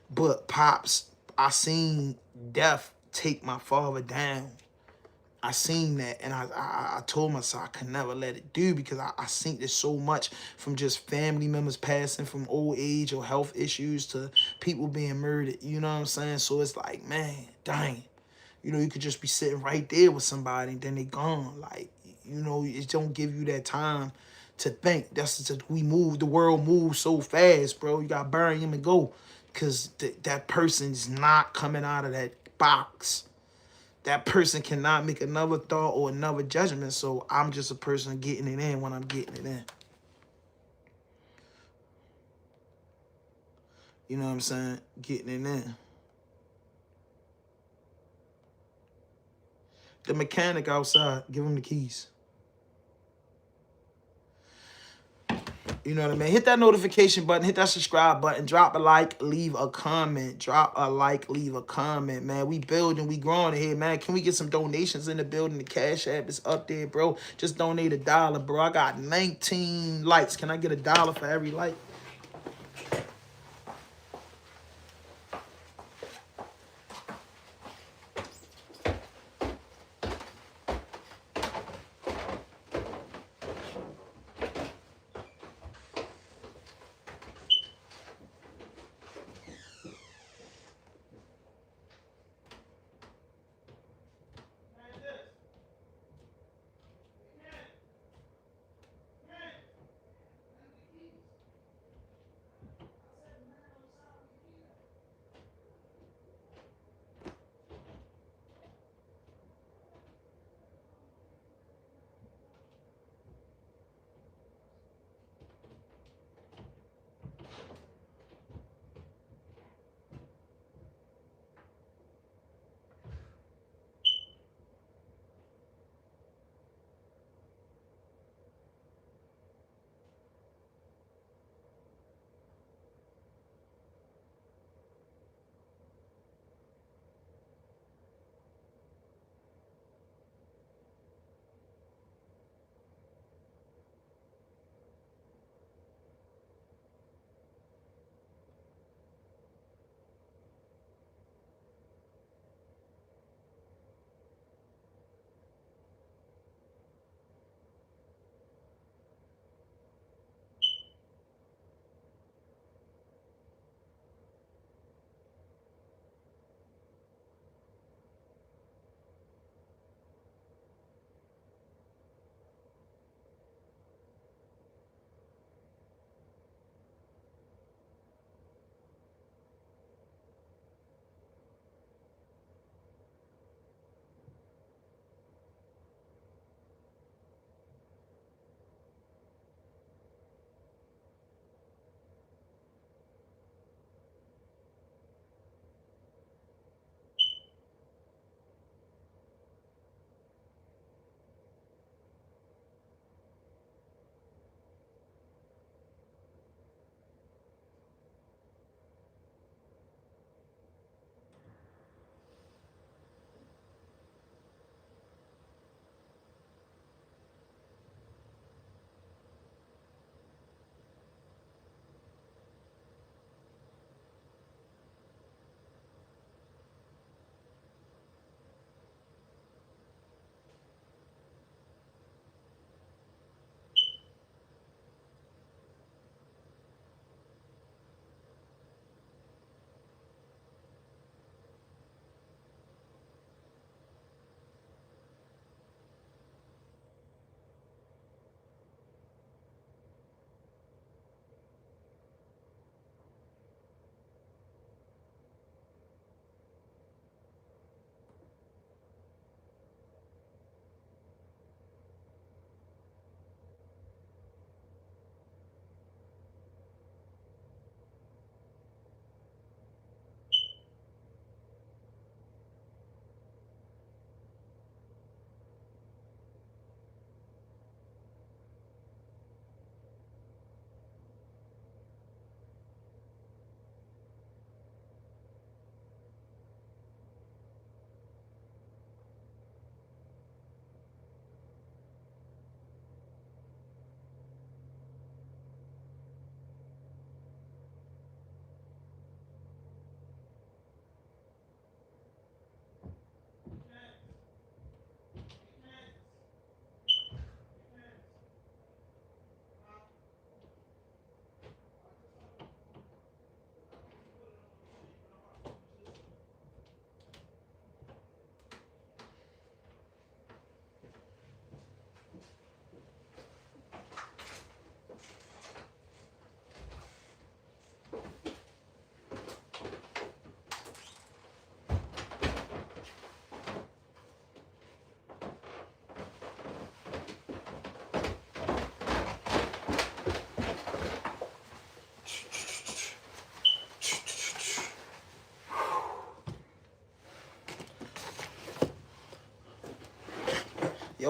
But Pops, I seen death take my father down. I seen that, and I told myself I could never let it do, because I seen this so much, from just family members passing from old age or health issues to people being murdered. You know what I'm saying? So it's like, man, dang. You know, you could just be sitting right there with somebody and then they gone. Like, you know, it don't give you that time to think. The world moves so fast, bro. You gotta bury him and go, because that person's not coming out of that box. That person cannot make another thought or another judgment. So I'm just a person getting it in when I'm getting it in. You know what I'm saying? Getting it in. The mechanic outside, give him the keys. You know what I mean? Hit that notification button, hit that subscribe button, drop a like, leave a comment. Drop a like, leave a comment, man. We building, we growing here, man. Can we get some donations in the building? The Cash App is up there, bro. Just donate $1, bro. I got 19 likes. Can I get $1 for every like?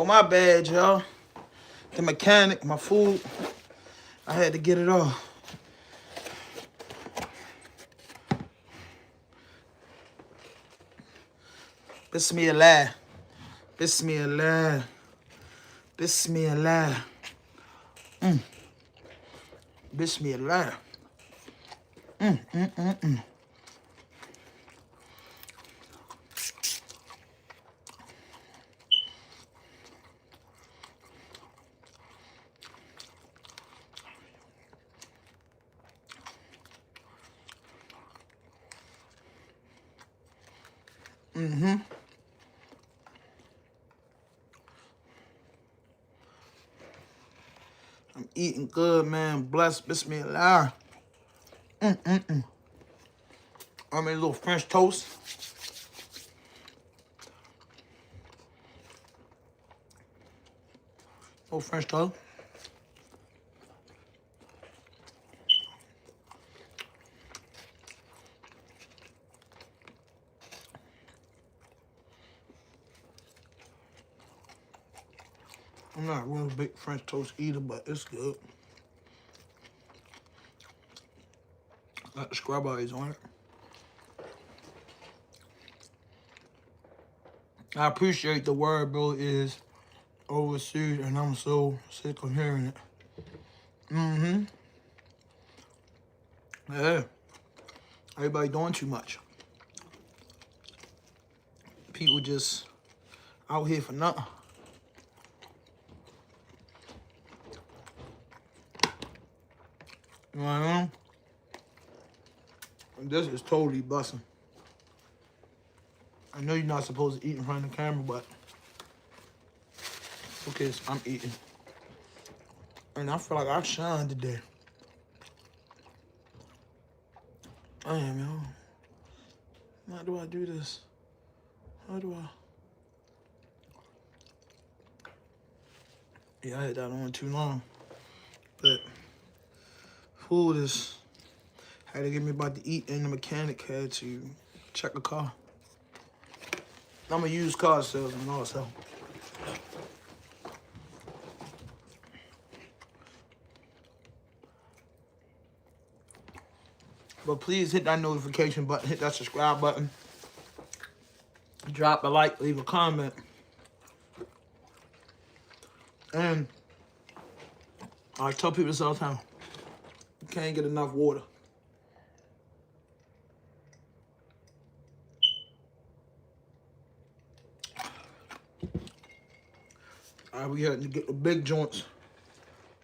Yo, my bad, y'all. The mechanic, my food. I had to get it off. Bismillah. Bismillah. Bismillah. Bismillah. I'm eating good, man. Bless, bismillah. I made a little French toast. Little French toast. I'm not a real big French toast eater, but it's good. Got the strawberries on it. I appreciate the word, bro, is overseas, and I'm so sick of hearing it. Yeah. Everybody doing too much. People just out here for nothing. You know what I mean? And this is totally busting. I know you're not supposed to eat in front of the camera, but okay, so I'm eating. And I feel like I shined today. I am, yo. How do I do this? How do I? Yeah, I had that on too long. But food is, had to get me about to eat, and the mechanic had to check a car. I'm a used car salesman also. But please hit that notification button, hit that subscribe button, drop a like, leave a comment. And I tell people this all the time, you can't get enough water. We had to get the big joints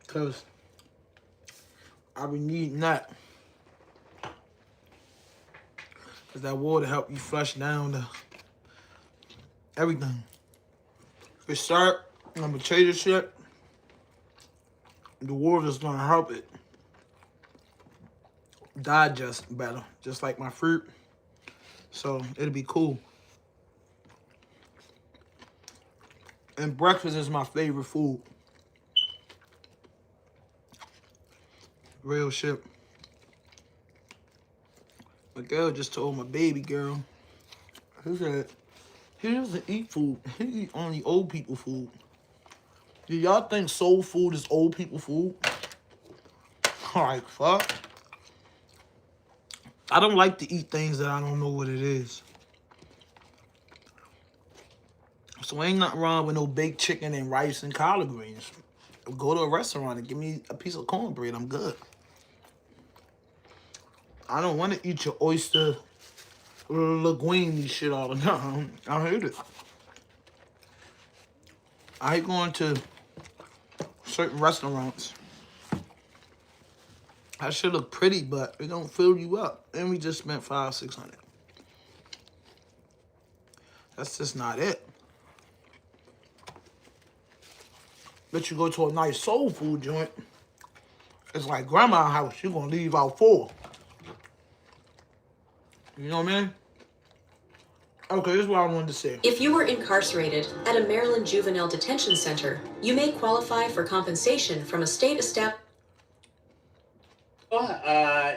because I be needing that. Because that water help you flush down the everything. If it's syrup and potato chip, the water's gonna help it digest better, just like my fruit. So it'll be cool. And breakfast is my favorite food. Real shit. My girl just told my baby girl, he said, he doesn't eat food. He eat only old people food. Do y'all think soul food is old people food? Like, fuck. I don't like to eat things that I don't know what it is. So ain't nothing wrong with no baked chicken and rice and collard greens. Go to a restaurant and give me a piece of cornbread. I'm good. I don't want to eat your oyster linguine shit all the time. I hate it. I hate going to certain restaurants. That shit look pretty, but it don't fill you up. And we just spent $500-600. That's just not it. But you go to a nice soul food joint, it's like grandma's house. You're gonna leave out $4. You know what I mean? Okay, this is what I wanted to say. If you were incarcerated at a Maryland juvenile detention center, you may qualify for compensation from a state established.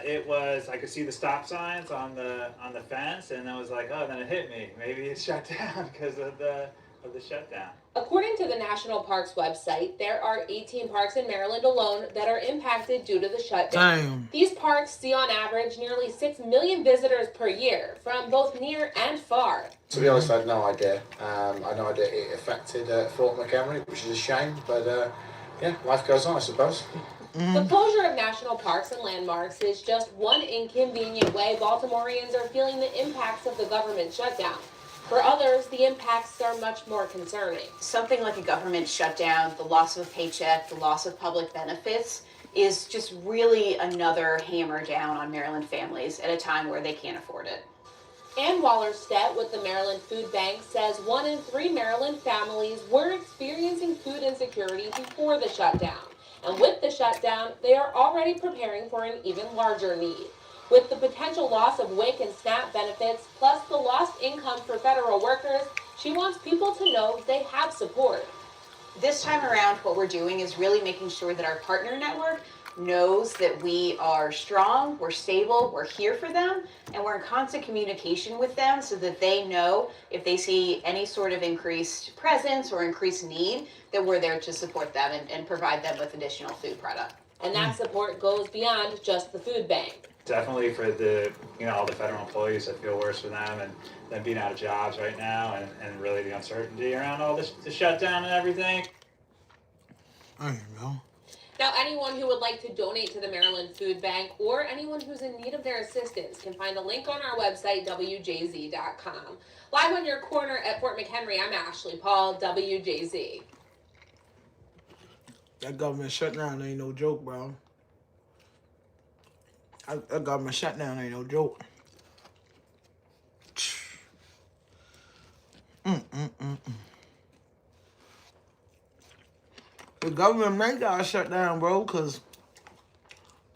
It was, I could see the stop signs on the fence, and I was like, oh, then it hit me. Maybe it's shut down because of the of the shutdown. According to the National Parks website, there are 18 parks in Maryland alone that are impacted due to the shutdown. Damn. These parks see on average nearly 6 million visitors per year from both near and far. To be honest, I had no idea. I had no idea it affected Fort McHenry, which is a shame, but yeah, life goes on, I suppose. The closure of national parks and landmarks is just one inconvenient way Baltimoreans are feeling the impacts of the government shutdown. For others, the impacts are much more concerning. Something like a government shutdown, the loss of a paycheck, the loss of public benefits is just really another hammer down on Maryland families at a time where they can't afford it. Ann Wallerstedt with the Maryland Food Bank says 1 in 3 Maryland families were experiencing food insecurity before the shutdown. And with the shutdown, they are already preparing for an even larger need. With the potential loss of WIC and SNAP benefits, plus the lost income for federal workers, she wants people to know they have support. This time around, what we're doing is really making sure that our partner network knows that we are strong, we're stable, we're here for them, and we're in constant communication with them so that they know if they see any sort of increased presence or increased need, that we're there to support them and provide them with additional food product. And that support goes beyond just the food bank. Definitely for the, all the federal employees, I feel worse for them and them being out of jobs right now and really the uncertainty around all this, the shutdown and everything. I don't know. Now, anyone who would like to donate to the Maryland Food Bank or anyone who's in need of their assistance can find a link on our website, WJZ.com. Live on your corner at Fort McHenry, I'm Ashley Paul, WJZ. That government shutdown ain't no joke, bro. That government shutdown ain't no joke. The government may gotta shut down, bro, because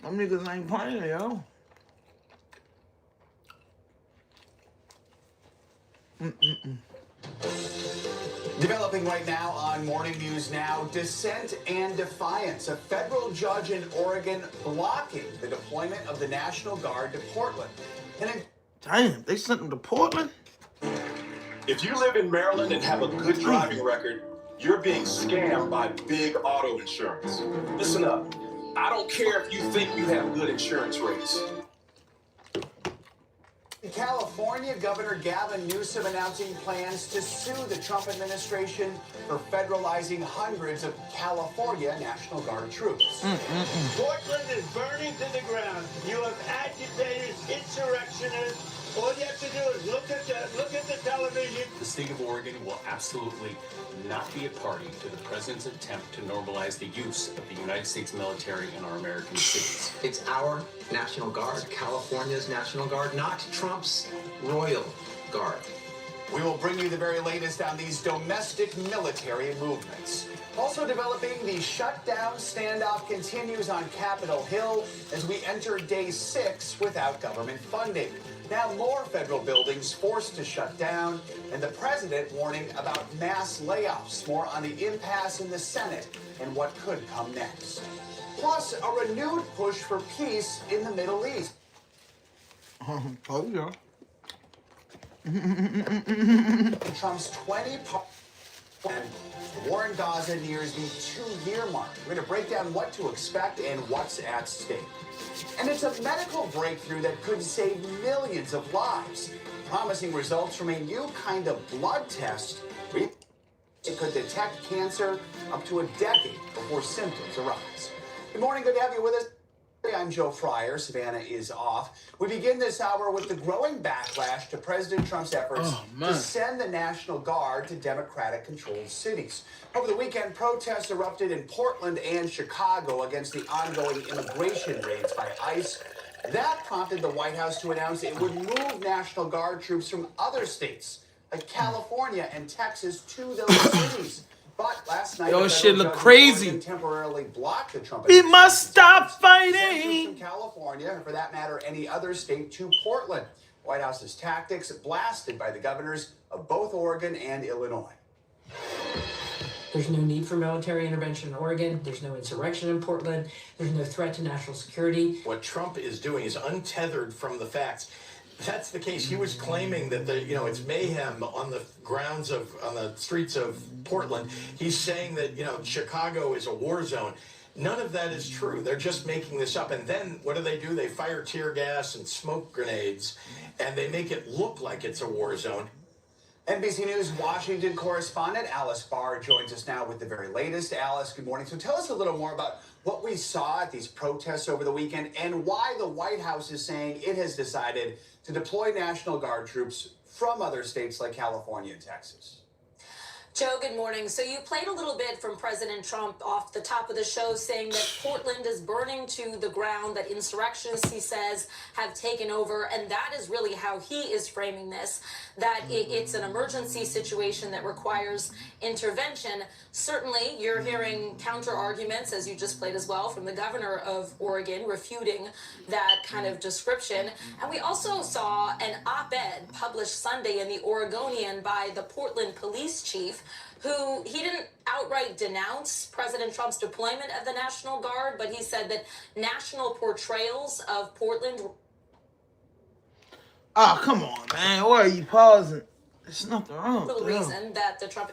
them niggas ain't playing, yo. Developing right now on Morning News Now, dissent and defiance. A federal judge in Oregon blocking the deployment of the National Guard to Portland. Damn, they sent them to Portland? If you live in Maryland and have a good driving record, you're being scammed by big auto insurance. Listen up. I don't care if you think you have good insurance rates. In California, Governor Gavin Newsom announcing plans to sue the Trump administration for federalizing hundreds of California National Guard troops. Portland is burning to the ground. You have agitators, insurrectionists. All you have to do is look at the television. The state of Oregon will absolutely not be a party to the president's attempt to normalize the use of the United States military in our American cities. It's our National Guard, California's National Guard, not Trump's Royal Guard. We will bring you the very latest on these domestic military movements. Also developing, the shutdown standoff continues on Capitol Hill as we enter day 6 without government funding. Now more federal buildings forced to shut down, and the president warning about mass layoffs. More on the impasse in the Senate and what could come next. Plus, a renewed push for peace in the Middle East. Oh, yeah. Trump's 20 and the war in Gaza nears the 2-year mark. We're going to break down what to expect and what's at stake. And it's a medical breakthrough that could save millions of lives. Promising results from a new kind of blood test. It could detect cancer up to a decade before symptoms arise. Good morning, good to have you with us. I'm Joe Fryer. Savannah is off. We begin this hour with the growing backlash to President Trump's efforts to send the National Guard to Democratic-controlled cities. Over the weekend, protests erupted in Portland and Chicago against the ongoing immigration raids by ICE. That prompted the White House to announce it would move National Guard troops from other states, like California and Texas, to those cities. But last night, yo, shit look crazy. Temporarily blocked the Trump. We must stop fighting. From California, or for that matter, any other state, to Portland. White House's tactics blasted by the governors of both Oregon and Illinois. There's no need for military intervention in Oregon. There's no insurrection in Portland. There's no threat to national security. What Trump is doing is untethered from the facts. that's the case. He was claiming that it's mayhem on the streets of Portland. He's saying that Chicago is a war zone. None of that is true. They're just making this up. And then what do? They fire tear gas and smoke grenades, and they make it look like it's a war zone. NBC News Washington correspondent Alice Barr joins us now with the very latest. Alice, good morning. So tell us a little more about what we saw at these protests over the weekend and why the White House is saying it has decided to deploy National Guard troops from other states like California and Texas. Joe, good morning. So you played a little bit from President Trump off the top of the show saying that Portland is burning to the ground, that insurrectionists, he says, have taken over. And that is really how he is framing this, that it's an emergency situation that requires intervention. Certainly, you're hearing counter arguments, as you just played as well, from the governor of Oregon refuting that kind of description. And we also saw an op-ed published Sunday in the Oregonian by the Portland police chief, who he didn't outright denounce President Trump's deployment of the National Guard, but he said that national portrayals of Portland... Oh, come on, man. Why are you pausing? There's nothing wrong. The reason that the Trump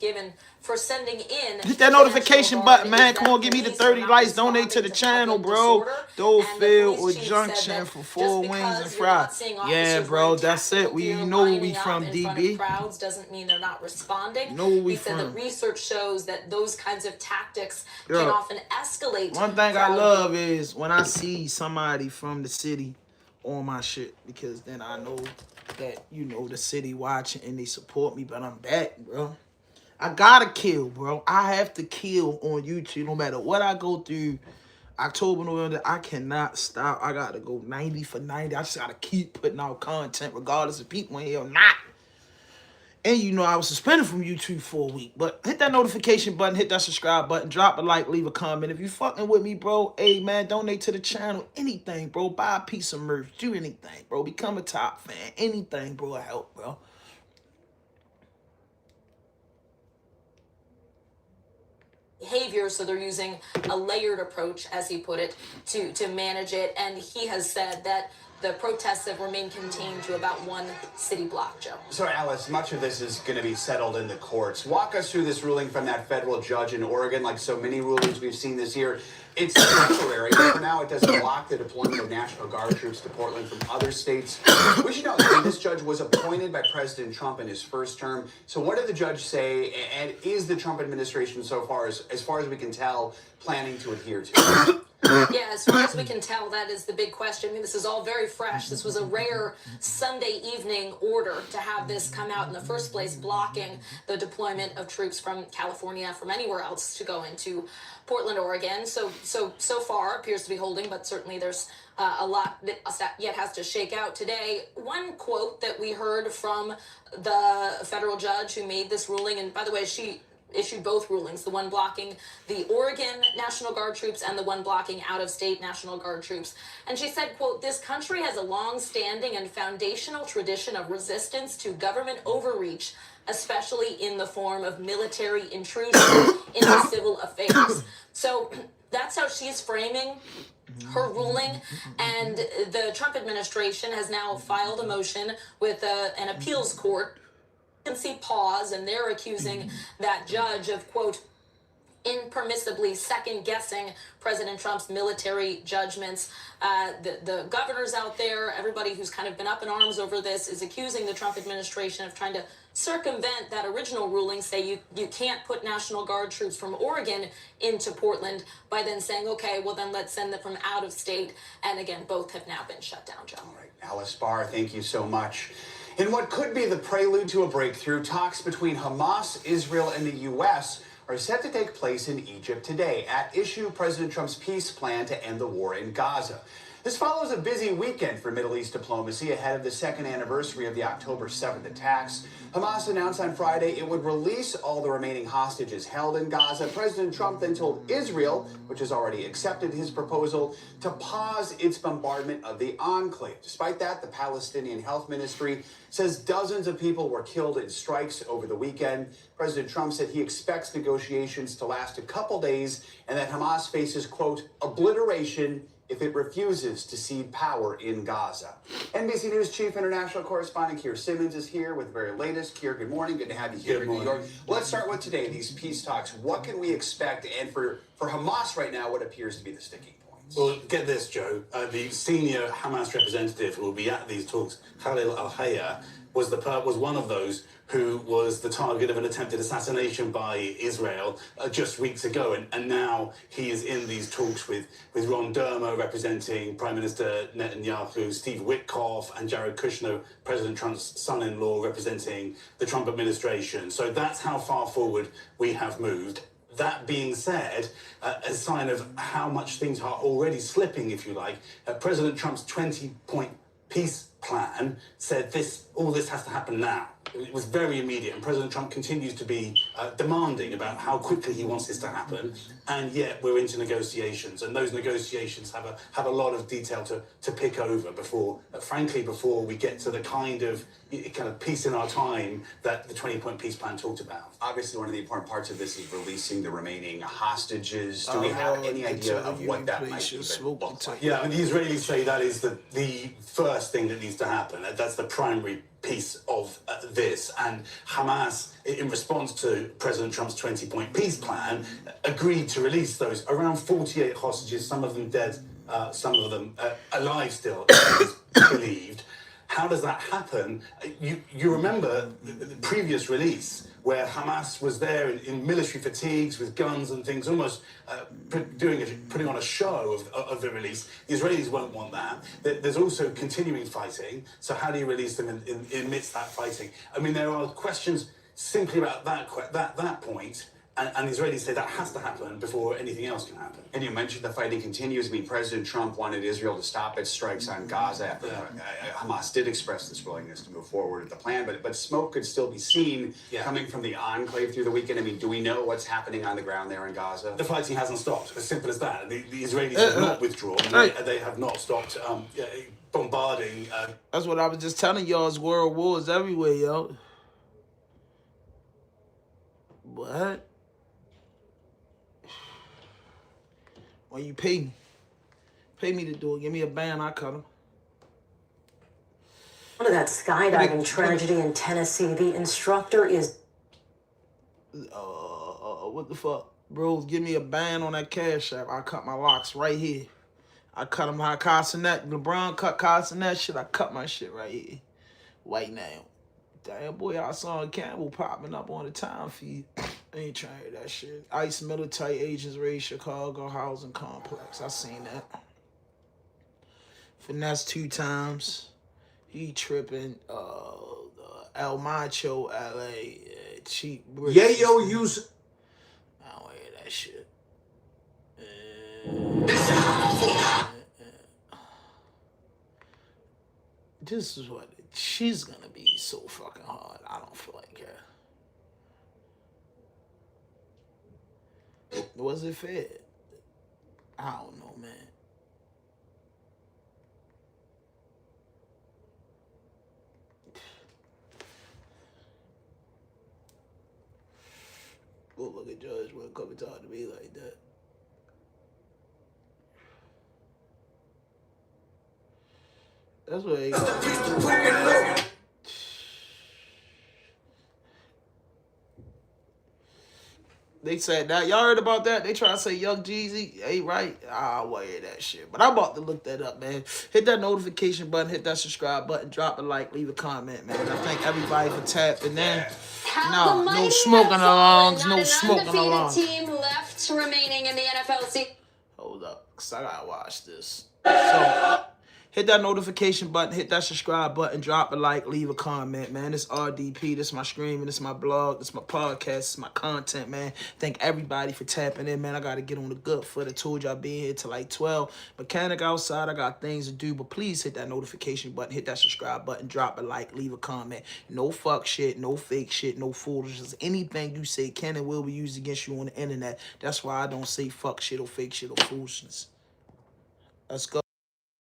given for sending in... Hit that notification button, man. Come on, give me the 30 likes. Donate to the channel, bro. Dolefield or Junction for 4 wings and fries. Yeah, bro, that's it. You know where we from, DB. Crowds doesn't mean they're not responding. Know where we he said from. that research shows that those kinds of tactics can often escalate. One thing I love is when I see somebody from the city on my shit, because then I know that, the city watching and they support me, but I'm back, bro. I gotta kill, bro. I have to kill on YouTube no matter what I go through. October, November, I cannot stop. I gotta go 90 for 90. I just gotta keep putting out content regardless if people in here or not. And I was suspended from YouTube for a week. But hit that notification button, hit that subscribe button, drop a like, leave a comment. If you fucking with me, bro, hey, man, donate to the channel. Anything, bro. Buy a piece of merch. Do anything, bro. Become a top fan. Anything, bro, will help, bro. Behavior, so they're using a layered approach, as he put it, to manage it. And he has said that the protests have remained contained to about 1 city block, Joe. So, Alice, much of this is going to be settled in the courts. Walk us through this ruling from that federal judge in Oregon. Like so many rulings we've seen this year, it's temporary, but for now it doesn't block the deployment of National Guard troops to Portland from other states. We should know that this judge was appointed by President Trump in his first term. So what did the judge say, and is the Trump administration so far, as far as we can tell, planning to adhere to? Yeah, as far as we can tell, that is the big question. I mean, this is all very fresh. This was a rare Sunday evening order to have this come out in the first place, blocking the deployment of troops from California, from anywhere else, to go into Portland, Oregon. So far appears to be holding, but certainly there's a lot that yet has to shake out today. One quote that we heard from the federal judge who made this ruling, and by the way, she issued both rulings, the one blocking the Oregon National Guard troops and the one blocking out-of-state National Guard troops. And she said, quote, "This country has a long-standing and foundational tradition of resistance to government overreach, especially in the form of military intrusion into civil affairs." So that's how she's framing her ruling, and the Trump administration has now filed a motion with an appeals court pause, and they're accusing that judge of, quote, impermissibly second-guessing President Trump's military judgments. The governors out there, everybody who's kind of been up in arms over this, is accusing the Trump administration of trying to circumvent that original ruling, say you can't put National Guard troops from Oregon into Portland, by then saying, okay, well then let's send them from out of state. And again, both have now been shut down, Joe. All right, Alice Barr, thank you so much. In what could be the prelude to a breakthrough, talks between Hamas, Israel, and the U.S. are set to take place in Egypt today. At issue, President Trump's peace plan to end the war in Gaza. This follows a busy weekend for Middle East diplomacy ahead of the second anniversary of the October 7th attacks. Hamas announced on Friday it would release all the remaining hostages held in Gaza. President Trump then told Israel, which has already accepted his proposal, to pause its bombardment of the enclave. Despite that, the Palestinian Health Ministry says dozens of people were killed in strikes over the weekend. President Trump said he expects negotiations to last a couple days and that Hamas faces, quote, obliteration if it refuses to cede power in Gaza. NBC News Chief International Correspondent Keir Simmons is here with the very latest. Keir, good morning. Good to have you here in New York. Let's start with today, these peace talks. What can we expect? And for Hamas right now, what appears to be the sticking points? Well, get this, Joe. The senior Hamas representative who will be at these talks, Khalil al-Hayya, was one of those who was the target of an attempted assassination by Israel just weeks ago. And now he is in these talks with Ron Dermer representing Prime Minister Netanyahu, Steve Witkoff, and Jared Kushner, President Trump's son-in-law, representing the Trump administration. So that's how far forward we have moved. That being said, a sign of how much things are already slipping, if you like, President Trump's 20-point peace plan said all this has to happen now. It was very immediate, and President Trump continues to be demanding about how quickly he wants this to happen, and yet we're into negotiations, and those negotiations have a lot of detail to pick over before we get to the kind of peace in our time that the 20-point peace plan talked about. Obviously, one of the important parts of this is releasing the remaining hostages. Do we have any idea of what that might even look like? Yeah, and the Israelis say that is the first thing that needs to happen. That's the primary piece of this. And Hamas, in response to President Trump's 20-point peace plan, agreed to release those around 48 hostages, some of them dead, some of them alive still, it is believed. How does that happen? You remember the previous release where Hamas was there in military fatigues with guns and things, almost putting on a show of the release. The Israelis won't want that. There's also continuing fighting. So how do you release them amidst that fighting? I mean, there are questions simply about that point. And the Israelis say that has to happen before anything else can happen. And you mentioned the fighting continues. I mean, President Trump wanted Israel to stop its strikes on Gaza after Hamas did express this willingness to move forward with the plan. But smoke could still be seen coming from the enclave through the weekend. I mean, do we know what's happening on the ground there in Gaza? The fighting hasn't stopped. As simple as that. The Israelis have not withdrawn. They have not stopped bombarding. That's what I was just telling y'all. It's world wars everywhere, yo. What? When you pay me to do it. Give me a band, I cut him. Of that skydiving tragedy in Tennessee, the instructor is... What the fuck? Bros, give me a band on that Cash App. I cut my locks right here. I cut them how Carsonet, LeBron cut Carsonet shit. I cut my shit right here. Right now. Damn, boy, I saw Campbell popping up on the time feed. I ain't trying to hear that shit. ICE military agents raid Chicago housing complex. I seen that. Finesse 2 times. He tripping. El Macho, LA. Cheap bricks. Yeah, yo, use. I don't hear that shit. This is what she's gonna be so fucking hard. I don't feel like her. Was it fair? I don't know, man. Well, look at Judge when come and talk to me like that. That's what they got. They said that. Y'all heard about that? They try to say Young Jeezy ain't right. I will hear that shit. But I'm about to look that up, man. Hit that notification button. Hit that subscribe button. Drop a like. Leave a comment, man. I thank everybody for tapping in. No smoking alarms. No smoking alarms. Team left remaining in the NFL season. Hold up, because I got to watch this. So... hit that notification button, hit that subscribe button, drop a like, leave a comment, man. This RDP, this is my streaming, this is my blog, this is my podcast, this is my content, man. Thank everybody for tapping in, man. I got to get on the good foot. I told you I'll be here till like 12. Mechanic outside, I got things to do, but please hit that notification button, hit that subscribe button, drop a like, leave a comment. No fuck shit, no fake shit, no foolishness. Anything you say can and will be used against you on the internet. That's why I don't say fuck shit or fake shit or foolishness. Let's go.